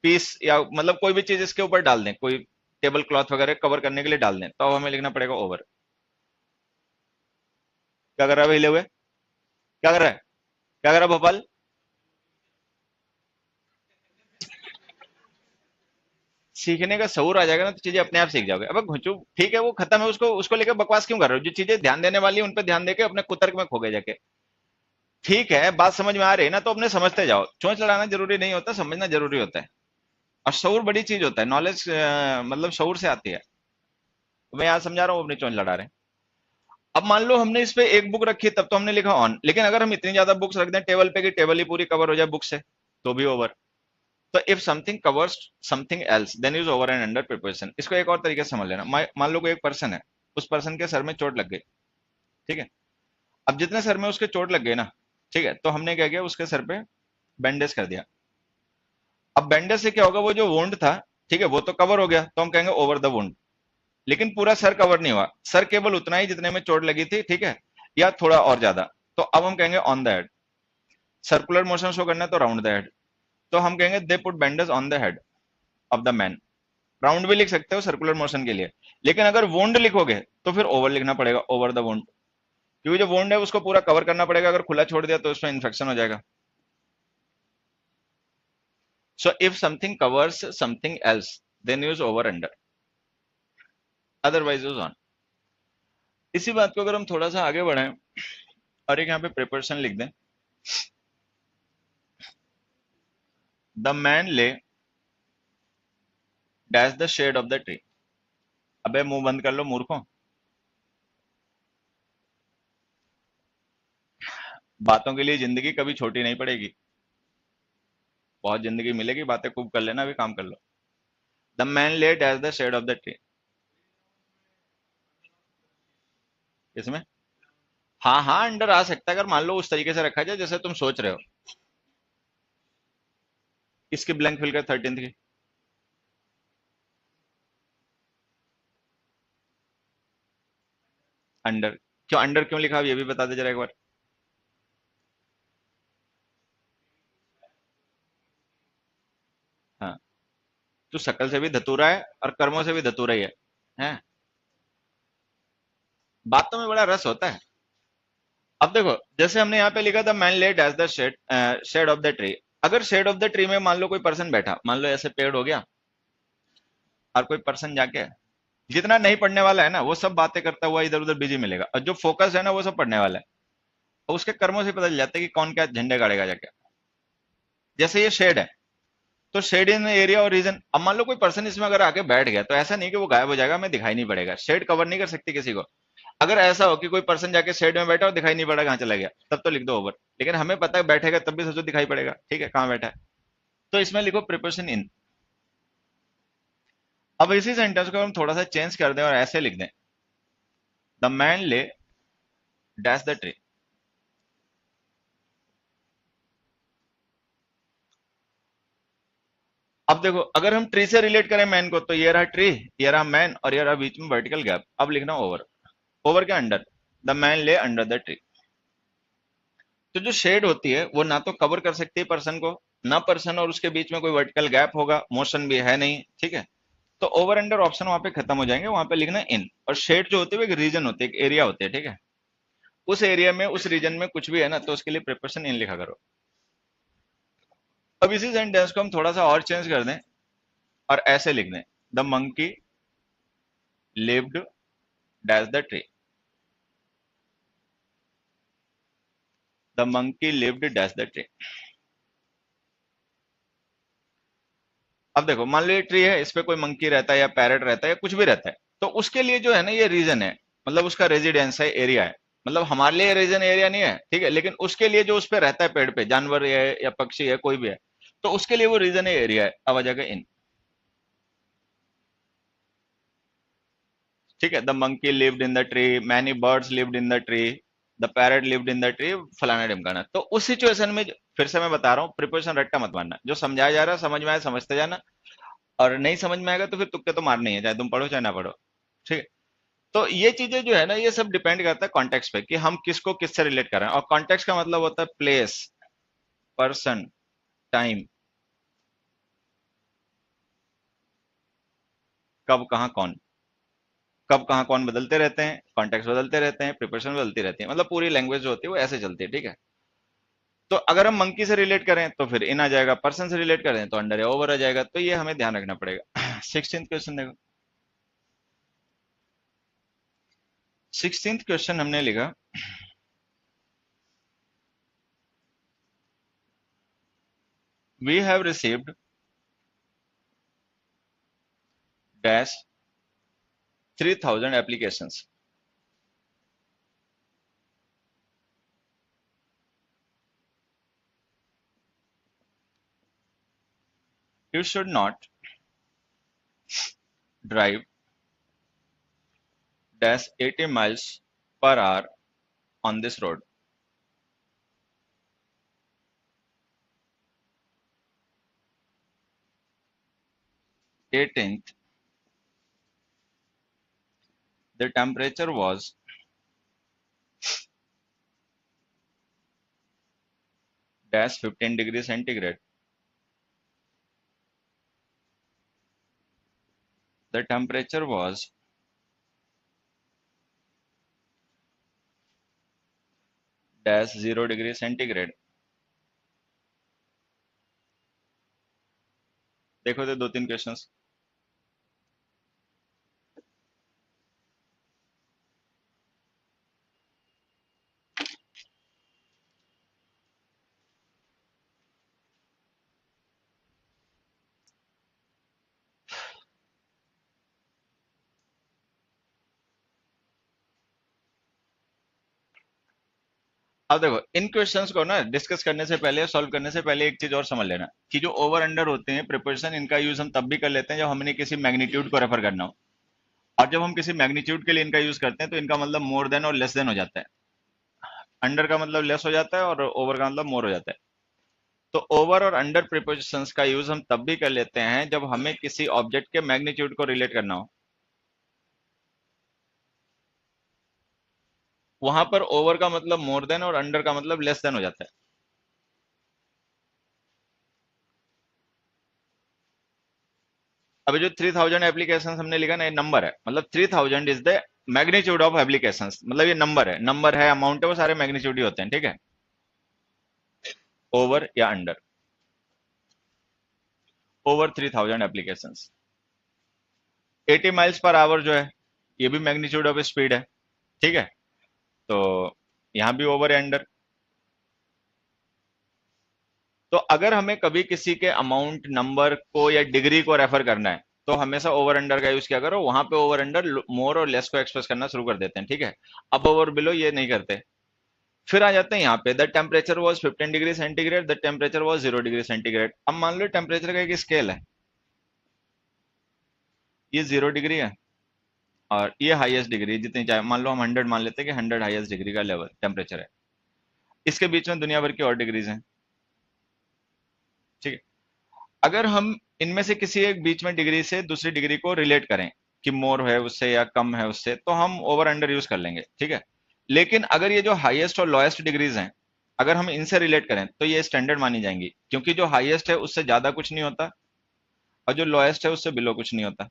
A: पीस या मतलब कोई भी चीज इसके ऊपर डाल दें, कोई टेबल क्लॉथ वगैरह कवर करने के लिए डाल दें, तो अब हमें लिखना पड़ेगा ओवर। क्या कर रहा है भाई, हिले हुए क्या कर रहा है, क्या कर रहा है भोपाल? सीखने का शऊर आ जाएगा ना, तो चीजें अपने आप सीख जाओगे। अब घुंचू ठीक है, वो खत्म है, उसको उसको लेकर बकवास क्यों कर रहे हो? जो चीजें ध्यान देने वाली है उन पर ध्यान देके अपने कुतर्क में खो गए जाके। ठीक है, बात समझ में आ रही है ना, तो अपने समझते जाओ। चोंच लड़ाना जरूरी नहीं होता, समझना जरूरी होता है। और शऊर बड़ी चीज होता है, नॉलेज मतलब शऊर से आती है। मैं यहाँ समझा रहा हूँ, अपनी चोंच लड़ा रहे हैं। अब मान लो हमने इस पे एक बुक रखी है, तब तो हमने लिखा ऑन, लेकिन अगर हम इतनी ज्यादा बुक्स रख दें टेबल पे कि टेबल ही पूरी कवर हो जाए बुक से, तो भी ओवर। तो if something covers something else then is over and under preparation. इसको एक और तरीके से समझ लेना। मान लो कोई एक पर्सन है, उस पर्सन के सर में चोट लग गई, ठीक है। अब जितने सर में उसके चोट लग गई ना, ठीक है, तो हमने क्या किया, उसके सर पे बैंडेज कर दिया। अब बैंडेज से क्या होगा, वो जो वुंड था, ठीक है, वो तो कवर हो गया, तो हम कहेंगे ओवर द वुंड। लेकिन पूरा सर कवर नहीं हुआ, सर केवल उतना ही जितने में चोट लगी थी, ठीक है, या थोड़ा और ज्यादा। तो अब हम कहेंगे on the head. Circular motion show करना है तो राउंड द हेड। तो हम कहेंगे they put bandage on the head of the man. Round भी लिख सकते हो सर्कुलर मोशन के लिए, लेकिन अगर वुंड लिखोगे तो फिर ओवर लिखना पड़ेगा, ओवर द वुंड। क्योंकि जो वुंड है उसको पूरा कवर करना पड़ेगा, अगर खुला छोड़ दिया तो उसमें इन्फेक्शन हो जाएगा। So if something covers something else then use over under, otherwise use on. इसी बात को अगर हम थोड़ा सा आगे बढ़ाएं और एक यहाँ पे प्रिपरेशन लिख दें, the man lay dash the shade of the tree. अबे मुंह बंद कर लो मूर्खों, बातों के लिए जिंदगी कभी छोटी नहीं पड़ेगी। बहुत जिंदगी मिलेगी, बातें खूब कर लेना, अभी काम कर लो। The man lay dash the shade of the tree. इसमें हाँ हाँ अंडर आ सकता है, अगर मान लो उस तरीके से रखा जाए जैसे तुम सोच रहे हो। इसकी ब्लैंक फिल कर 13th की। अंडर क्यों, अंडर क्यों लिखा, अब ये भी बता दे जरा एक बार। हाँ, तू शकल से भी धतूरा है और कर्मों से भी धतूरा ही है? बातों में बड़ा रस होता है। अब देखो, जैसे हमने यहाँ पे लिखा था man let as the shade shade of the tree. अगर शेड ऑफ द ट्री में मान लो कोई पर्सन बैठा, मान लो ऐसे पेड़ हो गया, और कोई पर्सन जाके, जितना नहीं पढ़ने वाला है ना वो सब बातें करता हुआ इधर उधर बिजी मिलेगा, और जो फोकस है ना वो सब पढ़ने वाला है। और उसके कर्मों से पता चल जाता है कि कौन क्या झंडे गाड़ेगा जाके। जैसे ये शेड है, तो शेड इन एरिया और रीजन। अब मान लो कोई पर्सन इसमें अगर आके बैठ गया, तो ऐसा नहीं कि वो गायब हो जाएगा, हमें दिखाई नहीं पड़ेगा, शेड कवर नहीं कर सकती किसी को। अगर ऐसा हो कि कोई पर्सन जाके शेड में बैठा और दिखाई नहीं पड़ा कहाँ चला गया, तब तो लिख दो ओवर। लेकिन हमें पता है बैठेगा तब भी सोचो दिखाई पड़ेगा, ठीक है, कहाँ बैठा है। तो इसमें लिखो प्रिपरेशन इन। अब इसी सेंटेंस को हम थोड़ा सा चेंज कर दें और ऐसे लिख दें, the man lay dash the tree. अब देखो, अगर हम ट्री से रिलेट करें मैन को, तो ये रहा ट्री, ये रहा मैन, और ये रहा बीच में वर्टिकल गैप। अब लिखना ओवर, ओवर के अंडर, द मैन ले अंडर द ट्री। तो जो शेड होती है वो ना तो कवर कर सकती है पर्सन को, ना पर्सन और उसके बीच में कोई वर्टिकल गैप होगा, मोशन भी है नहीं, ठीक है। तो ओवर अंडर ऑप्शन वहां पे खत्म हो जाएंगे, वहां पे लिखना इन। और शेड जो होती है वो एक रीजन होती है, एक एरिया होती है, ठीक है। उस एरिया में, उस रीजन में कुछ भी है ना, तो उसके लिए प्रिपरेशन इन लिखा करो। अब इसी सेंटेंस को हम थोड़ा सा और चेंज कर दें और ऐसे लिख दें, the monkey lived dash the tree. The monkey lived dash the tree. अब देखो, मान लो ये ट्री है, इस पे कोई मंकी रहता है या पैरट रहता है या कुछ भी रहता है, तो उसके लिए जो है ना ये रीजन है, मतलब उसका रेजिडेंस है, एरिया है। मतलब हमारे लिए रीजन एरिया नहीं है, ठीक है, लेकिन उसके लिए जो उस पे रहता है पेड़ पे, जानवर है या पक्षी है, कोई भी है, तो उसके लिए वो रीजन है, एरिया है। अब आ जाएगा इन, ठीक है। The monkey lived in the tree, many birds lived in the tree, the parrot lived in the tree, फलाना ढिमकाना। तो उस सिचुएशन में फिर से मैं बता रहा हूँ, प्रिपरेशन रट्टा मत मारना, जो समझाया जा रहा है समझ में आया समझते जाना, और नहीं समझ में आएगा तो फिर तुक्के तो मारने ही है, चाहे तुम पढ़ो चाहे ना पढ़ो, ठीक है। तो ये चीजें जो है ना, ये सब डिपेंड करता है कॉन्टेक्स्ट पे, कि हम किसको किससे रिलेट कर रहे हैं। और कॉन्टेक्स्ट का मतलब होता है प्लेस, पर्सन, टाइम, कब कहाँ कौन। कब कहाँ कौन बदलते रहते हैं, कॉन्टेक्स्ट बदलते रहते हैं, प्रिपरेशन बदलती रहती है, मतलब पूरी लैंग्वेज जो होती है वो ऐसे चलती है, ठीक है। तो अगर हम मंकी से रिलेट करें तो फिर इन आ जाएगा, पर्सन से रिलेट करें तो अंडर या ओवर आ जाएगा, तो ये हमें ध्यान रखना पड़ेगा। 16th क्वेश्चन देखो। 16th क्वेश्चन हमने लिखा, we have received dash 3000 applications. You should not drive dash 80 miles per hour on this road. 18th, the temperature was dash 15 degrees centigrade. The temperature was dash 0 degree centigrade. देखो तो दो तीन questions. अब देखो इन questions को ना discuss करने से पहले, सॉल्व करने से पहले एक चीज और समझ लेना कि जो ओवर अंडर होते हैं प्रिपोजिशन, इनका यूज हम तब भी कर लेते हैं जब हमने किसी मैग्नीट्यूड को रेफर करना हो। और जब हम किसी मैग्नीट्यूड के लिए इनका यूज करते हैं तो इनका मतलब मोर देन और लेस देन हो जाता है। अंडर का मतलब लेस हो जाता है और ओवर का मतलब मोर हो जाता है। तो ओवर और अंडर प्रिपोजिशंस का यूज हम तब भी कर लेते हैं जब हमें किसी ऑब्जेक्ट के मैग्नीट्यूड को रिलेट करना हो। वहां पर ओवर का मतलब मोर देन और अंडर का मतलब लेस देन हो जाता है। अभी जो 3000 एप्लीकेशन हमने लिखा ना, ये नंबर है, मतलब 3000 is the magnitude of applications, मतलब ये नंबर है, नंबर है, अमाउंट है, वो सारे मैग्नीट्यूड ही होते हैं, ठीक है। ओवर या under, over 3000 applications. 80 miles per hour जो है ये भी मैग्नीट्यूड ऑफ स्पीड है, ठीक है। तो यहां भी ओवर या अंडर। तो अगर हमें कभी किसी के अमाउंट, नंबर को या डिग्री को रेफर करना है तो हमेशा ओवर अंडर का यूज किया करो। वहां पे ओवर अंडर मोर और लेस को एक्सप्रेस करना शुरू कर देते हैं, ठीक है। अब ओवर बिलो ये नहीं करते। फिर आ जाते हैं यहाँ पे, the temperature was 15 degree centigrade, the temperature was 0 degree centigrade. अब मान लो टेम्परेचर का एक स्केल है, ये 0 डिग्री है और ये हाईएस्ट डिग्री, जितनी चाहे मान लो, हम 100 मान लेते हैं कि 100 हाईएस्ट डिग्री का लेवल टेम्परेचर है। इसके बीच में दुनिया भर की और डिग्रीज हैं, ठीक है। अगर हम इनमें से किसी एक बीच में डिग्री से दूसरी डिग्री को रिलेट करें कि मोर है उससे या कम है उससे, तो हम ओवर अंडर यूज कर लेंगे, ठीक है। लेकिन अगर ये जो हाईएस्ट और लोएस्ट डिग्रीज हैं, अगर हम इनसे रिलेट करें तो ये स्टैंडर्ड मानी जाएंगी, क्योंकि जो हाईएस्ट है उससे ज्यादा कुछ नहीं होता और जो लोएस्ट है उससे बिलो कुछ नहीं होता।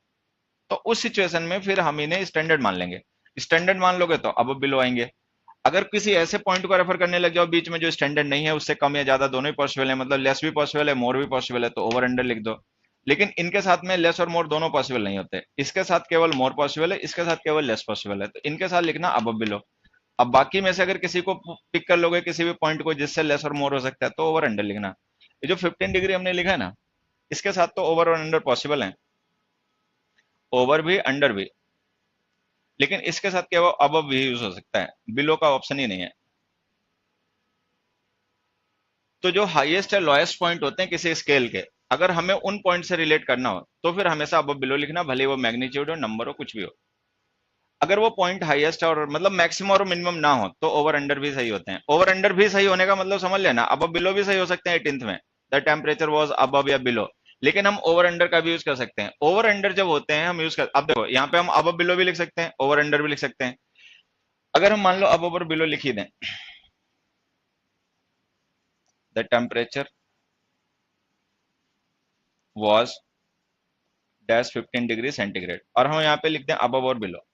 A: तो उस सिचुएशन में फिर हम इन्हें स्टैंडर्ड मान लेंगे। स्टैंडर्ड मान लोगे तो अब बिलो आएंगे। अगर किसी ऐसे पॉइंट को रेफर करने लग जाओ बीच में जो स्टैंडर्ड नहीं है, उससे कम या ज्यादा दोनों ही पॉसिबल है, मतलब लेस भी पॉसिबल है, मोर भी पॉसिबल है, तो ओवर अंडर लिख दो। लेकिन इनके साथ में लेस और मोर दोनों पॉसिबल नहीं होते, इसके साथ केवल मोर पॉसिबल है, इसके साथ केवल लेस पॉसिबल है, तो इनके साथ लिखना अब बिलो। अब बाकी में से अगर किसी को पिक कर लोगे, किसी भी पॉइंट को जिससे लेस और मोर हो सकता है, तो ओवर अंडर लिखना। ये जो 15 डिग्री हमने लिखा है ना, इसके साथ तो ओवर और अंडर पॉसिबल है, ओवर भी अंडर भी। लेकिन इसके साथ केवल अब भी यूज हो सकता है, बिलो का ऑप्शन ही नहीं है। तो जो हाईएस्ट या लोएस्ट पॉइंट होते हैं किसी स्केल के, अगर हमें उन पॉइंट से रिलेट करना हो तो फिर हमेशा अब बिलो लिखना, भले वो मैग्नीट्यूड हो, नंबर हो, कुछ भी हो। अगर वो पॉइंट हाईएस्ट है और मतलब मैक्सिमम और मिनिमम ना हो तो ओवर अंडर भी सही होते हैं। ओवर अंडर भी सही होने का मतलब समझ लेना, अब बिलो भी सही हो सकते हैं 18th में, द टेम्परेचर वॉज अब या बिलो। लेकिन हम ओवर अंडर का भी यूज कर सकते हैं। ओवर अंडर जब होते हैं हम यूज कर, अब देखो यहाँ पे हम अब बिलो भी लिख सकते हैं, ओवर अंडर भी लिख सकते हैं। अगर हम मान लो अब ओवर बिलो लिख ही दें, the temperature was dash 15 degree centigrade, और हम यहाँ पे लिखते हैं अबव और बिलो।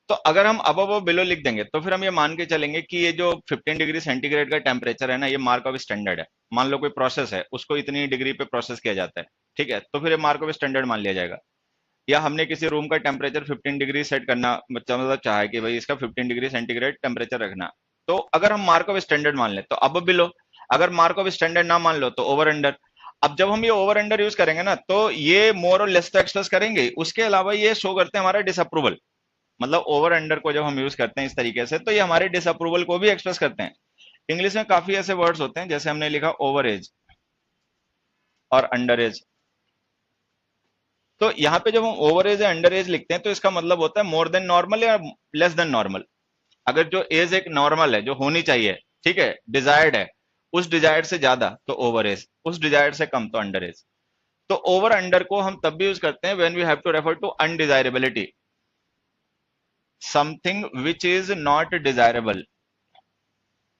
A: तो अगर हम अब बिलो लिख देंगे तो फिर हम ये मान के चलेंगे कि ये जो 15 डिग्री सेंटीग्रेड का टेम्परेचर है ना, ये मार्क ऑफ स्टैंडर्ड है। मान लो कोई प्रोसेस है, उसको इतनी डिग्री पे प्रोसेस किया जाता है, ठीक है, तो फिर ये मार्क ऑफ स्टैंडर्ड मान लिया जाएगा। या हमने किसी रूम का टेम्परेचर 15 डिग्री सेट करना, मतलब चाहा है कि भाई इसका 15 डिग्री सेंटीग्रेड टेम्परेचर रखना, तो अगर हम मार्क ऑफ स्टैंडर्ड मान ले तो अब बिलो, अगर मार्क ऑफ स्टैंडर्ड ना मान लो तो ओवर अंडर। अब जब हम ये ओवर अंडर यूज करेंगे ना, तो ये मोर और लेस तो एक्सप्रेस करेंगे, उसके अलावा ये शो करते हैं हमारा डिसअप्रूवल। मतलब ओवर अंडर को जब हम यूज करते हैं इस तरीके से, तो ये हमारे डिसअप्रूवल को भी एक्सप्रेस करते हैं। इंग्लिश में काफी ऐसे वर्ड्स होते हैं, जैसे हमने लिखा ओवर एज और अंडर एज। तो यहाँ पे जब हम ओवर एज या अंडर एज लिखते हैं तो इसका मतलब होता है मोर देन नॉर्मल या लेस देन नॉर्मल। अगर जो एज एक नॉर्मल है, जो होनी चाहिए, ठीक है, डिजायर्ड है, उस डिजायर्ड से ज्यादा तो ओवर एज, उस डिजायर्ड से कम तो अंडर एज। तो ओवर अंडर को हम तब भी यूज करते हैं when we have to refer to undesirability, something which is not desirable,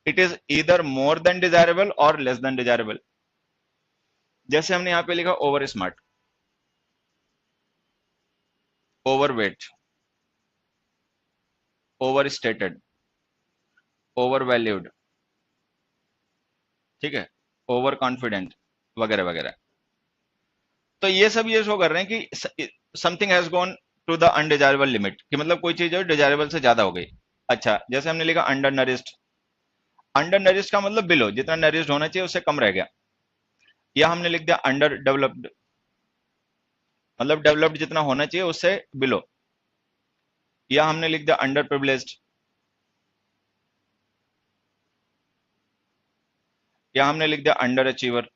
A: it is either more than desirable और लेस देन डिजायरेबल। जैसे हमने यहां पे लिखा over smart, overweight, over stated, over valued, ठीक है, ओवर कॉन्फिडेंट, वगैरह वगैरह। तो ये सब ये शो कर रहे हैं कि something has gone to the undesirable limit, कि मतलब कोई चीज जो डिजायरेबल से ज्यादा हो गई। अच्छा, जैसे हमने लिखा अंडर नरिश्ड, अंडर नरिश्ड का मतलब बिलो, जितना नरिश्ड होना चाहिए उससे कम रह गया। या हमने लिख दिया अंडर डेवलप्ड, मतलब डेवलप्ड जितना होना चाहिए उससे बिलो। या हमने लिख दिया अंडर प्रिविलेज्ड, या हमने लिख दिया अंडर अचीवर।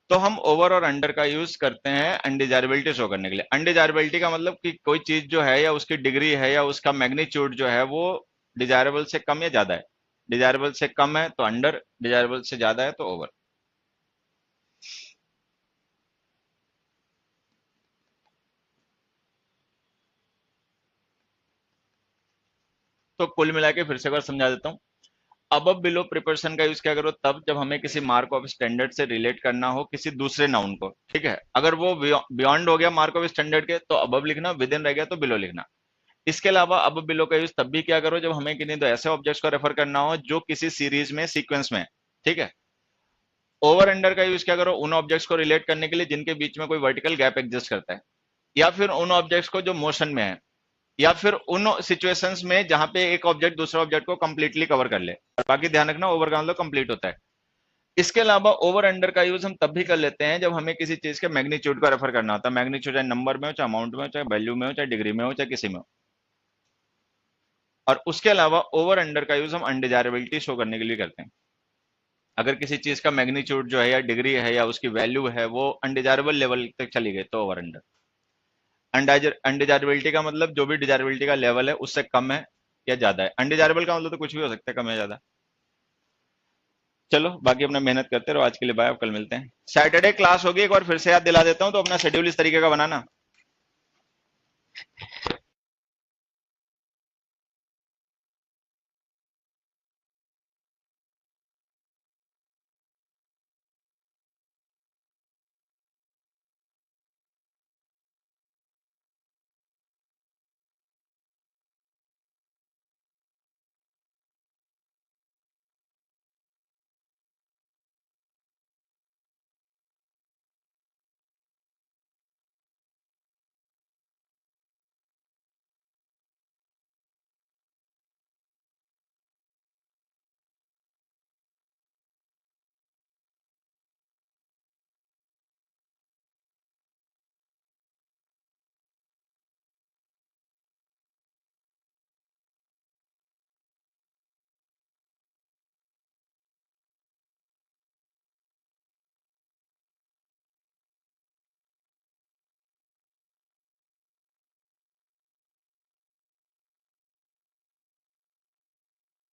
A: तो हम ओवर और अंडर का यूज करते हैं अनडिजायरेबिलिटी शो करने के लिए। अनडिजायरेबिलिटी का मतलब कि कोई चीज जो है, या उसकी डिग्री है, या उसका मैग्नीट्यूड जो है, वो डिजायरेबल से कम या ज्यादा है। डिजायरेबल से कम है तो अंडर, डिजायरेबल से ज्यादा है तो ओवर। तो कुल मिला के फिर से एक बार समझा देता हूँ। अब बिलो प्रिपरेशन का यूज क्या करो तब, जब हमें किसी मार्क ऑफ स्टैंडर्ड से रिलेट करना हो किसी दूसरे नाउन को, ठीक है। अगर वो बियॉन्ड हो गया मार्क ऑफ स्टैंडर्ड के तो अब लिखना, विद इन रह गया तो बिलो लिखना। इसके अलावा अब बिलो का यूज तब भी क्या करो जब हमें किन्हीं दो ऐसे ऑब्जेक्ट्स को रेफर करना हो जो किसी सीरीज में, सीक्वेंस में, ठीक है। ओवर अंडर का यूज क्या करो उन ऑब्जेक्ट्स को रिलेट करने के लिए जिनके बीच में कोई वर्टिकल गैप एग्जिस्ट करता है, या फिर उन ऑब्जेक्ट्स को जो मोशन में है, या फिर उन सिचुएशंस में जहां पे एक ऑब्जेक्ट दूसरे ऑब्जेक्ट को कंप्लीटली कवर कर ले। और बाकी ध्यान रखना, ओवर का मतलब कंप्लीट होता है। इसके अलावा ओवर अंडर का यूज हम तब भी कर लेते हैं जब हमें किसी चीज के मैग्नीट्यूड को रेफर करना होता है। मैग्नीट्यूड चाहे नंबर में हो, चाहे अमाउंट में हो, चाहे वैल्यू में हो, चाहे डिग्री में हो, चाहे किसी में हो। और उसके अलावा ओवर अंडर का यूज हम अनडिजायरेबिलिटी शो करने के लिए करते हैं। अगर किसी चीज का मैग्नीट्यूड जो है, या डिग्री है, या उसकी वैल्यू है, वो अनडिजायरेबल लेवल तक चली गई तो ओवर अंडर। अनडिजायरेबिलिटी का मतलब जो भी डिजायरेबिलिटी का लेवल है उससे कम है या ज्यादा है। अनडिजायरेबल का मतलब तो कुछ भी हो सकता है, कम या ज्यादा। चलो बाकी अपना मेहनत करते रहो। आज के लिए बाय, अब कल मिलते हैं। सैटरडे क्लास होगी, एक बार फिर से याद दिला देता हूँ, तो अपना शेड्यूल इस तरीके का बनाना।